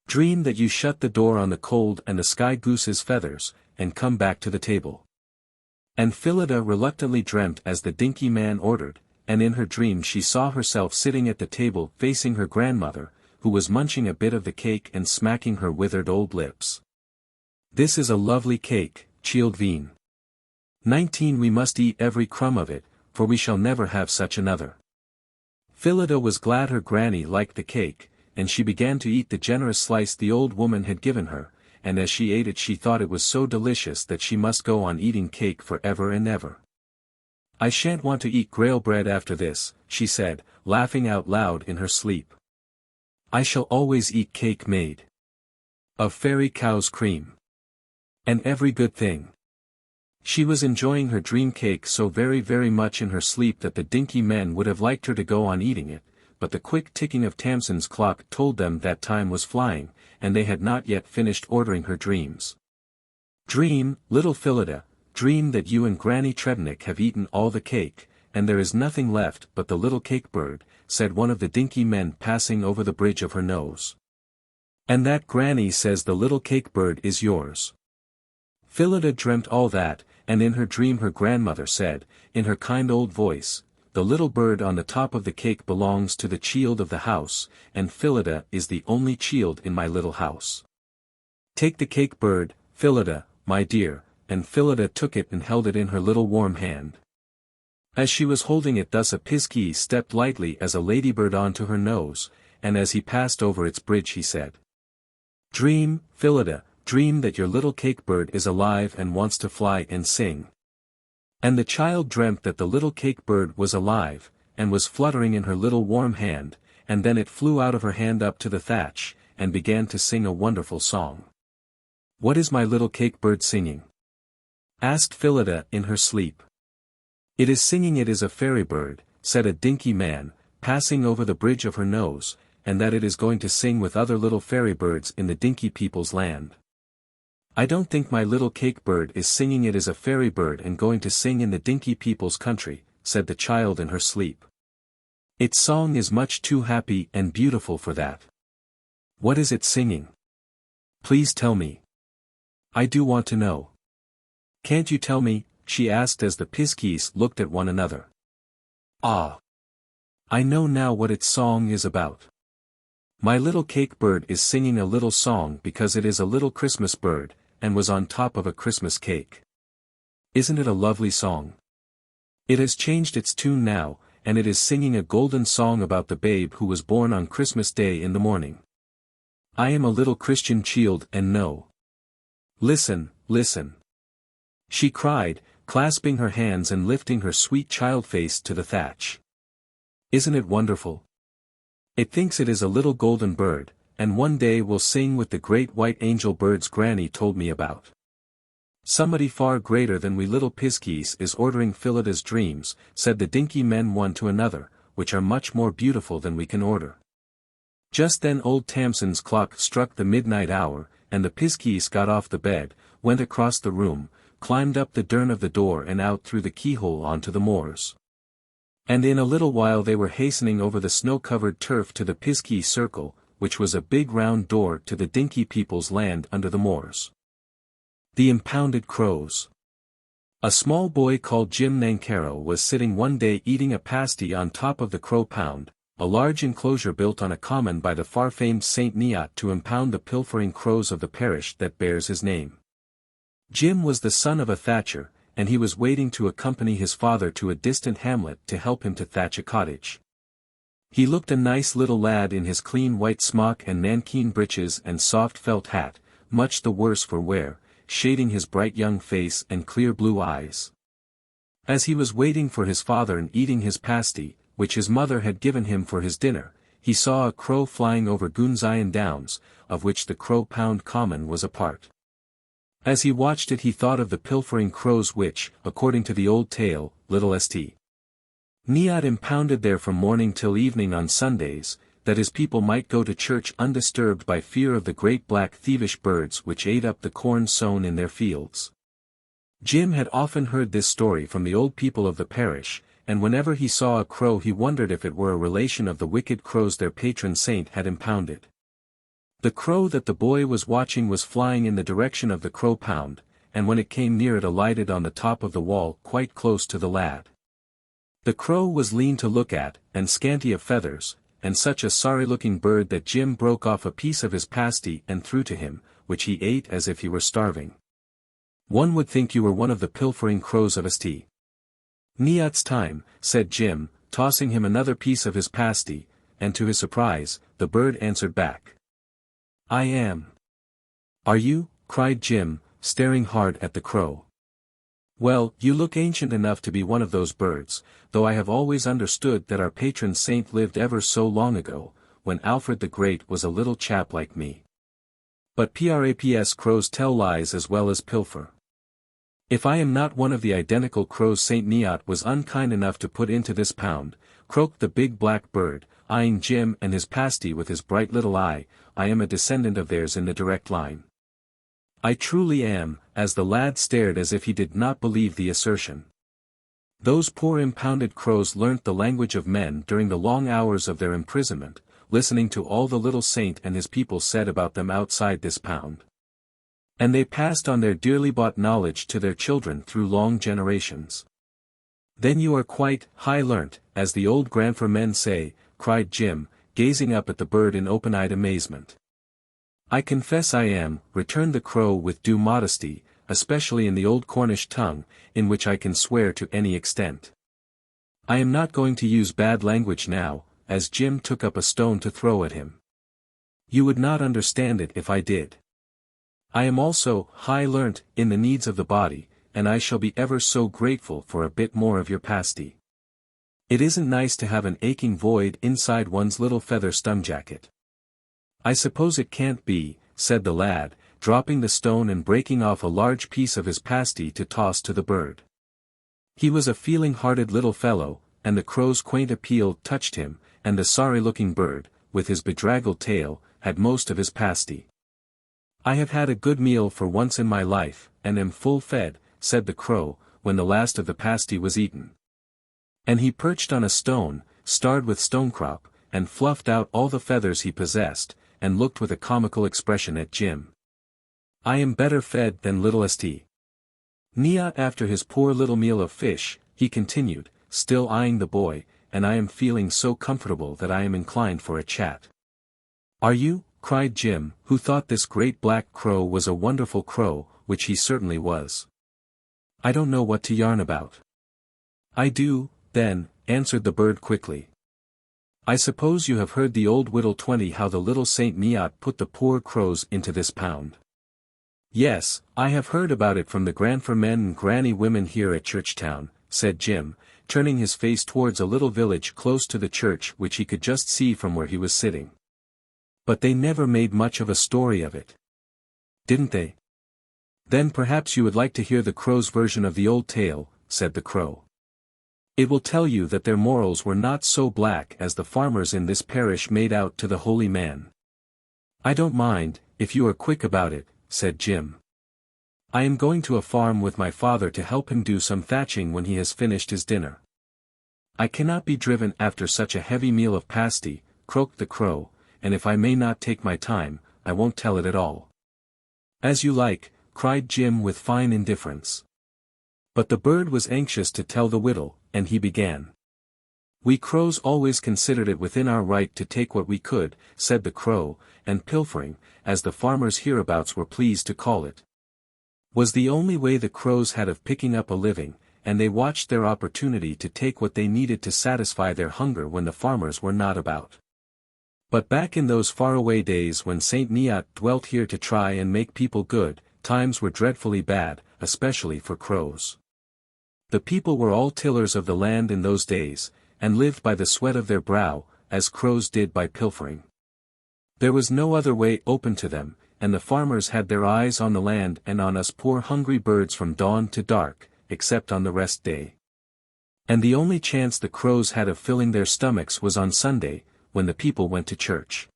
"Dream that you shut the door on the cold and the sky goose's feathers, and come back to the table." And Phillida reluctantly dreamt as the dinky man ordered, and in her dream she saw herself sitting at the table facing her grandmother, who was munching a bit of the cake and smacking her withered old lips. "This is a lovely cake, child veen. 19 we must eat every crumb of it, for we shall never have such another." Phillida was glad her granny liked the cake, and she began to eat the generous slice the old woman had given her, and as she ate it she thought it was so delicious that she must go on eating cake for ever and ever. "I shan't want to eat grail bread after this," she said, laughing out loud in her sleep. "I shall always eat cake made of fairy cow's cream. And every good thing." She was enjoying her dream cake so very very much in her sleep that the dinky men would have liked her to go on eating it, but the quick ticking of Tamsin's clock told them that time was flying, and they had not yet finished ordering her dreams. "Dream, little Phillida, dream that you and Granny Tregeagle have eaten all the cake, and there is nothing left but the little cake bird," said one of the dinky men passing over the bridge of her nose. "And that Granny says the little cake bird is yours." Phillida dreamt all that, and in her dream her grandmother said, in her kind old voice, "The little bird on the top of the cake belongs to the child of the house, and Phillida is the only child in my little house. Take the cake bird, Phillida, my dear," and Phillida took it and held it in her little warm hand. As she was holding it thus a Piskey stepped lightly as a ladybird onto her nose, and as he passed over its bridge he said, "Dream, Phillida, dream that your little cake bird is alive and wants to fly and sing." And the child dreamt that the little cake bird was alive, and was fluttering in her little warm hand, and then it flew out of her hand up to the thatch, and began to sing a wonderful song. "What is my little cake bird singing?" asked Phillida in her sleep. "It is singing it is a fairy bird," said a dinky man, passing over the bridge of her nose, "and that it is going to sing with other little fairy birds in the dinky people's land." "I don't think my little cake bird is singing it is a fairy bird and going to sing in the dinky people's country," said the child in her sleep. "Its song is much too happy and beautiful for that. What is it singing? Please tell me. I do want to know." "Can't you tell me?" she asked as the Piskeys looked at one another. "Ah! I know now what its song is about. My little cake bird is singing a little song because it is a little Christmas bird, and was on top of a Christmas cake. Isn't it a lovely song? It has changed its tune now, and it is singing a golden song about the babe who was born on Christmas Day in the morning. I am a little Christian child and know. Listen, listen," she cried, clasping her hands and lifting her sweet child face to the thatch. "Isn't it wonderful? It thinks it is a little golden bird, and one day will sing with the great white angel birds Granny told me about. Somebody far greater than we little Piskeys is ordering Phillida's dreams," said the dinky men one to another, "which are much more beautiful than we can order." Just then old Tamsin's clock struck the midnight hour, and the Piskeys got off the bed, went across the room, climbed up the durn of the door and out through the keyhole onto the moors. And in a little while they were hastening over the snow-covered turf to the Piskey Circle, which was a big round door to the dinky people's land under the moors. The Impounded Crows. A small boy called Jim Nankero was sitting one day eating a pasty on top of the Crow Pound, a large enclosure built on a common by the far-famed Saint Neot to impound the pilfering crows of the parish that bears his name. Jim was the son of a thatcher, and he was waiting to accompany his father to a distant hamlet to help him to thatch a cottage. He looked a nice little lad in his clean white smock and nankeen breeches and soft felt hat, much the worse for wear, shading his bright young face and clear blue eyes. As he was waiting for his father and eating his pasty, which his mother had given him for his dinner, he saw a crow flying over Goonzion Downs, of which the Crow Pound Common was a part. As he watched it he thought of the pilfering crows which, according to the old tale, little St. Neot impounded there from morning till evening on Sundays, that his people might go to church undisturbed by fear of the great black thievish birds which ate up the corn sown in their fields. Jim had often heard this story from the old people of the parish, and whenever he saw a crow he wondered if it were a relation of the wicked crows their patron saint had impounded. The crow that the boy was watching was flying in the direction of the Crow Pound, and when it came near it alighted on the top of the wall quite close to the lad. The crow was lean to look at, and scanty of feathers, and such a sorry-looking bird that Jim broke off a piece of his pasty and threw to him, which he ate as if he were starving. "One would think you were one of the pilfering crows of St. Neot's time," said Jim, tossing him another piece of his pasty, and to his surprise, the bird answered back. "I am." "Are you?" cried Jim, staring hard at the crow. "Well, you look ancient enough to be one of those birds, though I have always understood that our patron saint lived ever so long ago, when Alfred the Great was a little chap like me. But praps crows tell lies as well as pilfer. If I am not one of the identical crows Saint Neot was unkind enough to put into this pound," croaked the big black bird, eyeing Jim and his pasty with his bright little eye, "I am a descendant of theirs in the direct line. I truly am," as the lad stared as if he did not believe the assertion. Those poor impounded crows learnt the language of men during the long hours of their imprisonment, listening to all the little saint and his people said about them outside this pound. And they passed on their dearly bought knowledge to their children through long generations. "Then you are quite high-learnt, as the old grandfer men say," cried Jim, gazing up at the bird in open-eyed amazement. "I confess I am," returned the crow with due modesty, "especially in the old Cornish tongue, in which I can swear to any extent. I am not going to use bad language now," as Jim took up a stone to throw at him. "You would not understand it if I did. I am also high-learnt in the needs of the body, and I shall be ever so grateful for a bit more of your pasty. It isn't nice to have an aching void inside one's little feather stumjacket." "I suppose it can't be," said the lad, dropping the stone and breaking off a large piece of his pasty to toss to the bird. He was a feeling-hearted little fellow, and the crow's quaint appeal touched him, and the sorry-looking bird, with his bedraggled tail, had most of his pasty. "I have had a good meal for once in my life, and am full fed," said the crow, when the last of the pasty was eaten. And he perched on a stone, starred with stonecrop, and fluffed out all the feathers he possessed, and looked with a comical expression at Jim. "I am better fed than littlest Neot after his poor little meal of fish," he continued, still eyeing the boy, "and I am feeling so comfortable that I am inclined for a chat." "Are you?" cried Jim, who thought this great black crow was a wonderful crow, which he certainly was. "I don't know what to yarn about." "I do, then," answered the bird quickly. "I suppose you have heard the old whittle 20 how the little Saint Neot put the poor crows into this pound." "Yes, I have heard about it from the grandfer men and granny women here at Churchtown," said Jim, turning his face towards a little village close to the church which he could just see from where he was sitting. "But they never made much of a story of it. Didn't they?" "Then perhaps you would like to hear the crow's version of the old tale," said the crow. "It will tell you that their morals were not so black as the farmers in this parish made out to the holy man." "I don't mind, if you are quick about it," said Jim. "I am going to a farm with my father to help him do some thatching when he has finished his dinner. I cannot be driven after such a heavy meal of pasty," croaked the crow, "and if I may not take my time, I won't tell it at all." "As you like," cried Jim with fine indifference. But the bird was anxious to tell the whittle, and he began. "We crows always considered it within our right to take what we could," said the crow, "and pilfering, as the farmers hereabouts were pleased to call it, was the only way the crows had of picking up a living, and they watched their opportunity to take what they needed to satisfy their hunger when the farmers were not about. But back in those faraway days when Saint Neot dwelt here to try and make people good, times were dreadfully bad, especially for crows. The people were all tillers of the land in those days, and lived by the sweat of their brow, as crows did by pilfering. There was no other way open to them, and the farmers had their eyes on the land and on us poor hungry birds from dawn to dark, except on the rest day. And the only chance the crows had of filling their stomachs was on Sunday, when the people went to church.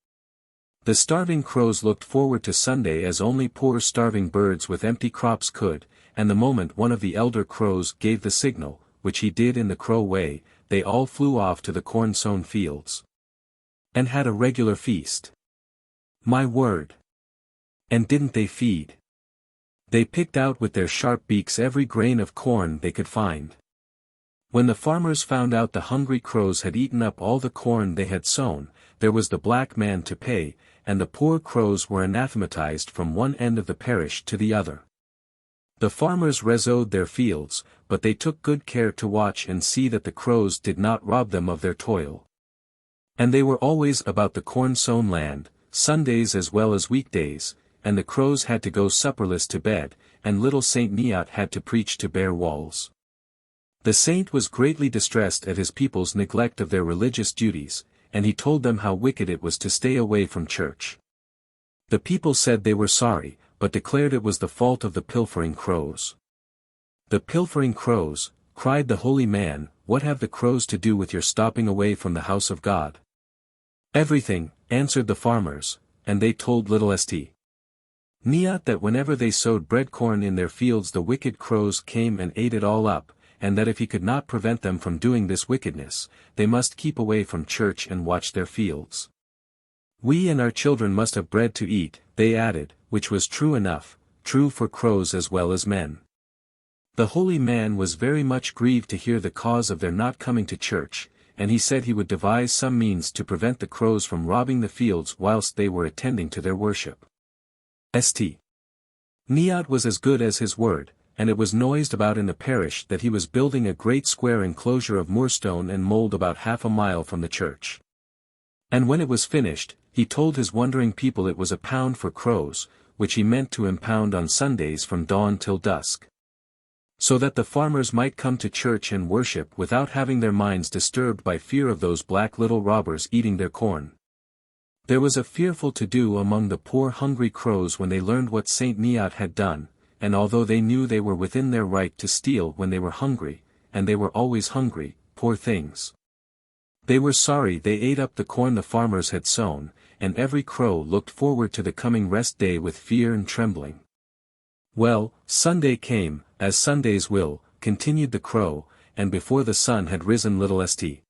The starving crows looked forward to Sunday as only poor starving birds with empty crops could, and the moment one of the elder crows gave the signal, which he did in the crow way, they all flew off to the corn-sown fields. And had a regular feast. My word! And didn't they feed? They picked out with their sharp beaks every grain of corn they could find. When the farmers found out the hungry crows had eaten up all the corn they had sown, there was the black man to pay, and the poor crows were anathematized from one end of the parish to the other. The farmers rezzoed their fields, but they took good care to watch and see that the crows did not rob them of their toil. And they were always about the corn-sown land, Sundays as well as weekdays, and the crows had to go supperless to bed, and little Saint Neot had to preach to bare walls. The saint was greatly distressed at his people's neglect of their religious duties, and he told them how wicked it was to stay away from church. The people said they were sorry, but declared it was the fault of the pilfering crows. "The pilfering crows," cried the holy man, "what have the crows to do with your stopping away from the house of God?" "Everything," answered the farmers, and they told little St. Neot that whenever they sowed bread corn in their fields the wicked crows came and ate it all up, and that if he could not prevent them from doing this wickedness, they must keep away from church and watch their fields. "We and our children must have bread to eat," they added, which was true enough, true for crows as well as men. The holy man was very much grieved to hear the cause of their not coming to church, and he said he would devise some means to prevent the crows from robbing the fields whilst they were attending to their worship. St. Neot was as good as his word, and it was noised about in the parish that he was building a great square enclosure of moorstone and mould about half a mile from the church. And when it was finished, he told his wondering people it was £1 for crows, which he meant to impound on Sundays from dawn till dusk, so that the farmers might come to church and worship without having their minds disturbed by fear of those black little robbers eating their corn. There was a fearful to-do among the poor hungry crows when they learned what Saint Neot had done, and although they knew they were within their right to steal when they were hungry, and they were always hungry, poor things, they were sorry they ate up the corn the farmers had sown, and every crow looked forward to the coming rest day with fear and trembling. Well, Sunday came, as Sundays will, continued the crow, and before the sun had risen little St.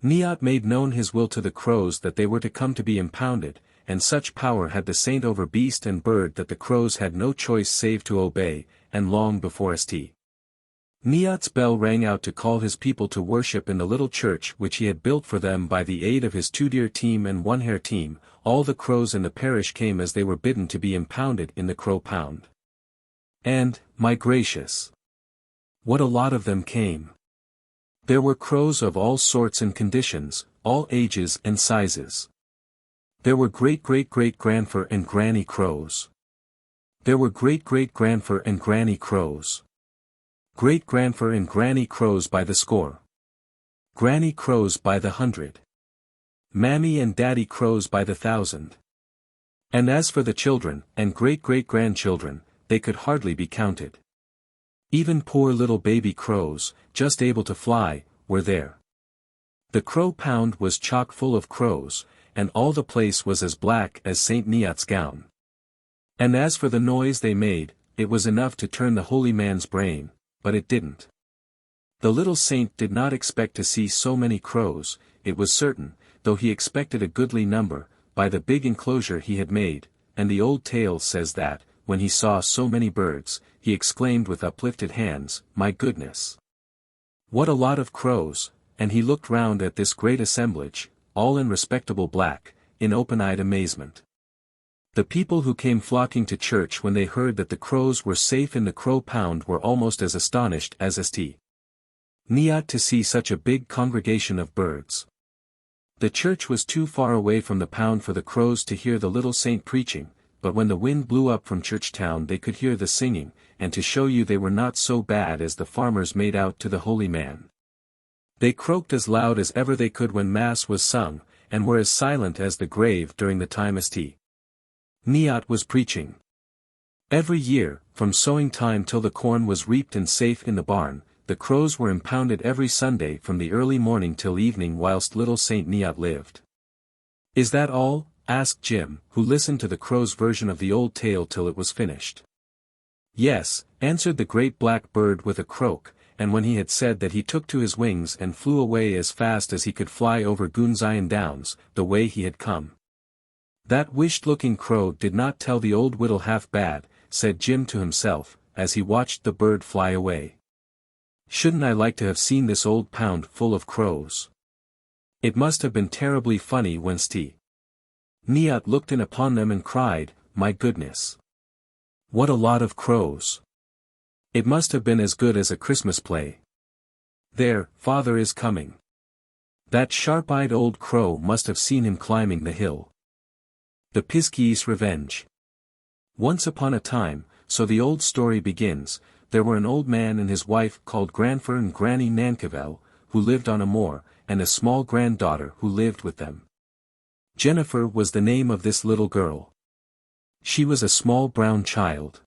Neot made known his will to the crows that they were to come to be impounded, and such power had the saint over beast and bird that the crows had no choice save to obey, and long before St. Neot's bell rang out to call his people to worship in the little church which he had built for them by the aid of his 2-deer team and 1-hare team, all the crows in the parish came as they were bidden to be impounded in the crow pound. And, my gracious, what a lot of them came! There were crows of all sorts and conditions, all ages and sizes. There were great-great-great-grandfer and granny crows. There were great-great-grandfer and granny crows. Great-grandfer and granny crows by the score. Granny crows by the 100. Mammy and daddy crows by the 1,000. And as for the children, and great-great-grandchildren, they could hardly be counted. Even poor little baby crows, just able to fly, were there. The crow pound was chock full of crows, and all the place was as black as Saint Neot's gown. And as for the noise they made, it was enough to turn the holy man's brain, but it didn't. The little saint did not expect to see so many crows, it was certain, though he expected a goodly number, by the big enclosure he had made, and the old tale says that, when he saw so many birds, he exclaimed with uplifted hands, "My goodness! What a lot of crows!" And he looked round at this great assemblage, all in respectable black, in open-eyed amazement. The people who came flocking to church when they heard that the crows were safe in the crow pound were almost as astonished as St. Neot to see such a big congregation of birds. The church was too far away from the pound for the crows to hear the little saint preaching, but when the wind blew up from Churchtown they could hear the singing, and to show you they were not so bad as the farmers made out to the holy man. They croaked as loud as ever they could when Mass was sung, and were as silent as the grave during the time St. Neot was preaching. Every year, from sowing time till the corn was reaped and safe in the barn, the crows were impounded every Sunday from the early morning till evening whilst little Saint Neot lived. "Is that all?" asked Jim, who listened to the crow's version of the old tale till it was finished. "Yes," answered the great black bird with a croak, and when he had said that he took to his wings and flew away as fast as he could fly over Goonzion Downs, the way he had come. "That wished-looking crow did not tell the old whittle half bad," said Jim to himself, as he watched the bird fly away. "Shouldn't I like to have seen this old pound full of crows? It must have been terribly funny when St. Neot looked in upon them and cried, 'My goodness! What a lot of crows! It must have been as good as a Christmas play. There, father is coming. That sharp-eyed old crow must have seen him climbing the hill. The Piskeys Revenge. Once upon a time, so the old story begins, there were an old man and his wife called Grandfer and Granny Nankervell, who lived on a moor, and a small granddaughter who lived with them. Jennifer was the name of this little girl. She was a small brown child.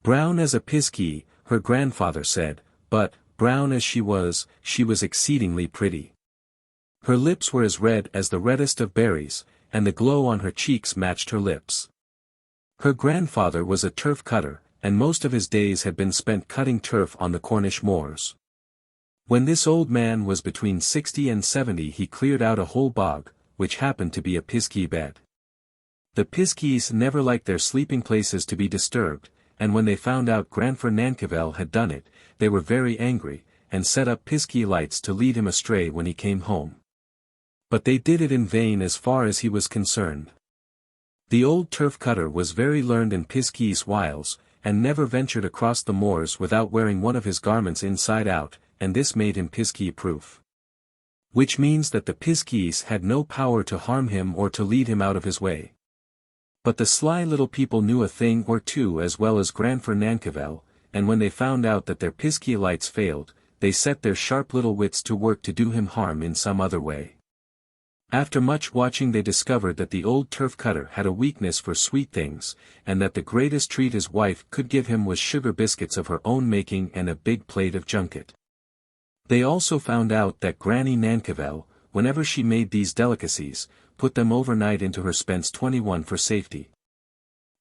Brown as a piskey, her grandfather said, but, brown as she was exceedingly pretty. Her lips were as red as the reddest of berries, and the glow on her cheeks matched her lips. Her grandfather was a turf cutter, and most of his days had been spent cutting turf on the Cornish moors. When this old man was between 60 and 70 he cleared out a whole bog, which happened to be a piskey bed. The piskies never liked their sleeping places to be disturbed, and when they found out Grandfer Nankervell had done it, they were very angry, and set up piskey lights to lead him astray when he came home. But they did it in vain as far as he was concerned. The old turf cutter was very learned in piskey's wiles, and never ventured across the moors without wearing one of his garments inside out, and this made him piskey-proof. Which means that the piskies had no power to harm him or to lead him out of his way. But the sly little people knew a thing or two as well as Grandfer Nankervell, and when they found out that their piskey lights failed, they set their sharp little wits to work to do him harm in some other way. After much watching they discovered that the old turf cutter had a weakness for sweet things, and that the greatest treat his wife could give him was sugar biscuits of her own making and a big plate of junket. They also found out that Granny Nankervell, whenever she made these delicacies, put them overnight into her spence 21 for safety.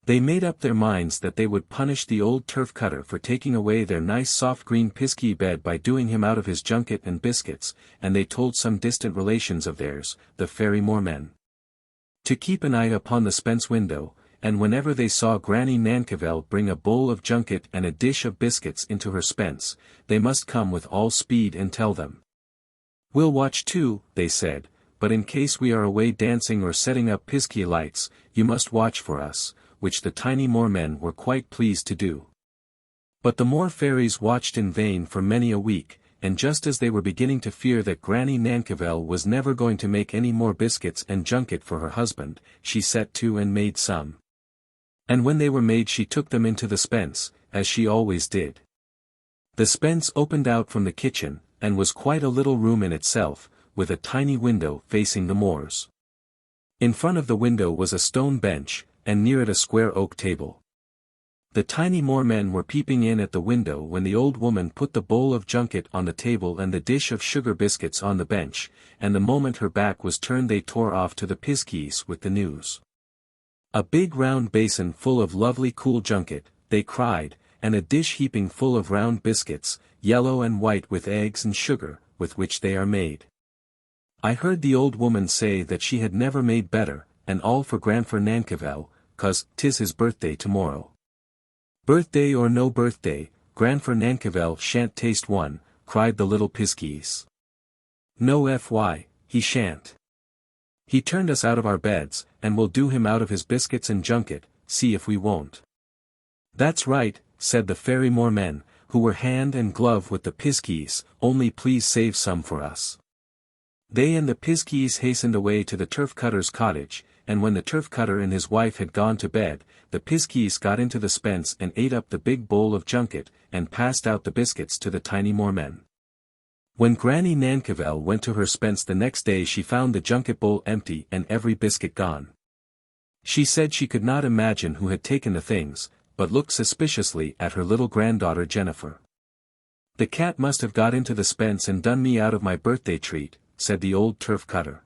They made up their minds that they would punish the old turf cutter for taking away their nice soft green piskey bed by doing him out of his junket and biscuits, and they told some distant relations of theirs, the Fairy Moormen, to keep an eye upon the spence window, and whenever they saw Granny Nankervell bring a bowl of junket and a dish of biscuits into her spence, they must come with all speed and tell them. "We'll watch too," they said, "but in case we are away dancing or setting up piskey lights, you must watch for us," which the tiny moormen were quite pleased to do. But the moor fairies watched in vain for many a week, and just as they were beginning to fear that Granny Nankervell was never going to make any more biscuits and junket for her husband, she set to and made some. And when they were made she took them into the spence, as she always did. The spence opened out from the kitchen, and was quite a little room in itself, with a tiny window facing the moors. In front of the window was a stone bench, and near it a square oak table. The tiny moormen were peeping in at the window when the old woman put the bowl of junket on the table and the dish of sugar biscuits on the bench, and the moment her back was turned they tore off to the piskies with the news. "A big round basin full of lovely cool junket," they cried, "and a dish heaping full of round biscuits, yellow and white with eggs and sugar, with which they are made. I heard the old woman say that she had never made better, and all for Grandfer Nankervell, 'cause 'tis his birthday tomorrow." "Birthday or no birthday, Grandfer Nankervell shan't taste one," cried the little piskies. "No fy, he shan't. He turned us out of our beds, and we'll do him out of his biscuits and junket, see if we won't." "That's right," said the Fairy Moormen, who were hand and glove with the piskies, "only please save some for us." They and the piskies hastened away to the turf cutter's cottage, and when the turf cutter and his wife had gone to bed, the piskies got into the spence and ate up the big bowl of junket, and passed out the biscuits to the tiny moormen. When Granny Nankervell went to her spence the next day she found the junket bowl empty and every biscuit gone. She said she could not imagine who had taken the things, but looked suspiciously at her little granddaughter Jennifer. "The cat must have got into the spence and done me out of my birthday treat," said the old turf cutter.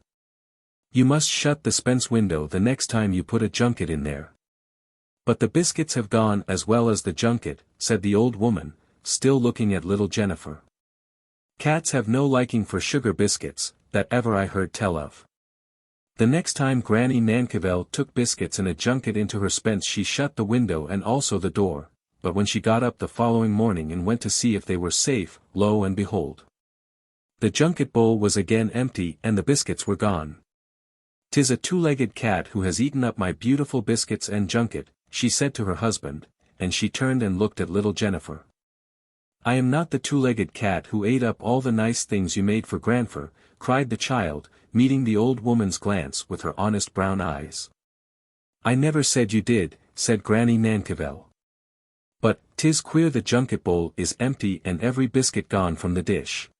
"You must shut the spence window the next time you put a junket in there." "But the biscuits have gone as well as the junket," said the old woman, still looking at little Jennifer. "Cats have no liking for sugar biscuits, that ever I heard tell of." The next time Granny Nankervell took biscuits and a junket into her spence she shut the window and also the door, but when she got up the following morning and went to see if they were safe, lo and behold, the junket bowl was again empty and the biscuits were gone. "'Tis a two-legged cat who has eaten up my beautiful biscuits and junket," she said to her husband, and she turned and looked at little Jennifer. I am not the two-legged cat who ate up all the nice things you made for grandfer, cried the child, meeting the old woman's glance with her honest brown eyes. I never said you did, said Granny Nankervell. But, 'tis queer the junket bowl is empty and every biscuit gone from the dish.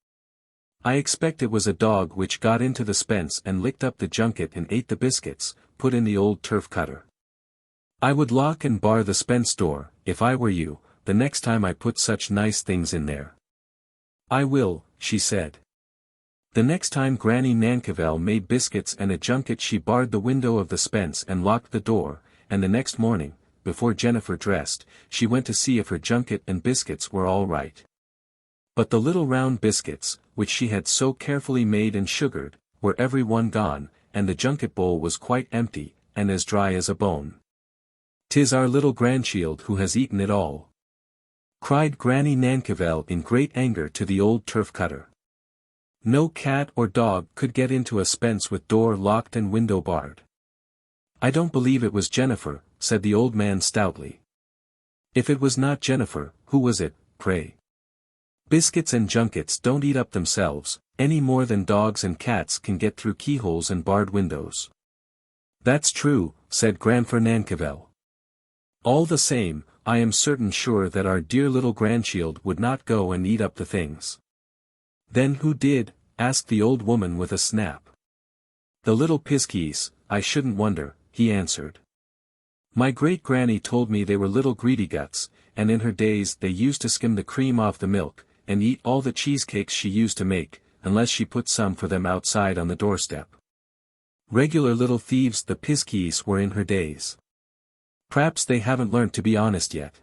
I expect it was a dog which got into the spence and licked up the junket and ate the biscuits, put in the old turf cutter. I would lock and bar the spence door, if I were you, the next time I put such nice things in there. I will, she said. The next time Granny Nankervell made biscuits and a junket she barred the window of the spence and locked the door, and the next morning, before Jennifer dressed, she went to see if her junket and biscuits were all right. But the little round biscuits, which she had so carefully made and sugared, were every one gone, and the junket bowl was quite empty, and as dry as a bone. "'Tis our little grandchild who has eaten it all," cried Granny Nankervell in great anger to the old turf cutter. No cat or dog could get into a spence with door locked and window barred. "I don't believe it was Jennifer," said the old man stoutly. "If it was not Jennifer, who was it, pray? Biscuits and junkets don't eat up themselves, any more than dogs and cats can get through keyholes and barred windows." "That's true," said Grandfer Nankervell. "All the same, I am certain sure that our dear little grandchild would not go and eat up the things." "Then who did?" asked the old woman with a snap. "The little Piskeys, I shouldn't wonder," he answered. "My great-granny told me they were little greedy guts, and in her days they used to skim the cream off the milk, and eat all the cheesecakes she used to make, unless she put some for them outside on the doorstep. Regular little thieves the Piskeys were in her days. P'raps they haven't learnt to be honest yet.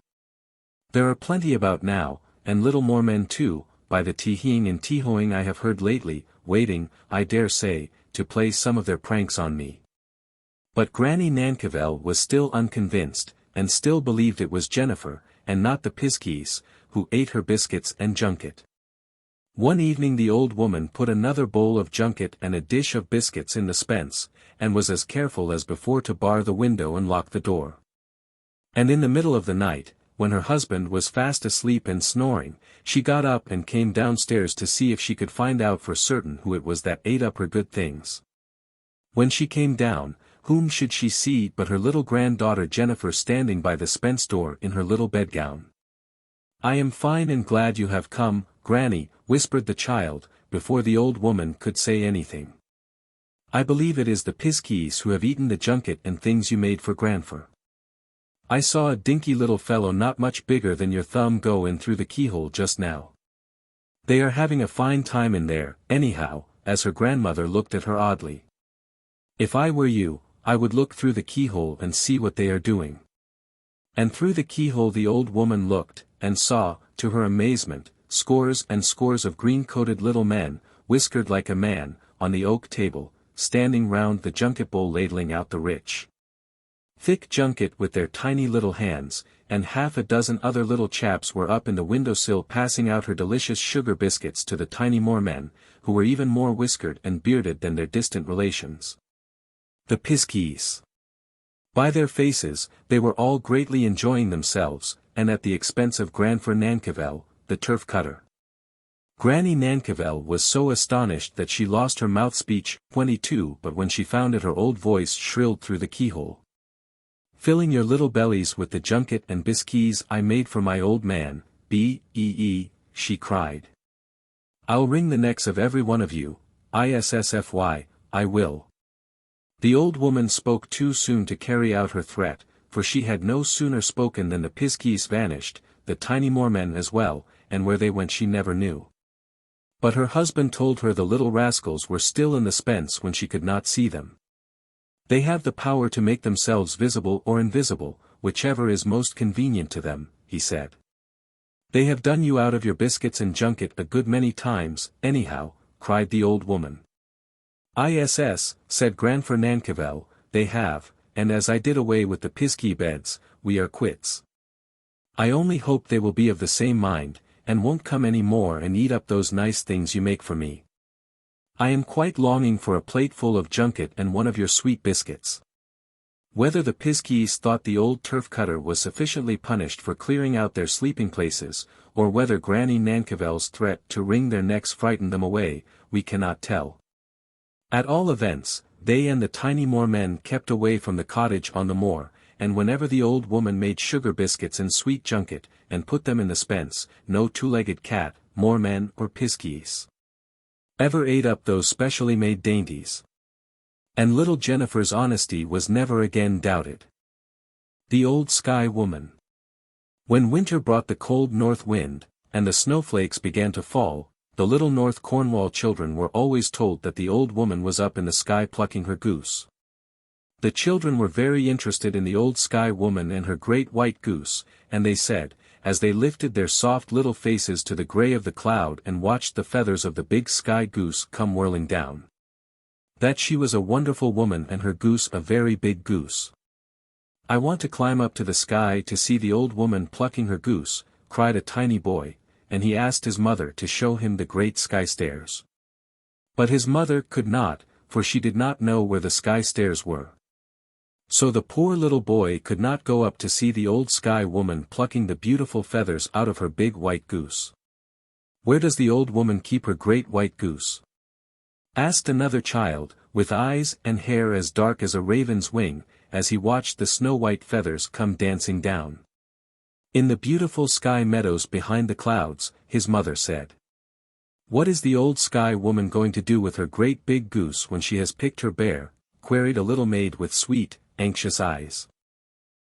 There are plenty about now, and little more men too, by the tee-heeing and tee-hoing I have heard lately, waiting, I dare say, to play some of their pranks on me." But Granny Nankervell was still unconvinced, and still believed it was Jennifer, and not the Piskeys, who ate her biscuits and junket. One evening the old woman put another bowl of junket and a dish of biscuits in the spence, and was as careful as before to bar the window and lock the door. And in the middle of the night, when her husband was fast asleep and snoring, she got up and came downstairs to see if she could find out for certain who it was that ate up her good things. When she came down, whom should she see but her little granddaughter Jennifer standing by the spence door in her little bedgown. "I am fine and glad you have come, Granny," whispered the child, before the old woman could say anything. "I believe it is the Piskeys who have eaten the junket and things you made for grandfer. I saw a dinky little fellow not much bigger than your thumb go in through the keyhole just now. They are having a fine time in there, anyhow," as her grandmother looked at her oddly. "If I were you, I would look through the keyhole and see what they are doing." And through the keyhole the old woman looked, and saw, to her amazement, scores and scores of green-coated little men, whiskered like a man, on the oak table, standing round the junket bowl ladling out the rich thick junket with their tiny little hands, and half a dozen other little chaps were up in the window-sill passing out her delicious sugar biscuits to the tiny moormen, who were even more whiskered and bearded than their distant relations. The Piskeys. By their faces, they were all greatly enjoying themselves, and at the expense of Grandfer Nankervell, the turf cutter. Granny Nankervell was so astonished that she lost her mouth-speech, 22, but when she found it her old voice shrilled through the keyhole. "Filling your little bellies with the junket and biskeys I made for my old man, B.E.E., she cried. "I'll wring the necks of every one of you, ISSFY, I will." The old woman spoke too soon to carry out her threat, for she had no sooner spoken than the Piskeys vanished, the tiny moormen as well, and where they went she never knew. But her husband told her the little rascals were still in the spence when she could not see them. "They have the power to make themselves visible or invisible, whichever is most convenient to them," he said. "They have done you out of your biscuits and junket a good many times, anyhow," cried the old woman. "ISS," said Grandfer Nankervell, "they have, and as I did away with the Piskey beds, we are quits. I only hope they will be of the same mind, and won't come any more and eat up those nice things you make for me. I am quite longing for a plateful of junket and one of your sweet biscuits." Whether the Piskeys thought the old turf cutter was sufficiently punished for clearing out their sleeping places, or whether Granny Nankervell's threat to wring their necks frightened them away, we cannot tell. At all events, they and the tiny moormen kept away from the cottage on the moor, and whenever the old woman made sugar biscuits and sweet junket, and put them in the spence, no two-legged cat, moorman or Piskeys ever ate up those specially made dainties. And little Jennifer's honesty was never again doubted. The Old Sky Woman. When winter brought the cold north wind, and the snowflakes began to fall, the little North Cornwall children were always told that the old woman was up in the sky plucking her goose. The children were very interested in the Old Sky Woman and her great white goose, and they said, as they lifted their soft little faces to the grey of the cloud and watched the feathers of the big sky goose come whirling down, that she was a wonderful woman and her goose a very big goose. "I want to climb up to the sky to see the old woman plucking her goose," cried a tiny boy, and he asked his mother to show him the great sky stairs. But his mother could not, for she did not know where the sky stairs were. So the poor little boy could not go up to see the Old Sky Woman plucking the beautiful feathers out of her big white goose. "Where does the old woman keep her great white goose?" asked another child, with eyes and hair as dark as a raven's wing, as he watched the snow-white feathers come dancing down. "In the beautiful sky meadows behind the clouds," his mother said. "What is the Old Sky Woman going to do with her great big goose when she has picked her bear?" queried a little maid with sweet, anxious eyes.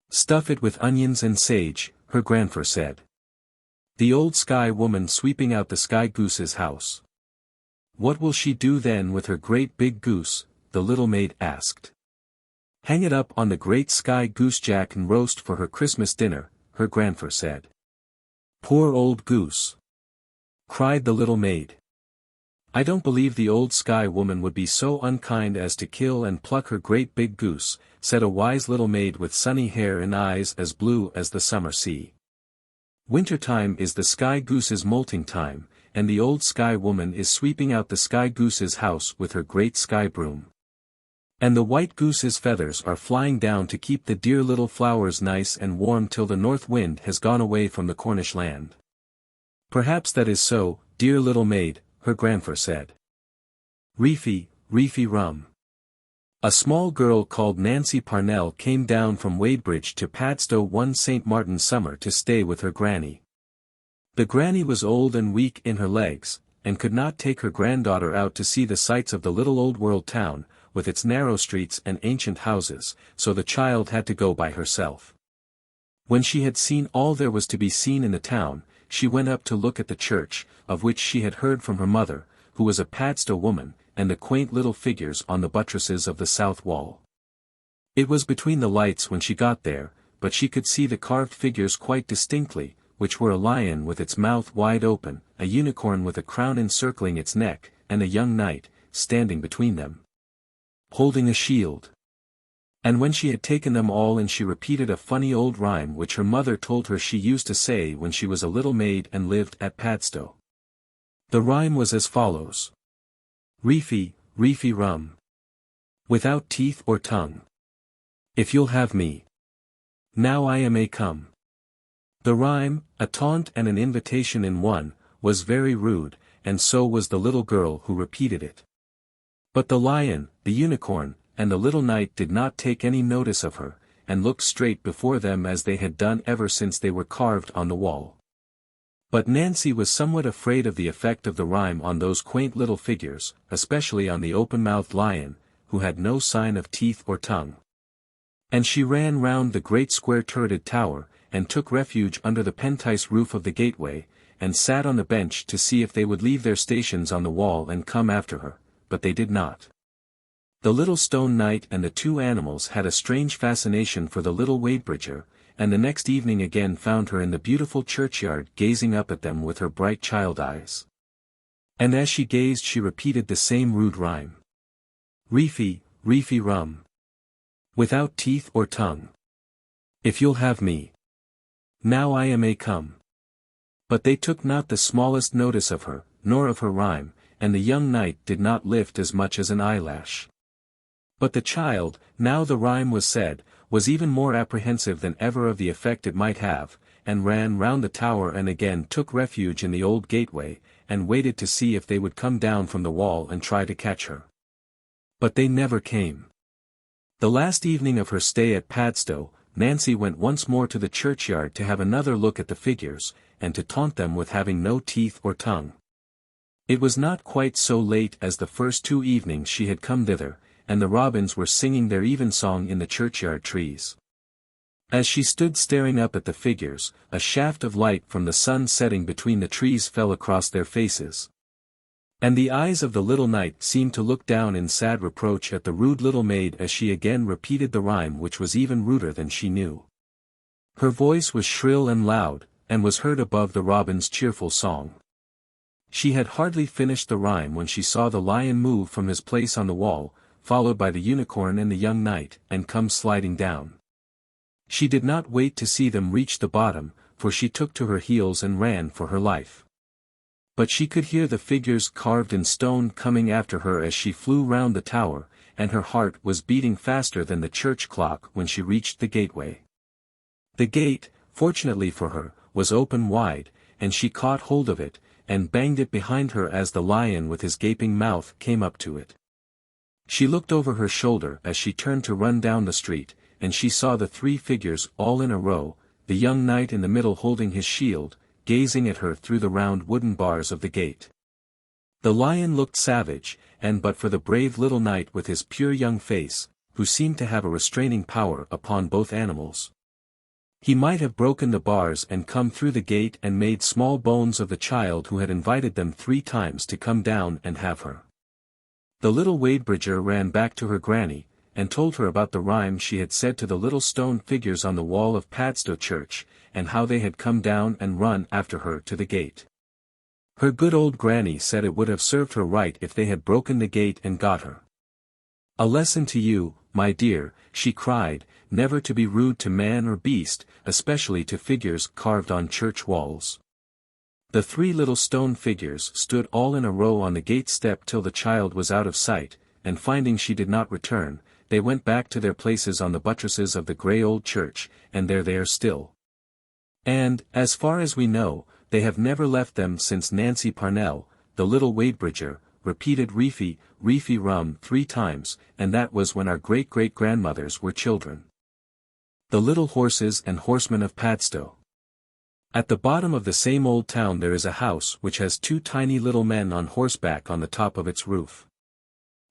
"Stuff it with onions and sage," her grandfer said. "The Old Sky Woman sweeping out the sky goose's house." "What will she do then with her great big goose?" the little maid asked. "Hang it up on the great sky goose jack and roast for her Christmas dinner," her grandfer said. "Poor old goose!" cried the little maid. "I don't believe the Old Sky Woman would be so unkind as to kill and pluck her great big goose," said a wise little maid with sunny hair and eyes as blue as the summer sea. "Winter-time is the sky goose's molting time, and the Old Sky Woman is sweeping out the sky goose's house with her great sky broom. And the white goose's feathers are flying down to keep the dear little flowers nice and warm till the north wind has gone away from the Cornish land." "Perhaps that is so, dear little maid," her grandfer said. Reefy Rum. A small girl called Nancy Parnell came down from Wadebridge to Padstow one St. Martin's summer to stay with her granny. The granny was old and weak in her legs, and could not take her granddaughter out to see the sights of the little old world town, with its narrow streets and ancient houses, so the child had to go by herself. When she had seen all there was to be seen in the town, she went up to look at the church, of which she had heard from her mother, who was a Padstow woman, and the quaint little figures on the buttresses of the south wall. It was between the lights when she got there, but she could see the carved figures quite distinctly, which were a lion with its mouth wide open, a unicorn with a crown encircling its neck, and a young knight, standing between them, holding a shield. And when she had taken them all in, she repeated a funny old rhyme which her mother told her she used to say when she was a little maid and lived at Padstow. The rhyme was as follows. Reefy Rum. Without teeth or tongue. If you'll have me. Now I am a come. The rhyme, a taunt and an invitation in one, was very rude, and so was the little girl who repeated it. But the lion, the unicorn, and the little knight did not take any notice of her, and looked straight before them as they had done ever since they were carved on the wall. But Nancy was somewhat afraid of the effect of the rhyme on those quaint little figures, especially on the open-mouthed lion, who had no sign of teeth or tongue. And she ran round the great square turreted tower, and took refuge under the pentise roof of the gateway, and sat on the bench to see if they would leave their stations on the wall and come after her, but they did not. The little stone knight and the two animals had a strange fascination for the little Wadebridger, and the next evening again found her in the beautiful churchyard gazing up at them with her bright child eyes. And as she gazed she repeated the same rude rhyme. Reefy Rum. Without teeth or tongue. If you'll have me. Now I am a come. But they took not the smallest notice of her, nor of her rhyme, and the young knight did not lift as much as an eyelash. But the child, now the rhyme was said, was even more apprehensive than ever of the effect it might have, and ran round the tower and again took refuge in the old gateway, and waited to see if they would come down from the wall and try to catch her. But they never came. The last evening of her stay at Padstow, Nancy went once more to the churchyard to have another look at the figures, and to taunt them with having no teeth or tongue. It was not quite so late as the first 2 evenings she had come thither, and the robins were singing their evensong in the churchyard trees. As she stood staring up at the figures, a shaft of light from the sun setting between the trees fell across their faces. And the eyes of the little knight seemed to look down in sad reproach at the rude little maid as she again repeated the rhyme, which was even ruder than she knew. Her voice was shrill and loud, and was heard above the robin's cheerful song. She had hardly finished the rhyme when she saw the lion move from his place on the wall, followed by the unicorn and the young knight, and come sliding down. She did not wait to see them reach the bottom, for she took to her heels and ran for her life. But she could hear the figures carved in stone coming after her as she flew round the tower, and her heart was beating faster than the church clock when she reached the gateway. The gate, fortunately for her, was open wide, and she caught hold of it, and banged it behind her as the lion with his gaping mouth came up to it. She looked over her shoulder as she turned to run down the street, and she saw the 3 figures all in a row, the young knight in the middle holding his shield, gazing at her through the round wooden bars of the gate. The lion looked savage, and but for the brave little knight with his pure young face, who seemed to have a restraining power upon both animals, he might have broken the bars and come through the gate and made small bones of the child who had invited them 3 times to come down and have her. The little Wadebridger ran back to her granny, and told her about the rhyme she had said to the little stone figures on the wall of Padstow Church, and how they had come down and run after her to the gate. Her good old granny said it would have served her right if they had broken the gate and got her. "A lesson to you, my dear," she cried, "never to be rude to man or beast, especially to figures carved on church walls." The 3 little stone figures stood all in a row on the gate step till the child was out of sight, and finding she did not return, they went back to their places on the buttresses of the grey old church, and there they are still. And, as far as we know, they have never left them since. Nancy Parnell, the little Wadebridger, repeated Reefy Rum 3 times, and that was when our great-great-grandmothers were children. The little horses and horsemen of Padstow. At the bottom of the same old town there is a house which has 2 tiny little men on horseback on the top of its roof.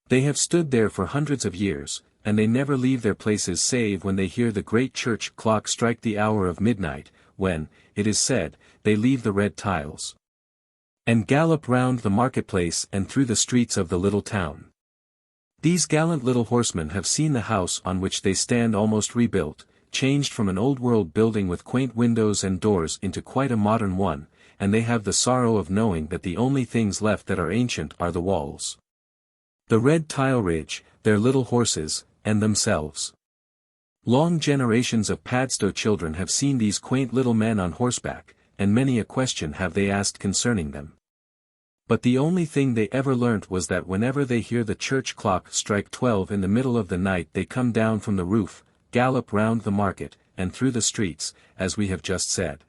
They have stood there for hundreds of years, and they never leave their places save when they hear the great church clock strike the hour of midnight, when, it is said, they leave the red tiles and gallop round the marketplace and through the streets of the little town. These gallant little horsemen have seen the house on which they stand almost rebuilt, changed from an old-world building with quaint windows and doors into quite a modern one, and they have the sorrow of knowing that the only things left that are ancient are the walls, the red tile ridge, their little horses, and themselves. Long generations of Padstow children have seen these quaint little men on horseback, and many a question have they asked concerning them. But the only thing they ever learnt was that whenever they hear the church clock strike 12 in the middle of the night they come down from the roof, gallop round the market, and through the streets, as we have just said.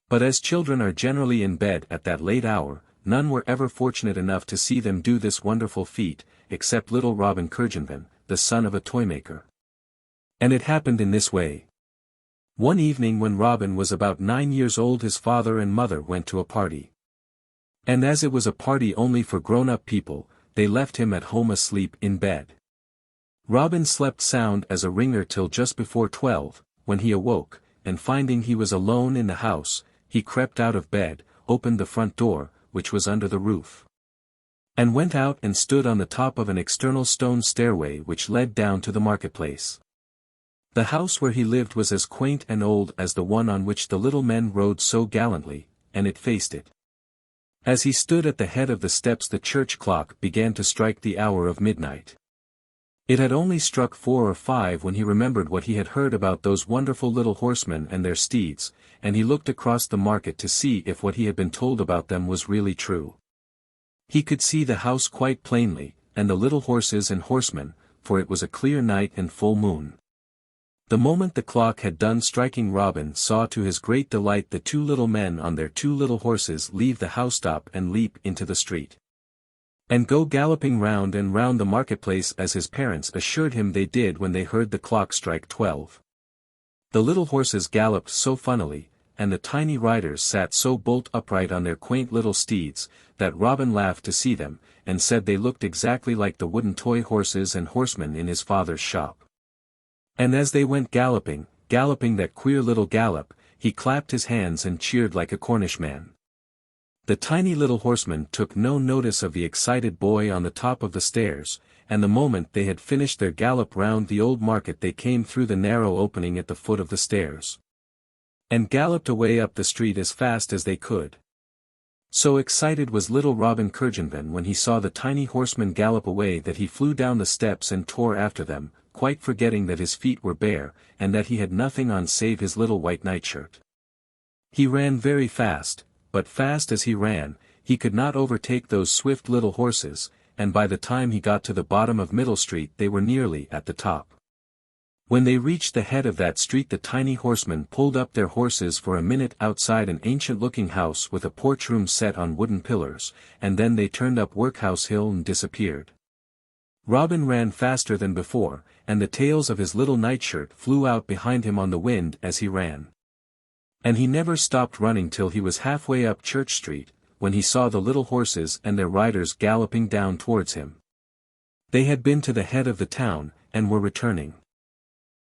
But as children are generally in bed at that late hour, none were ever fortunate enough to see them do this wonderful feat, except little Robin Tregarthen, the son of a toymaker. And it happened in this way. One evening when Robin was about 9 years old his father and mother went to a party. And as it was a party only for grown-up people, they left him at home asleep in bed. Robin slept sound as a ringer till just before 12, when he awoke, and finding he was alone in the house, he crept out of bed, opened the front door, which was under the roof, and went out and stood on the top of an external stone stairway which led down to the marketplace. The house where he lived was as quaint and old as the one on which the little men rode so gallantly, and it faced it. As he stood at the head of the steps the church clock began to strike the hour of midnight. It had only struck 4 or 5 when he remembered what he had heard about those wonderful little horsemen and their steeds, and he looked across the market to see if what he had been told about them was really true. He could see the house quite plainly, and the little horses and horsemen, for it was a clear night and full moon. The moment the clock had done striking, Robin saw to his great delight the two little men on their two little horses leave the housetop and leap into the street, and go galloping round and round the marketplace as his parents assured him they did when they heard the clock strike 12. The little horses galloped so funnily, and the tiny riders sat so bolt upright on their quaint little steeds, that Robin laughed to see them, and said they looked exactly like the wooden toy horses and horsemen in his father's shop. And as they went galloping that queer little gallop, he clapped his hands and cheered like a Cornish man. The tiny little horsemen took no notice of the excited boy on the top of the stairs, and the moment they had finished their gallop round the old market they came through the narrow opening at the foot of the stairs, and galloped away up the street as fast as they could. So excited was little Robin Tregarthen when he saw the tiny horsemen gallop away that he flew down the steps and tore after them, quite forgetting that his feet were bare, and that he had nothing on save his little white nightshirt. He ran very fast, but fast as he ran, he could not overtake those swift little horses, and by the time he got to the bottom of Middle Street they were nearly at the top. When they reached the head of that street the tiny horsemen pulled up their horses for a minute outside an ancient-looking house with a porch room set on wooden pillars, and then they turned up Workhouse Hill and disappeared. Robin ran faster than before, and the tails of his little nightshirt flew out behind him on the wind as he ran. And he never stopped running till he was halfway up Church Street, when he saw the little horses and their riders galloping down towards him. They had been to the head of the town, and were returning.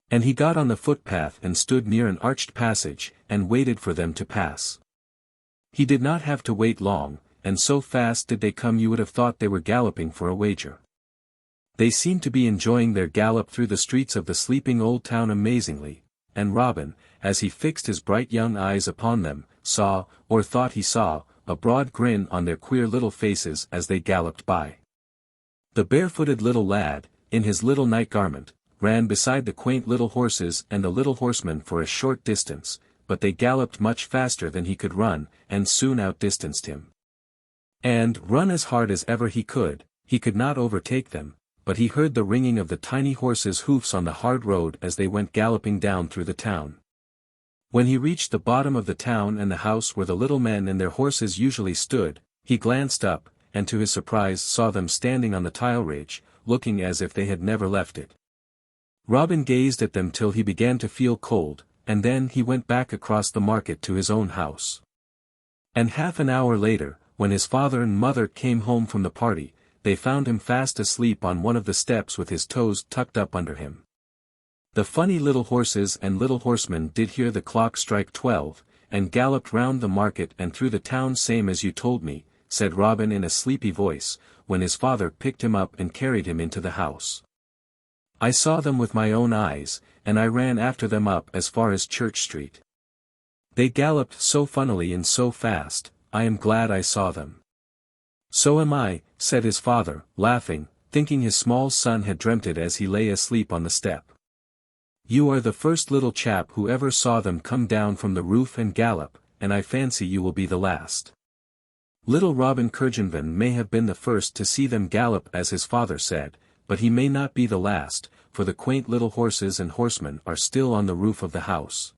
And he got on the footpath and stood near an arched passage, and waited for them to pass. He did not have to wait long, and so fast did they come you would have thought they were galloping for a wager. They seemed to be enjoying their gallop through the streets of the sleeping old town amazingly, and Robin, as he fixed his bright young eyes upon them, saw, or thought he saw, a broad grin on their queer little faces as they galloped by. The barefooted little lad, in his little night garment, ran beside the quaint little horses and the little horsemen for a short distance, but they galloped much faster than he could run, and soon outdistanced him. And, run as hard as ever he could not overtake them, but he heard the ringing of the tiny horses' hoofs on the hard road as they went galloping down through the town. When he reached the bottom of the town and the house where the little men and their horses usually stood, he glanced up, and to his surprise saw them standing on the tile ridge, looking as if they had never left it. Robin gazed at them till he began to feel cold, and then he went back across the market to his own house. And half an hour later, when his father and mother came home from the party, they found him fast asleep on one of the steps with his toes tucked up under him. The funny little horses and little horsemen did hear the clock strike 12, and galloped round the market and through the town same as you told me, said Robin in a sleepy voice, when his father picked him up and carried him into the house. I saw them with my own eyes, and I ran after them up as far as Church Street. They galloped so funnily and so fast, I am glad I saw them. So am I, said his father, laughing, thinking his small son had dreamt it as he lay asleep on the step. You are the first little chap who ever saw them come down from the roof and gallop, and I fancy you will be the last. Little Robin Tregarthen may have been the first to see them gallop as his father said, but he may not be the last, for the quaint little horses and horsemen are still on the roof of the house.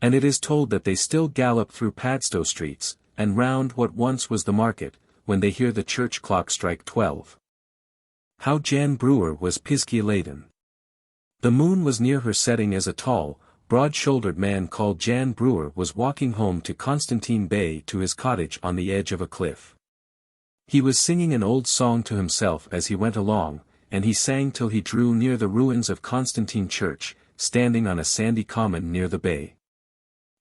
And it is told that they still gallop through Padstow streets, and round what once was the market, when they hear the church clock strike 12. How Jan Brewer was Piskey-Laden. The moon was near her setting as a tall, broad-shouldered man called Jan Brewer was walking home to Constantine Bay to his cottage on the edge of a cliff. He was singing an old song to himself as he went along, and he sang till he drew near the ruins of Constantine Church, standing on a sandy common near the bay.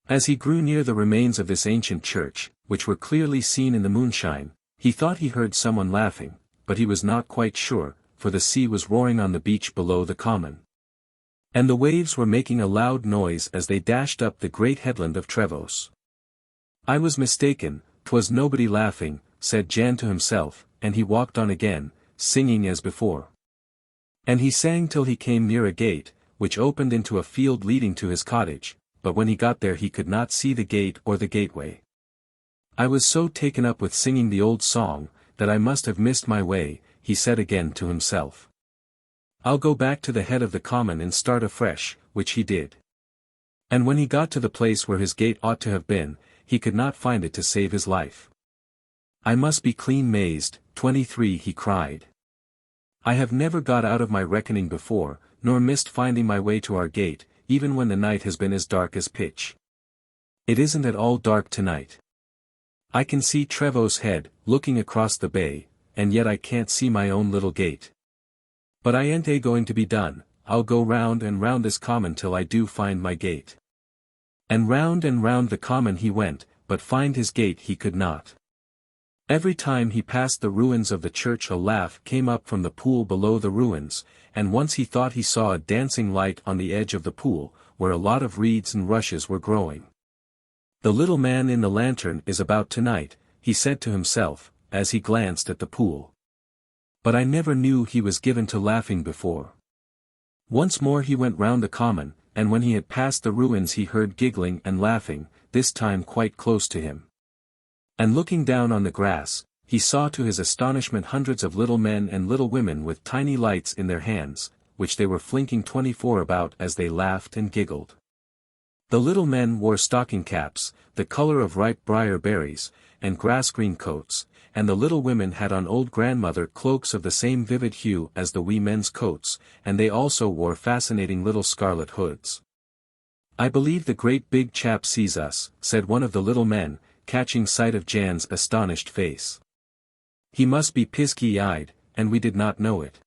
As he grew near the remains of this ancient church, which were clearly seen in the moonshine, he thought he heard someone laughing, but he was not quite sure, for the sea was roaring on the beach below the common, and the waves were making a loud noise as they dashed up the great headland of Trevose. I was mistaken, 'twas nobody laughing, said Jan to himself, and he walked on again, singing as before. And he sang till he came near a gate, which opened into a field leading to his cottage, but when he got there he could not see the gate or the gateway. I was so taken up with singing the old song, that I must have missed my way, he said again to himself. I'll go back to the head of the common and start afresh, which he did. And when he got to the place where his gate ought to have been, he could not find it to save his life. "I must be clean mazed, 23," he cried. "I have never got out of my reckoning before, nor missed finding my way to our gate, even when the night has been as dark as pitch. It isn't at all dark tonight. I can see Trevo's head, looking across the bay, and yet I can't see my own little gate. But I ain't going to be done, I'll go round and round this common till I do find my gate." And round the common he went, but find his gate he could not. Every time he passed the ruins of the church a laugh came up from the pool below the ruins, and once he thought he saw a dancing light on the edge of the pool, where a lot of reeds and rushes were growing. "The little man in the lantern is about tonight," he said to himself, as he glanced at the pool. "But I never knew he was given to laughing before." Once more he went round the common, and when he had passed the ruins he heard giggling and laughing, this time quite close to him. And looking down on the grass, he saw to his astonishment hundreds of little men and little women with tiny lights in their hands, which they were flinking 24 about as they laughed and giggled. The little men wore stocking caps, the color of ripe briar berries, and grass-green coats, and the little women had on old grandmother cloaks of the same vivid hue as the wee men's coats, and they also wore fascinating little scarlet hoods. "I believe the great big chap sees us," said one of the little men, catching sight of Jan's astonished face. "He must be pisky-eyed, and we did not know it."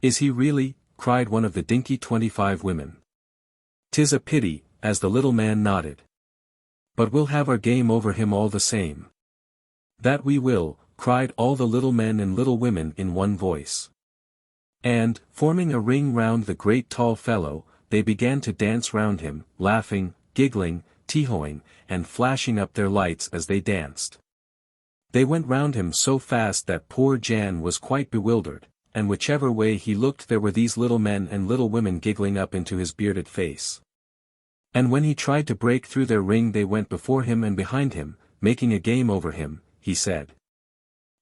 "Is he really?" cried one of the dinky 25 women. "'Tis a pity," as the little man nodded. "But we'll have our game over him all the same." "That we will," cried all the little men and little women in one voice. And, forming a ring round the great tall fellow, they began to dance round him, laughing, giggling, tee-hooing, and flashing up their lights as they danced. They went round him so fast that poor Jan was quite bewildered, and whichever way he looked there were these little men and little women giggling up into his bearded face. And when he tried to break through their ring they went before him and behind him, making a game over him, he said.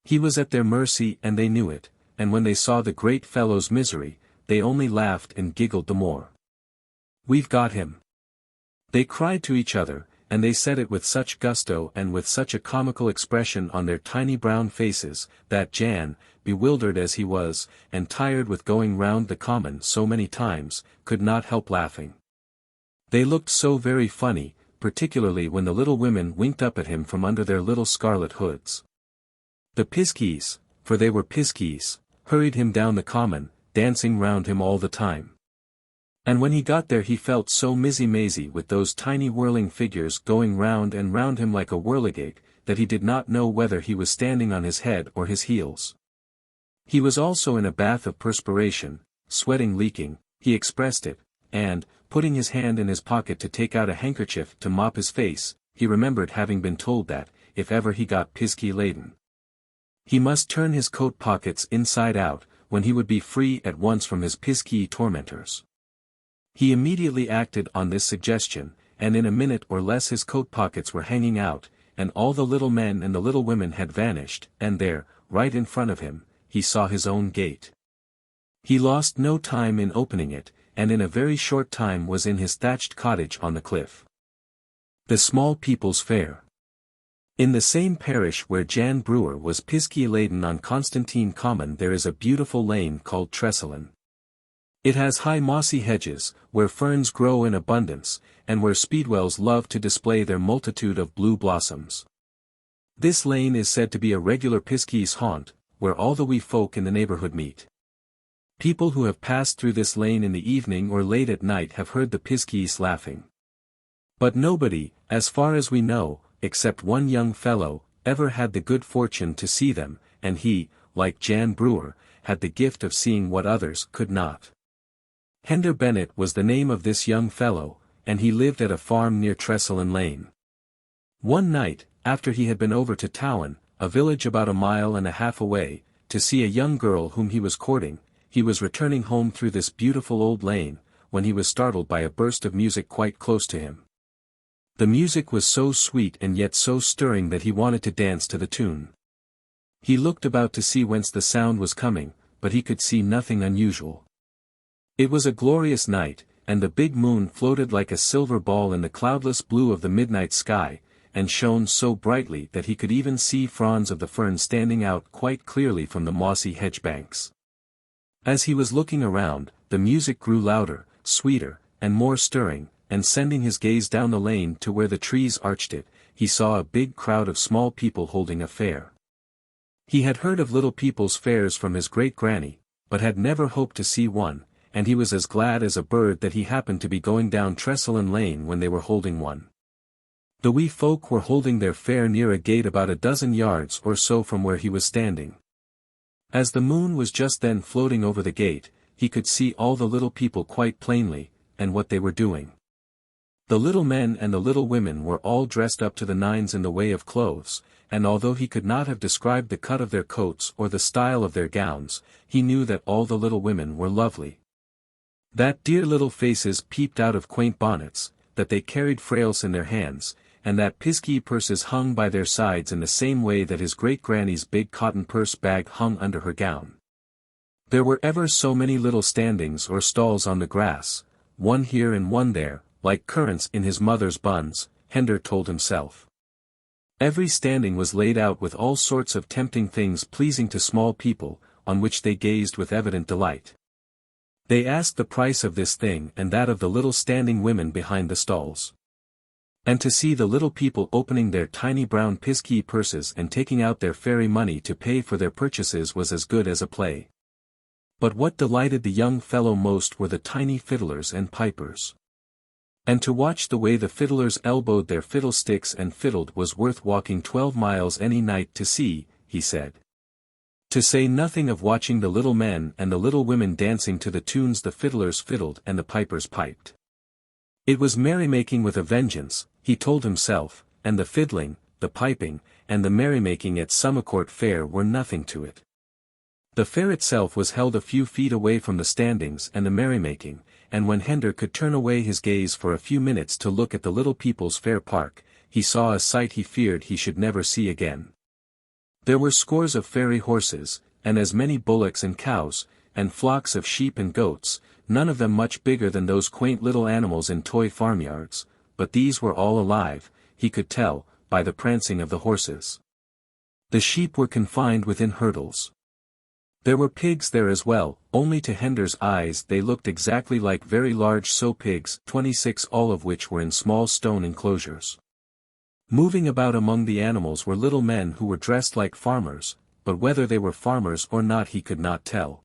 He was at their mercy and they knew it, and when they saw the great fellow's misery, they only laughed and giggled the more. "We've got him!" they cried to each other, and they said it with such gusto and with such a comical expression on their tiny brown faces, that Jan, bewildered as he was, and tired with going round the common so many times, could not help laughing. They looked so very funny, particularly when the little women winked up at him from under their little scarlet hoods. The Piskeys, for they were Piskeys, hurried him down the common, dancing round him all the time. And when he got there he felt so mizzy-mazy with those tiny whirling figures going round and round him like a whirligig, that he did not know whether he was standing on his head or his heels. He was also in a bath of perspiration, sweating leaking, he expressed it, and, putting his hand in his pocket to take out a handkerchief to mop his face, he remembered having been told that, if ever he got Piskey-Laden, he must turn his coat pockets inside out, when he would be free at once from his Piskey tormentors. He immediately acted on this suggestion, and in a minute or less his coat pockets were hanging out, and all the little men and the little women had vanished, and there, right in front of him, he saw his own gate. He lost no time in opening it, and in a very short time was in his thatched cottage on the cliff. The Small People's Fair. In the same parish where Jan Brewer was Piskey-Laden on Constantine Common there is a beautiful lane called Tregeagle. It has high mossy hedges, where ferns grow in abundance, and where speedwells love to display their multitude of blue blossoms. This lane is said to be a regular Piskeys' haunt, where all the wee folk in the neighborhood meet. People who have passed through this lane in the evening or late at night have heard the Piskeys laughing. But nobody, as far as we know, except one young fellow, ever had the good fortune to see them, and he, like Jan Brewer, had the gift of seeing what others could not. Hender Bennet was the name of this young fellow, and he lived at a farm near Tregeagle Lane. One night, after he had been over to Towan, a village about a mile and a half away, to see a young girl whom he was courting, he was returning home through this beautiful old lane, when he was startled by a burst of music quite close to him. The music was so sweet and yet so stirring that he wanted to dance to the tune. He looked about to see whence the sound was coming, but he could see nothing unusual. It was a glorious night, and the big moon floated like a silver ball in the cloudless blue of the midnight sky, and shone so brightly that he could even see fronds of the fern standing out quite clearly from the mossy hedge banks. As he was looking around, the music grew louder, sweeter, and more stirring, and sending his gaze down the lane to where the trees arched it, he saw a big crowd of small people holding a fair. He had heard of little people's fairs from his great-granny, but had never hoped to see one, and he was as glad as a bird that he happened to be going down Tresselin Lane when they were holding one. The wee folk were holding their fair near a gate about a dozen yards or so from where he was standing. As the moon was just then floating over the gate, he could see all the little people quite plainly, and what they were doing. The little men and the little women were all dressed up to the nines in the way of clothes, and although he could not have described the cut of their coats or the style of their gowns, he knew that all the little women were lovely. That dear little faces peeped out of quaint bonnets, that they carried frails in their hands, and that piskey purses hung by their sides in the same way that his great-granny's big cotton purse bag hung under her gown. There were ever so many little standings or stalls on the grass, one here and one there, like currants in his mother's buns, Hender told himself. Every standing was laid out with all sorts of tempting things pleasing to small people, on which they gazed with evident delight. They asked the price of this thing and that of the little standing women behind the stalls. And to see the little people opening their tiny brown piskey purses and taking out their fairy money to pay for their purchases was as good as a play. But what delighted the young fellow most were the tiny fiddlers and pipers. And to watch the way the fiddlers elbowed their fiddlesticks and fiddled was worth walking 12 miles any night to see, he said. To say nothing of watching the little men and the little women dancing to the tunes the fiddlers fiddled and the pipers piped. It was merrymaking with a vengeance, he told himself, and the fiddling, the piping, and the merrymaking at Summercourt Fair were nothing to it. The fair itself was held a few feet away from the standings and the merrymaking, and when Hender could turn away his gaze for a few minutes to look at the little people's fair park, he saw a sight he feared he should never see again. There were scores of fairy horses, and as many bullocks and cows, and flocks of sheep and goats, none of them much bigger than those quaint little animals in toy farmyards, but these were all alive, he could tell, by the prancing of the horses. The sheep were confined within hurdles. There were pigs there as well, only to Hender's eyes they looked exactly like very large sow pigs, 26 all of which were in small stone enclosures. Moving about among the animals were little men who were dressed like farmers, but whether they were farmers or not he could not tell.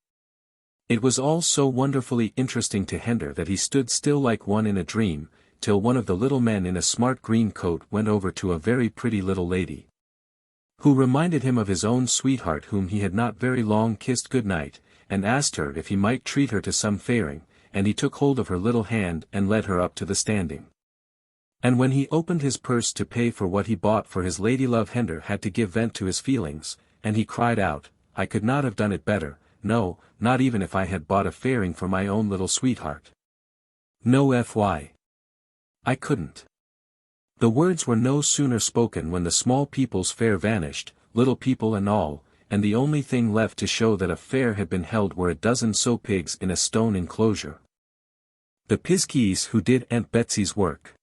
It was all so wonderfully interesting to Hender that he stood still like one in a dream, till one of the little men in a smart green coat went over to a very pretty little lady, who reminded him of his own sweetheart whom he had not very long kissed good night, and asked her if he might treat her to some fairing, and he took hold of her little hand and led her up to the standing. And when he opened his purse to pay for what he bought for his lady-love, Hender had to give vent to his feelings, and he cried out, "I could not have done it better, no, not even if I had bought a fairing for my own little sweetheart. No fy. I couldn't." The words were no sooner spoken when the small people's fair vanished, little people and all, and the only thing left to show that a fair had been held were a dozen sow pigs in a stone enclosure. The Piskeys who did Aunt Betsy's work.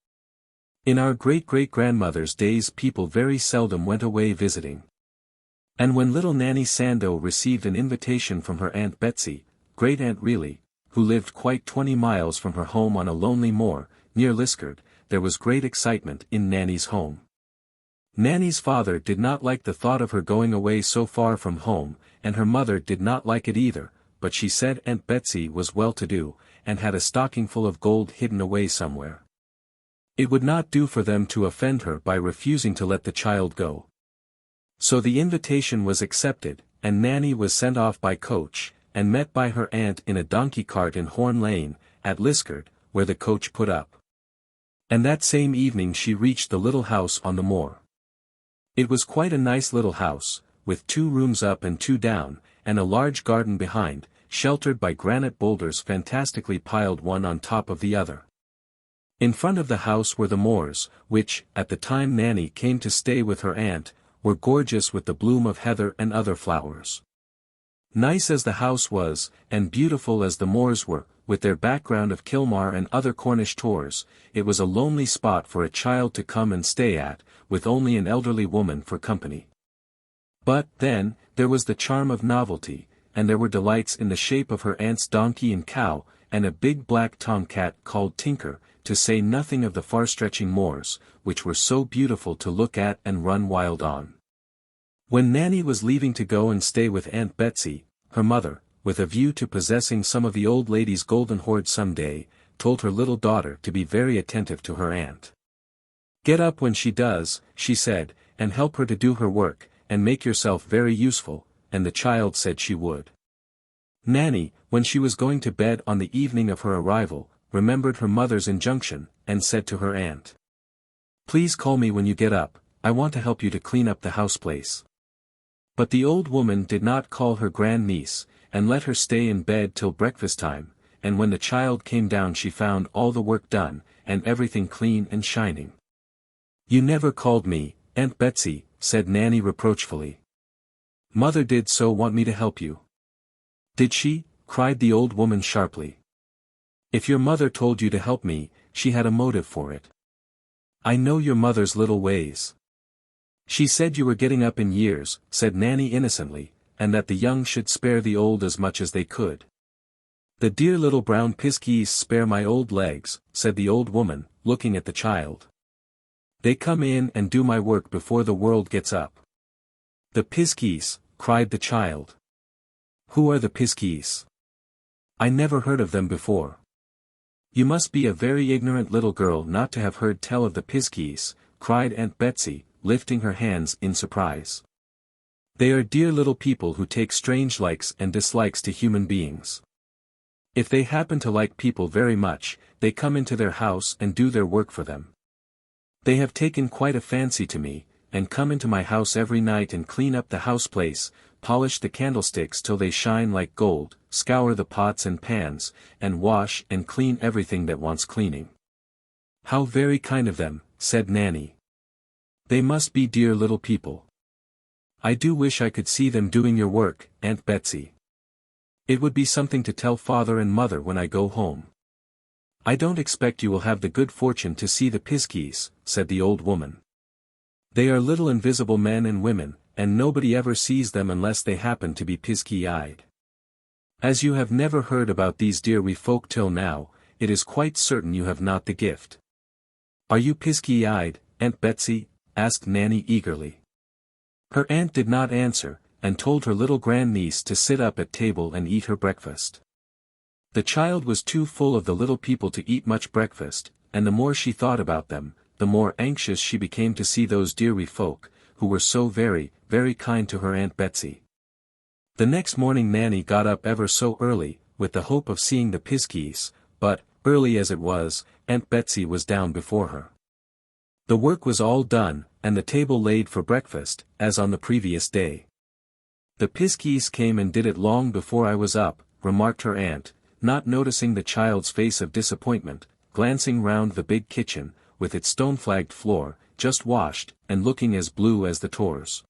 In our great-great-grandmother's days people very seldom went away visiting. And when little Nanny Sandow received an invitation from her Aunt Betsy, great-aunt really, who lived quite 20 miles from her home on a lonely moor, near Liskeard, there was great excitement in Nanny's home. Nanny's father did not like the thought of her going away so far from home, and her mother did not like it either, but she said Aunt Betsy was well-to-do, and had a stocking full of gold hidden away somewhere. It would not do for them to offend her by refusing to let the child go. So the invitation was accepted, and Nanny was sent off by coach, and met by her aunt in a donkey cart in Horn Lane, at Liskeard, where the coach put up. And that same evening she reached the little house on the moor. It was quite a nice little house, with 2 rooms up and 2 down, and a large garden behind, sheltered by granite boulders fantastically piled one on top of the other. In front of the house were the moors, which, at the time Nanny came to stay with her aunt, were gorgeous with the bloom of heather and other flowers. Nice as the house was, and beautiful as the moors were, with their background of Kilmar and other Cornish tors, it was a lonely spot for a child to come and stay at, with only an elderly woman for company. But, then, there was the charm of novelty, and there were delights in the shape of her aunt's donkey and cow, and a big black tomcat called Tinker, to say nothing of the far-stretching moors, which were so beautiful to look at and run wild on. When Nanny was leaving to go and stay with Aunt Betsy, her mother, with a view to possessing some of the old lady's golden hoard some day, told her little daughter to be very attentive to her aunt. "Get up when she does," she said, "and help her to do her work, and make yourself very useful," and the child said she would. Nanny, when she was going to bed on the evening of her arrival, remembered her mother's injunction, and said to her aunt, "Please call me when you get up, I want to help you to clean up the house-place." But the old woman did not call her grand-niece, and let her stay in bed till breakfast time, and when the child came down she found all the work done, and everything clean and shining. "You never called me, Aunt Betsy," said Nanny reproachfully. "Mother did so want me to help you." "Did she?" cried the old woman sharply. "If your mother told you to help me, she had a motive for it. I know your mother's little ways." "She said you were getting up in years," said Nanny innocently, "and that the young should spare the old as much as they could." "The dear little brown Piskeys spare my old legs," said the old woman, looking at the child. "They come in and do my work before the world gets up." "The Piskeys," cried the child. "Who are the Piskeys? I never heard of them before." "You must be a very ignorant little girl not to have heard tell of the Piskeys," cried Aunt Betsy, lifting her hands in surprise. "They are dear little people who take strange likes and dislikes to human beings. If they happen to like people very much, they come into their house and do their work for them. They have taken quite a fancy to me, and come into my house every night and clean up the house-place, polish the candlesticks till they shine like gold, scour the pots and pans, and wash and clean everything that wants cleaning." "How very kind of them," said Nanny. "They must be dear little people. I do wish I could see them doing your work, Aunt Betsy. It would be something to tell father and mother when I go home." "I don't expect you will have the good fortune to see the Piskeys," said the old woman. "They are little invisible men and women, and nobody ever sees them unless they happen to be pisky-eyed. As you have never heard about these dear wee folk till now, it is quite certain you have not the gift." "Are you pisky-eyed, Aunt Betsy?" asked Nanny eagerly. Her aunt did not answer, and told her little grand-niece to sit up at table and eat her breakfast. The child was too full of the little people to eat much breakfast, and the more she thought about them, the more anxious she became to see those dear wee folk, who were so very, very kind to her Aunt Betsy. The next morning Nanny got up ever so early, with the hope of seeing the Piskeys, but, early as it was, Aunt Betsy was down before her. The work was all done, and the table laid for breakfast, as on the previous day. "The Piskeys came and did it long before I was up," remarked her aunt, not noticing the child's face of disappointment, glancing round the big kitchen, with its stone-flagged floor, just washed, and looking as blue as the tors.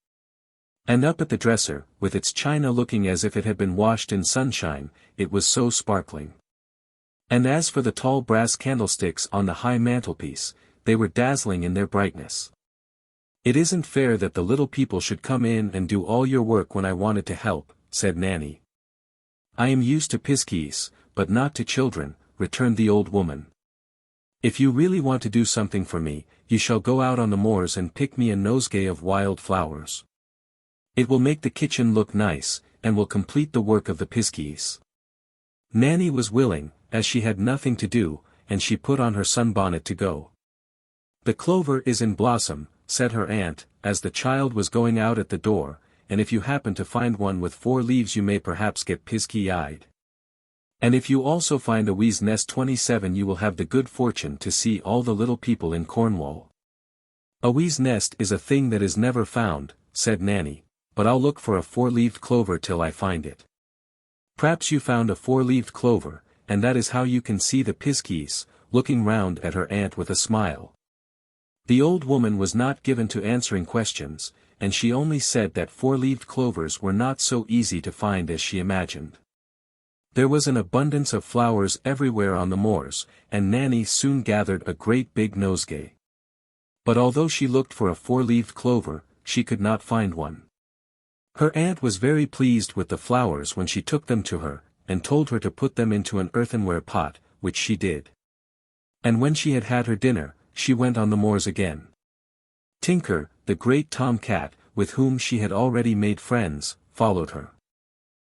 And up at the dresser, with its china looking as if it had been washed in sunshine, it was so sparkling. And as for the tall brass candlesticks on the high mantelpiece, they were dazzling in their brightness. "It isn't fair that the little people should come in and do all your work when I wanted to help," said Nanny. "I am used to Piskeys, but not to children," returned the old woman. "If you really want to do something for me, you shall go out on the moors and pick me a nosegay of wild flowers. It will make the kitchen look nice, and will complete the work of the Piskeys." Nanny was willing, as she had nothing to do, and she put on her sunbonnet to go. "The clover is in blossom," said her aunt, as the child was going out at the door, "and if you happen to find one with 4 leaves you may perhaps get pisky-eyed. And if you also find a wee's nest 27 you will have the good fortune to see all the little people in Cornwall." "A wee's nest is a thing that is never found," said Nanny, "but I'll look for a 4-leaved clover till I find it." "P'raps you found a 4-leaved clover, and that is how you can see the Piskeys," looking round at her aunt with a smile. The old woman was not given to answering questions, and she only said that 4-leaved clovers were not so easy to find as she imagined. There was an abundance of flowers everywhere on the moors, and Nanny soon gathered a great big nosegay. But although she looked for a four-leaved clover, she could not find one. Her aunt was very pleased with the flowers when she took them to her, and told her to put them into an earthenware pot, which she did. And when she had had her dinner, she went on the moors again. Tinker, the great tom-cat, with whom she had already made friends, followed her.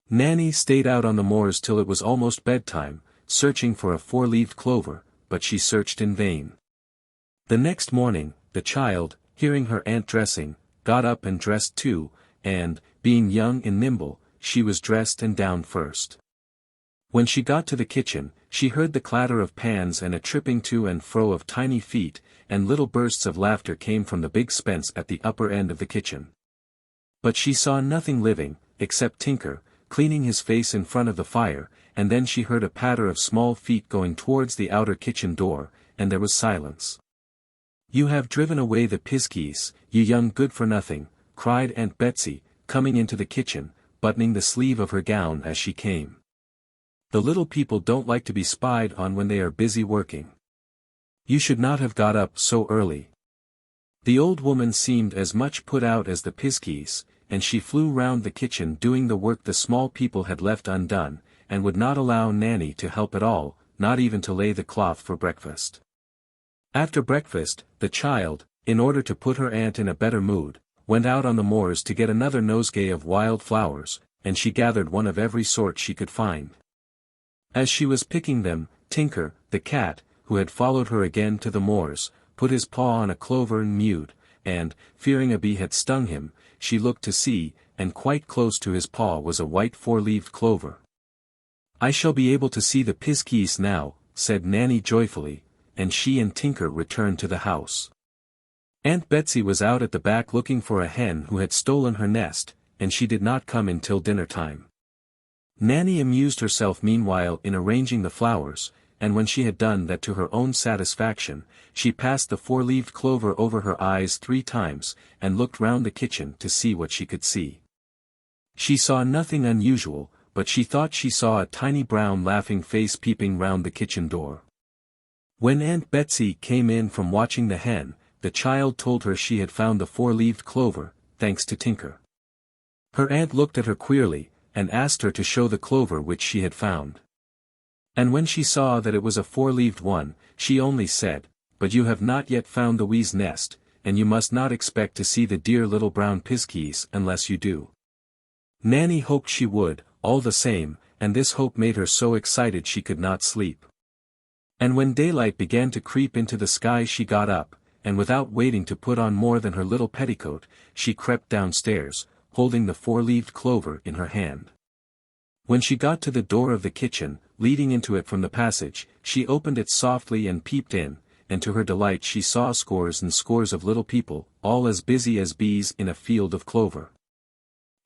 Nanny stayed out on the moors till it was almost bedtime, searching for a four-leaved clover, but she searched in vain. The next morning, the child, hearing her aunt dressing, got up and dressed too, and, being young and nimble, she was dressed and down first. When she got to the kitchen, she heard the clatter of pans and a tripping to and fro of tiny feet, and little bursts of laughter came from the big spence at the upper end of the kitchen. But she saw nothing living, except Tinker, cleaning his face in front of the fire, and then she heard a patter of small feet going towards the outer kitchen door, and there was silence. "You have driven away the piskies, you young good-for-nothing," cried Aunt Betsy, coming into the kitchen, buttoning the sleeve of her gown as she came. "The little people don't like to be spied on when they are busy working. You should not have got up so early." The old woman seemed as much put out as the piskies, and she flew round the kitchen doing the work the small people had left undone, and would not allow Nanny to help at all, not even to lay the cloth for breakfast. After breakfast, the child, in order to put her aunt in a better mood, went out on the moors to get another nosegay of wild flowers, and she gathered one of every sort she could find. As she was picking them, Tinker, the cat, who had followed her again to the moors, put his paw on a clover and mewed, and, fearing a bee had stung him, she looked to see, and quite close to his paw was a white four-leaved clover. "I shall be able to see the piskies now," said Nanny joyfully, and she and Tinker returned to the house. Aunt Betsy was out at the back looking for a hen who had stolen her nest, and she did not come in till dinner time. Nanny amused herself meanwhile in arranging the flowers, and when she had done that to her own satisfaction, she passed the four-leaved clover over her eyes 3 times, and looked round the kitchen to see what she could see. She saw nothing unusual, but she thought she saw a tiny brown laughing face peeping round the kitchen door. When Aunt Betsy came in from watching the hen, the child told her she had found the four-leaved clover, thanks to Tinker. Her aunt looked at her queerly, and asked her to show the clover which she had found. And when she saw that it was a four-leaved one, she only said, "But you have not yet found the wee's nest, and you must not expect to see the dear little brown piskies unless you do." Nanny hoped she would, all the same, and this hope made her so excited she could not sleep. And when daylight began to creep into the sky she got up, and without waiting to put on more than her little petticoat, she crept downstairs, holding the four-leaved clover in her hand. When she got to the door of the kitchen, leading into it from the passage, she opened it softly and peeped in, and to her delight she saw scores and scores of little people, all as busy as bees in a field of clover.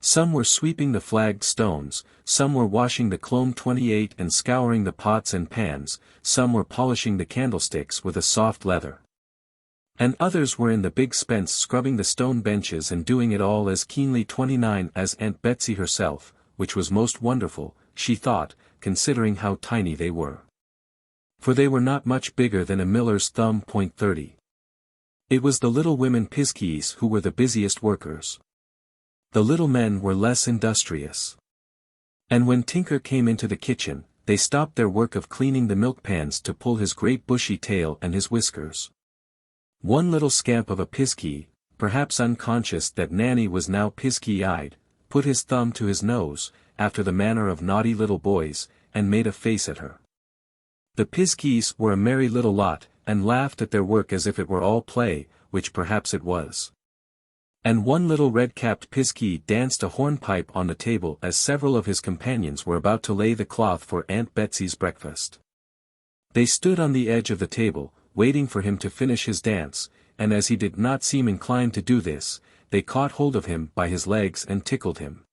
Some were sweeping the flagged stones, some were washing the clome 28 and scouring the pots and pans, some were polishing the candlesticks with a soft leather. And others were in the big spence scrubbing the stone benches and doing it all as keenly 29 as Aunt Betsy herself, which was most wonderful, she thought, considering how tiny they were. For they were not much bigger than a miller's thumb. 30. It was the little women piskies who were the busiest workers. The little men were less industrious. And when Tinker came into the kitchen, they stopped their work of cleaning the milk pans to pull his great bushy tail and his whiskers. One little scamp of a piskey, perhaps unconscious that Nanny was now piskey-eyed, put his thumb to his nose, after the manner of naughty little boys, and made a face at her. The piskies were a merry little lot, and laughed at their work as if it were all play, which perhaps it was. And one little red-capped piskey danced a hornpipe on the table as several of his companions were about to lay the cloth for Aunt Betsy's breakfast. They stood on the edge of the table, waiting for him to finish his dance, and as he did not seem inclined to do this, they caught hold of him by his legs and tickled him.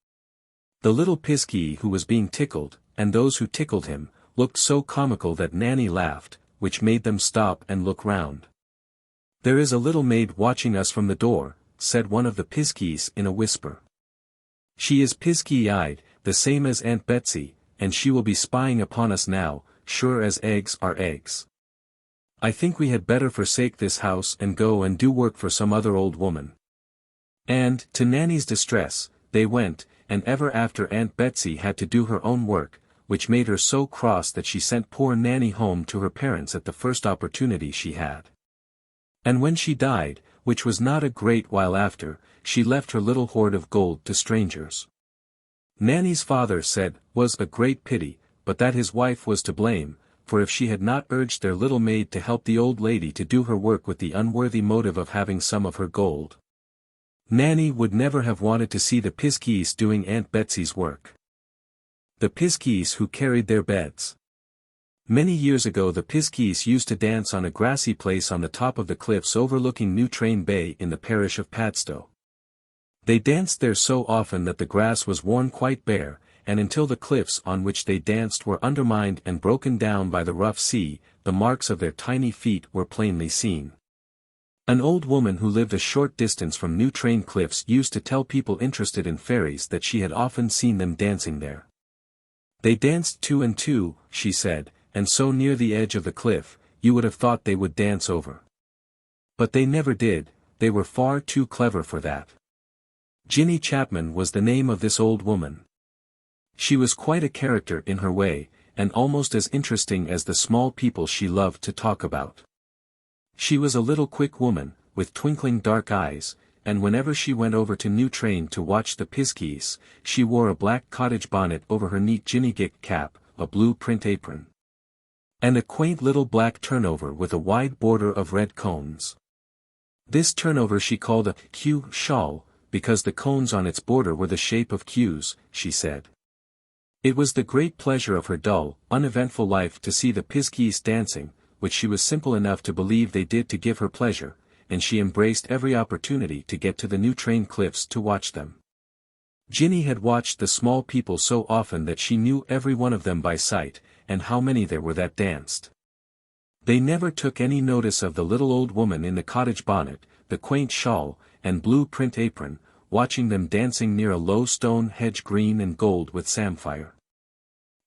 The little piskey who was being tickled, and those who tickled him, looked so comical that Nanny laughed, which made them stop and look round. "There is a little maid watching us from the door," said one of the piskies in a whisper. "She is piskey-eyed, the same as Aunt Betsy, and she will be spying upon us now, sure as eggs are eggs. I think we had better forsake this house and go and do work for some other old woman." And, to Nanny's distress, they went, and ever after Aunt Betsy had to do her own work, which made her so cross that she sent poor Nanny home to her parents at the first opportunity she had. And when she died, which was not a great while after, she left her little hoard of gold to strangers. Nanny's father said, was a great pity, but that his wife was to blame, for if she had not urged their little maid to help the old lady to do her work with the unworthy motive of having some of her gold, Nanny would never have wanted to see the Piskeys doing Aunt Betsy's work. The Piskeys who carried their beds. Many years ago the Piskeys used to dance on a grassy place on the top of the cliffs overlooking New Train Bay in the parish of Padstow. They danced there so often that the grass was worn quite bare, and until the cliffs on which they danced were undermined and broken down by the rough sea, the marks of their tiny feet were plainly seen. An old woman who lived a short distance from New Train Cliffs used to tell people interested in fairies that she had often seen them dancing there. They danced 2 and 2, she said, and so near the edge of the cliff, you would have thought they would dance over. But they never did, they were far too clever for that. Ginny Chapman was the name of this old woman. She was quite a character in her way, and almost as interesting as the small people she loved to talk about. She was a little quick woman, with twinkling dark eyes, and whenever she went over to New Train to watch the Piskeys, she wore a black cottage bonnet over her neat Jinnygik cap, a blue print apron, and a quaint little black turnover with a wide border of red cones. This turnover she called a queue shawl, because the cones on its border were the shape of queues, she said. It was the great pleasure of her dull, uneventful life to see the Piskeys dancing, which she was simple enough to believe they did to give her pleasure, and she embraced every opportunity to get to the New Train Cliffs to watch them. Ginny had watched the small people so often that she knew every one of them by sight, and how many there were that danced. They never took any notice of the little old woman in the cottage bonnet, the quaint shawl, and blue print apron, watching them dancing near a low stone hedge green and gold with samphire.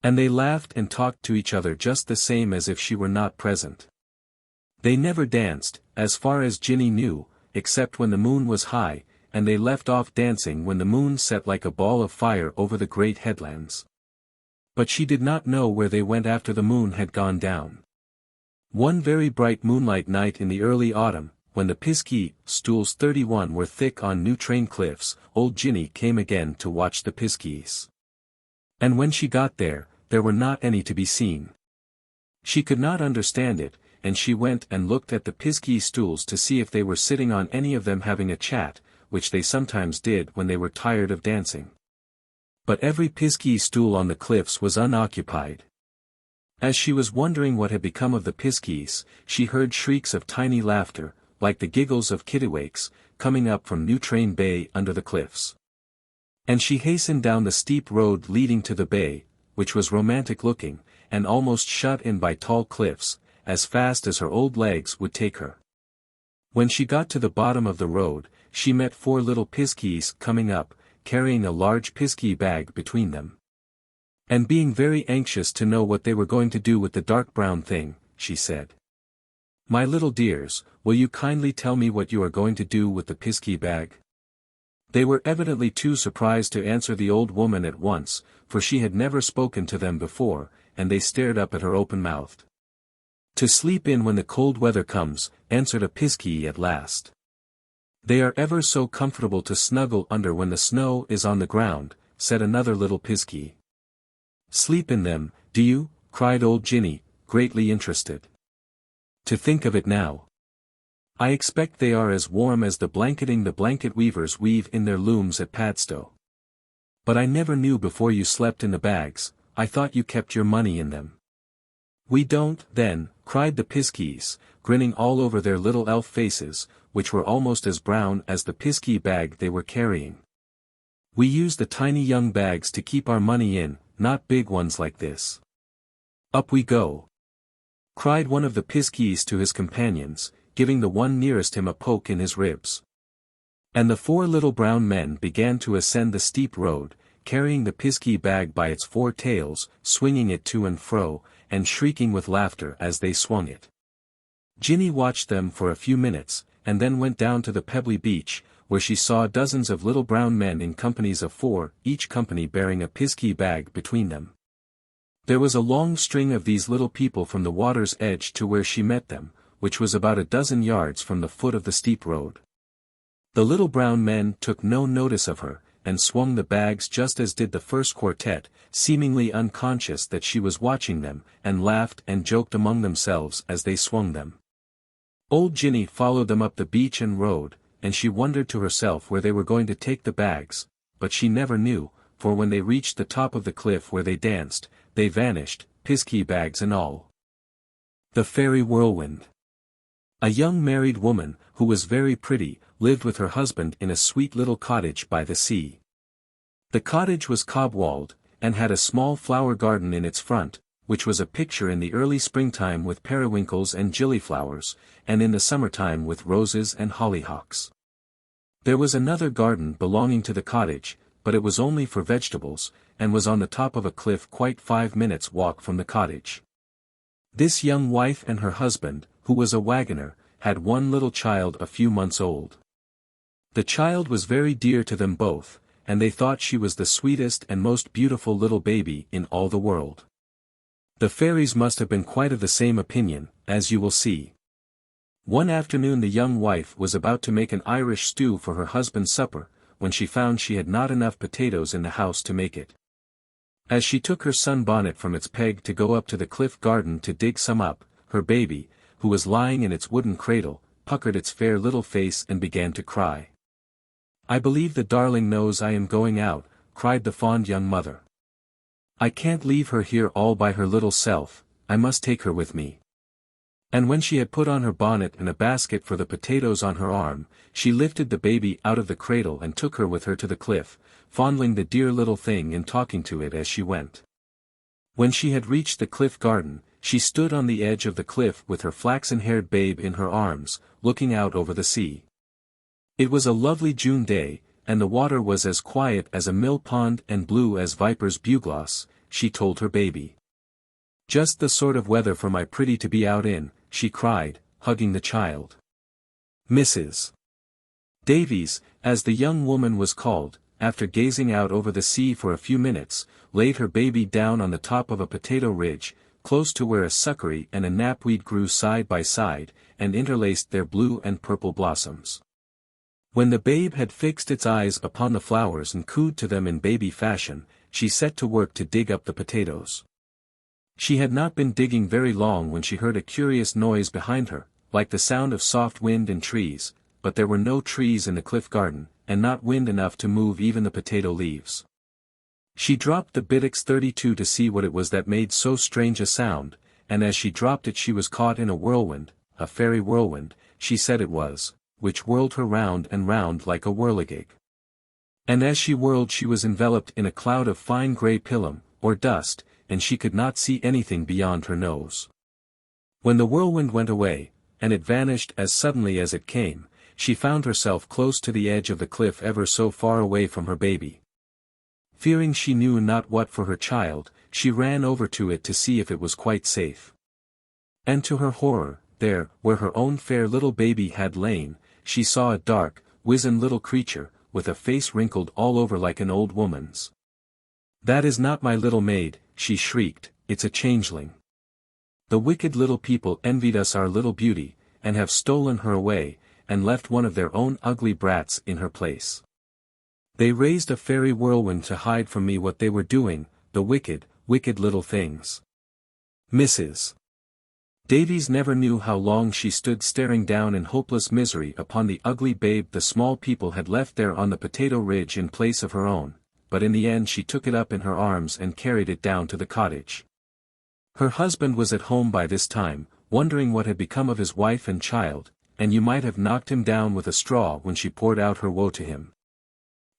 And they laughed and talked to each other just the same as if she were not present. They never danced, as far as Ginny knew, except when the moon was high, and they left off dancing when the moon set like a ball of fire over the great headlands. But she did not know where they went after the moon had gone down. One very bright moonlight night in the early autumn, when the Piskeys stools 31 were thick on New Train Cliffs, old Ginny came again to watch the Piskeys. And when she got there were not any to be seen. She could not understand it, and she went and looked at the Piskey stools to see if they were sitting on any of them having a chat, which they sometimes did when they were tired of dancing. But every Piskey stool on the cliffs was unoccupied. As she was wondering what had become of the Piskeys, she heard shrieks of tiny laughter, like the giggles of kittiwakes, coming up from New Train Bay under the cliffs. And she hastened down the steep road leading to the bay, which was romantic looking, and almost shut in by tall cliffs, as fast as her old legs would take her. When she got to the bottom of the road, she met 4 little Piskeys coming up, carrying a large Piskey bag between them. And being very anxious to know what they were going to do with the dark brown thing, she said, "My little dears, will you kindly tell me what you are going to do with the Piskey bag?" They were evidently too surprised to answer the old woman at once, for she had never spoken to them before, and they stared up at her open-mouthed. "To sleep in when the cold weather comes," answered a Piskey at last. "They are ever so comfortable to snuggle under when the snow is on the ground," said another little Piskey. "Sleep in them, do you?" cried old Ginny, greatly interested. "To think of it now. I expect they are as warm as the blanketing the blanket weavers weave in their looms at Padstow. But I never knew before you slept in the bags, I thought you kept your money in them." "We don't, then," cried the Piskeys, grinning all over their little elf faces, which were almost as brown as the Piskey bag they were carrying. "We use the tiny young bags to keep our money in, not big ones like this." "Up we go!" cried one of the Piskeys to his companions, giving the one nearest him a poke in his ribs. And the 4 little brown men began to ascend the steep road, carrying the piskey bag by its 4 tails, swinging it to and fro, and shrieking with laughter as they swung it. Ginny watched them for a few minutes, and then went down to the pebbly beach, where she saw dozens of little brown men in companies of 4, each company bearing a piskey bag between them. There was a long string of these little people from the water's edge to where she met them, which was about a dozen yards from the foot of the steep road. The little brown men took no notice of her, and swung the bags just as did the first quartet, seemingly unconscious that she was watching them, and laughed and joked among themselves as they swung them. Old Ginny followed them up the beach and road, and she wondered to herself where they were going to take the bags, but she never knew, for when they reached the top of the cliff where they danced, they vanished, piskey bags and all. The Fairy Whirlwind. A young married woman, who was very pretty, lived with her husband in a sweet little cottage by the sea. The cottage was cob-walled, and had a small flower garden in its front, which was a picture in the early springtime with periwinkles and gillyflowers, and in the summertime with roses and hollyhocks. There was another garden belonging to the cottage, but it was only for vegetables, and was on the top of a cliff quite 5 minutes' walk from the cottage. This young wife and her husband, who was a wagoner, had one little child a few months old. The child was very dear to them both, and they thought she was the sweetest and most beautiful little baby in all the world. The fairies must have been quite of the same opinion, as you will see. One afternoon the young wife was about to make an Irish stew for her husband's supper, when she found she had not enough potatoes in the house to make it. As she took her sunbonnet from its peg to go up to the cliff garden to dig some up, her baby, who was lying in its wooden cradle, puckered its fair little face and began to cry. "I believe the darling knows I am going out," cried the fond young mother. "I can't leave her here all by her little self, I must take her with me." And when she had put on her bonnet and a basket for the potatoes on her arm, she lifted the baby out of the cradle and took her with her to the cliff, fondling the dear little thing and talking to it as she went. When she had reached the cliff garden, she stood on the edge of the cliff with her flaxen-haired babe in her arms, looking out over the sea. It was a lovely June day, and the water was as quiet as a mill pond and blue as Viper's bugloss, she told her baby. "Just the sort of weather for my pretty to be out in," she cried, hugging the child. Mrs. Davies, as the young woman was called, after gazing out over the sea for a few minutes, laid her baby down on the top of a potato ridge, close to where a succory and a knapweed grew side by side, and interlaced their blue and purple blossoms. When the babe had fixed its eyes upon the flowers and cooed to them in baby fashion, she set to work to dig up the potatoes. She had not been digging very long when she heard a curious noise behind her, like the sound of soft wind in trees, but there were no trees in the cliff garden, and not wind enough to move even the potato leaves. She dropped the Bittix 32 to see what it was that made so strange a sound, and as she dropped it she was caught in a whirlwind, a fairy whirlwind, she said it was, which whirled her round and round like a whirligig. And as she whirled she was enveloped in a cloud of fine grey pilum, or dust, and she could not see anything beyond her nose. When the whirlwind went away, and it vanished as suddenly as it came, she found herself close to the edge of the cliff ever so far away from her baby. Fearing she knew not what for her child, she ran over to it to see if it was quite safe. And to her horror, there, where her own fair little baby had lain, she saw a dark, wizen little creature, with a face wrinkled all over like an old woman's. "That is not my little maid," she shrieked, "it's a changeling. The wicked little people envied us our little beauty, and have stolen her away, and left one of their own ugly brats in her place. They raised a fairy whirlwind to hide from me what they were doing, the wicked, wicked little things." Mrs. Davies never knew how long she stood staring down in hopeless misery upon the ugly babe the small people had left there on the potato ridge in place of her own, but in the end she took it up in her arms and carried it down to the cottage. Her husband was at home by this time, wondering what had become of his wife and child, and you might have knocked him down with a straw when she poured out her woe to him.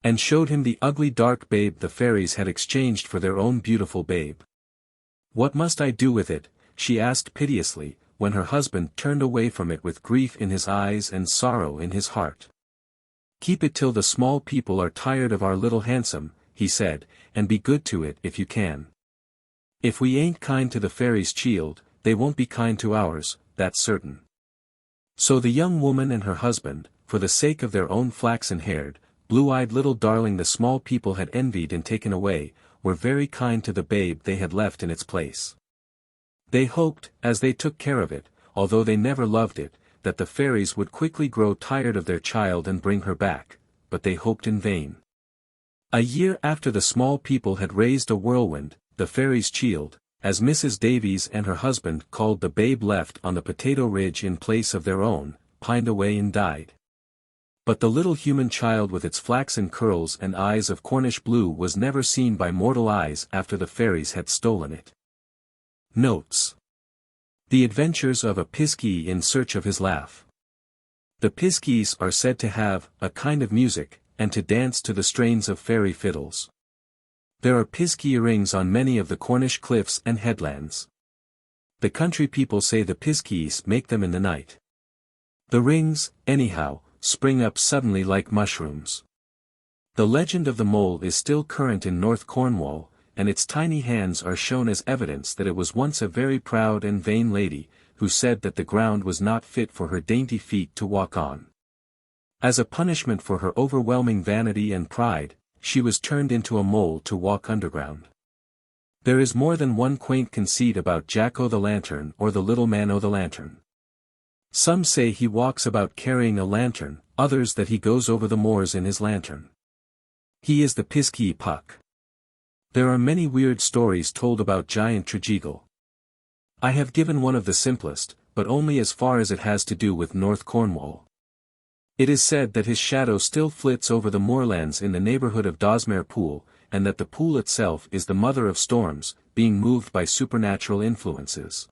And showed him the ugly dark babe the fairies had exchanged for their own beautiful babe. "What must I do with it?" she asked piteously, when her husband turned away from it with grief in his eyes and sorrow in his heart. "Keep it till the small people are tired of our little handsome," he said, and be good to it if you can. If we ain't kind to the fairies' shield, they won't be kind to ours, that's certain. So the young woman and her husband, for the sake of their own flaxen-haired, blue-eyed little darling the small people had envied and taken away, were very kind to the babe they had left in its place. They hoped, as they took care of it, although they never loved it, that the fairies would quickly grow tired of their child and bring her back, but they hoped in vain. A year after the small people had raised a whirlwind, the fairies' shield, as Mrs. Davies and her husband called the babe left on the potato ridge in place of their own, pined away and died. But the little human child with its flaxen curls and eyes of Cornish blue was never seen by mortal eyes after the fairies had stolen it. Notes. The adventures of a Piskey in search of his laugh. The Piskeys are said to have a kind of music, and to dance to the strains of fairy fiddles. There are Piskey rings on many of the Cornish cliffs and headlands. The country people say the Piskeys make them in the night. The rings, anyhow, spring up suddenly like mushrooms. The legend of the mole is still current in North Cornwall, and its tiny hands are shown as evidence that it was once a very proud and vain lady, who said that the ground was not fit for her dainty feet to walk on. As a punishment for her overwhelming vanity and pride, she was turned into a mole to walk underground. There is more than one quaint conceit about Jack-o'-the-lantern or the little man o'-the-lantern. Some say he walks about carrying a lantern, others that he goes over the moors in his lantern. He is the Piskey Puck. There are many weird stories told about giant Tregeagle. I have given one of the simplest, but only as far as it has to do with North Cornwall. It is said that his shadow still flits over the moorlands in the neighbourhood of Dozmare Pool, and that the pool itself is the mother of storms, being moved by supernatural influences.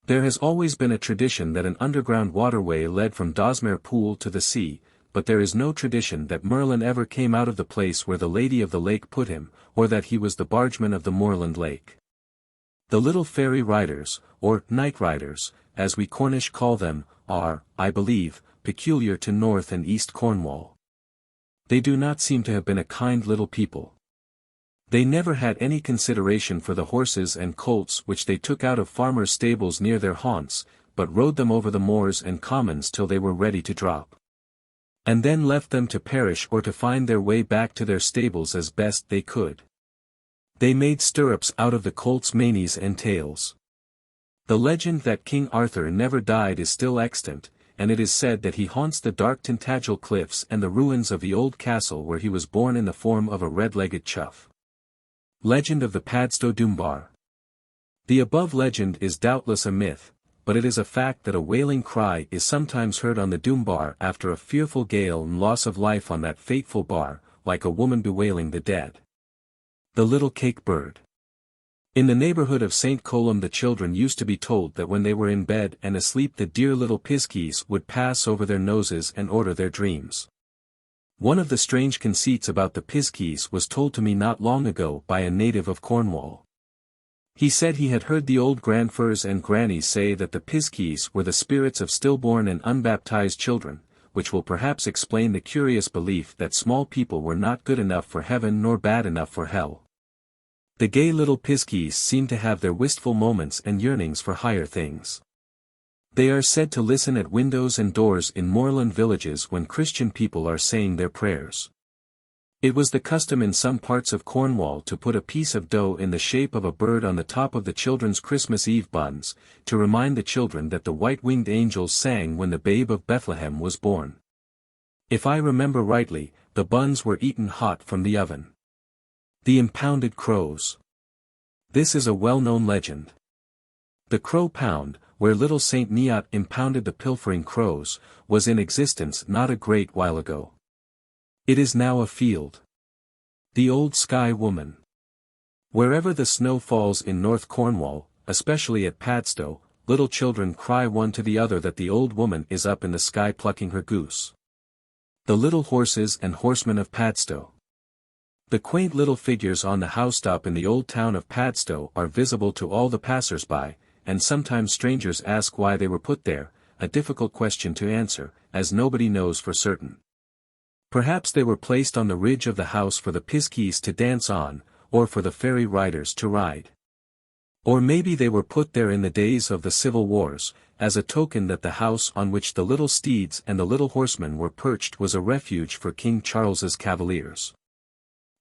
There has always been a tradition that an underground waterway led from Dozmare Pool to the sea, but there is no tradition that Merlin ever came out of the place where the Lady of the Lake put him, or that he was the bargeman of the moorland lake. The little fairy riders, or night riders, as we Cornish call them, are, I believe, peculiar to North and East Cornwall. They do not seem to have been a kind little people. They never had any consideration for the horses and colts which they took out of farmers' stables near their haunts, but rode them over the moors and commons till they were ready to drop. And then left them to perish or to find their way back to their stables as best they could. They made stirrups out of the colts' manes and tails. The legend that King Arthur never died is still extant, and it is said that he haunts the dark Tintagel cliffs and the ruins of the old castle where he was born in the form of a red-legged chough. Legend of the Padstow Doombar. The above legend is doubtless a myth, but it is a fact that a wailing cry is sometimes heard on the Doombar after a fearful gale and loss of life on that fateful bar, like a woman bewailing the dead. The little cake bird. In the neighbourhood of St. Columb the children used to be told that when they were in bed and asleep the dear little Piskeys would pass over their noses and order their dreams. One of the strange conceits about the Piskeys was told to me not long ago by a native of Cornwall. He said he had heard the old grandfers and grannies say that the Piskeys were the spirits of stillborn and unbaptized children, which will perhaps explain the curious belief that small people were not good enough for heaven nor bad enough for hell. The gay little Piskeys seem to have their wistful moments and yearnings for higher things. They are said to listen at windows and doors in moorland villages when Christian people are saying their prayers. It was the custom in some parts of Cornwall to put a piece of dough in the shape of a bird on the top of the children's Christmas Eve buns, to remind the children that the white-winged angels sang when the babe of Bethlehem was born. If I remember rightly, the buns were eaten hot from the oven. The Impounded Crows. This is a well-known legend. The Crow Pound, where little Saint Neot impounded the pilfering crows, was in existence not a great while ago. It is now a field. The Old Sky Woman. Wherever the snow falls in North Cornwall, especially at Padstow, little children cry one to the other that the old woman is up in the sky plucking her goose. The Little Horses and Horsemen of Padstow. The quaint little figures on the housetop in the old town of Padstow are visible to all the passers-by, and sometimes strangers ask why they were put there, a difficult question to answer, as nobody knows for certain. Perhaps they were placed on the ridge of the house for the Piskeys to dance on, or for the fairy riders to ride. Or maybe they were put there in the days of the civil wars, as a token that the house on which the little steeds and the little horsemen were perched was a refuge for King Charles's cavaliers.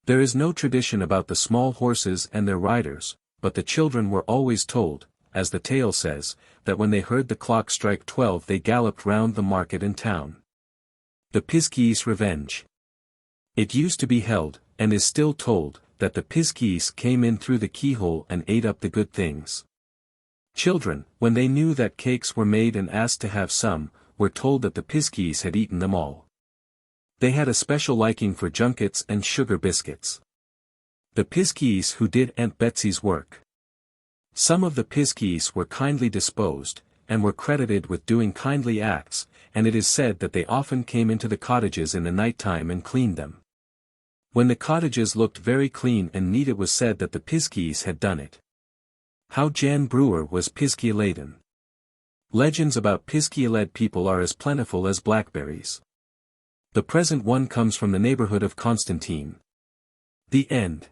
There is no tradition about the small horses and their riders, but the children were always told, as the tale says, that when they heard the clock strike 12 they galloped round the market and town. The Piskeys Revenge. It used to be held, and is still told, that the Piskeys came in through the keyhole and ate up the good things. Children, when they knew that cakes were made and asked to have some, were told that the Piskeys had eaten them all. They had a special liking for junkets and sugar biscuits. The Piskeys who did Aunt Betsy's work. Some of the Piskeys were kindly disposed, and were credited with doing kindly acts, and it is said that they often came into the cottages in the night time and cleaned them. When the cottages looked very clean and neat it was said that the Piskeys had done it. How Jan Brewer was Piskey-Laden. Legends about Piskey-Laden people are as plentiful as blackberries. The present one comes from the neighborhood of Constantine. The end.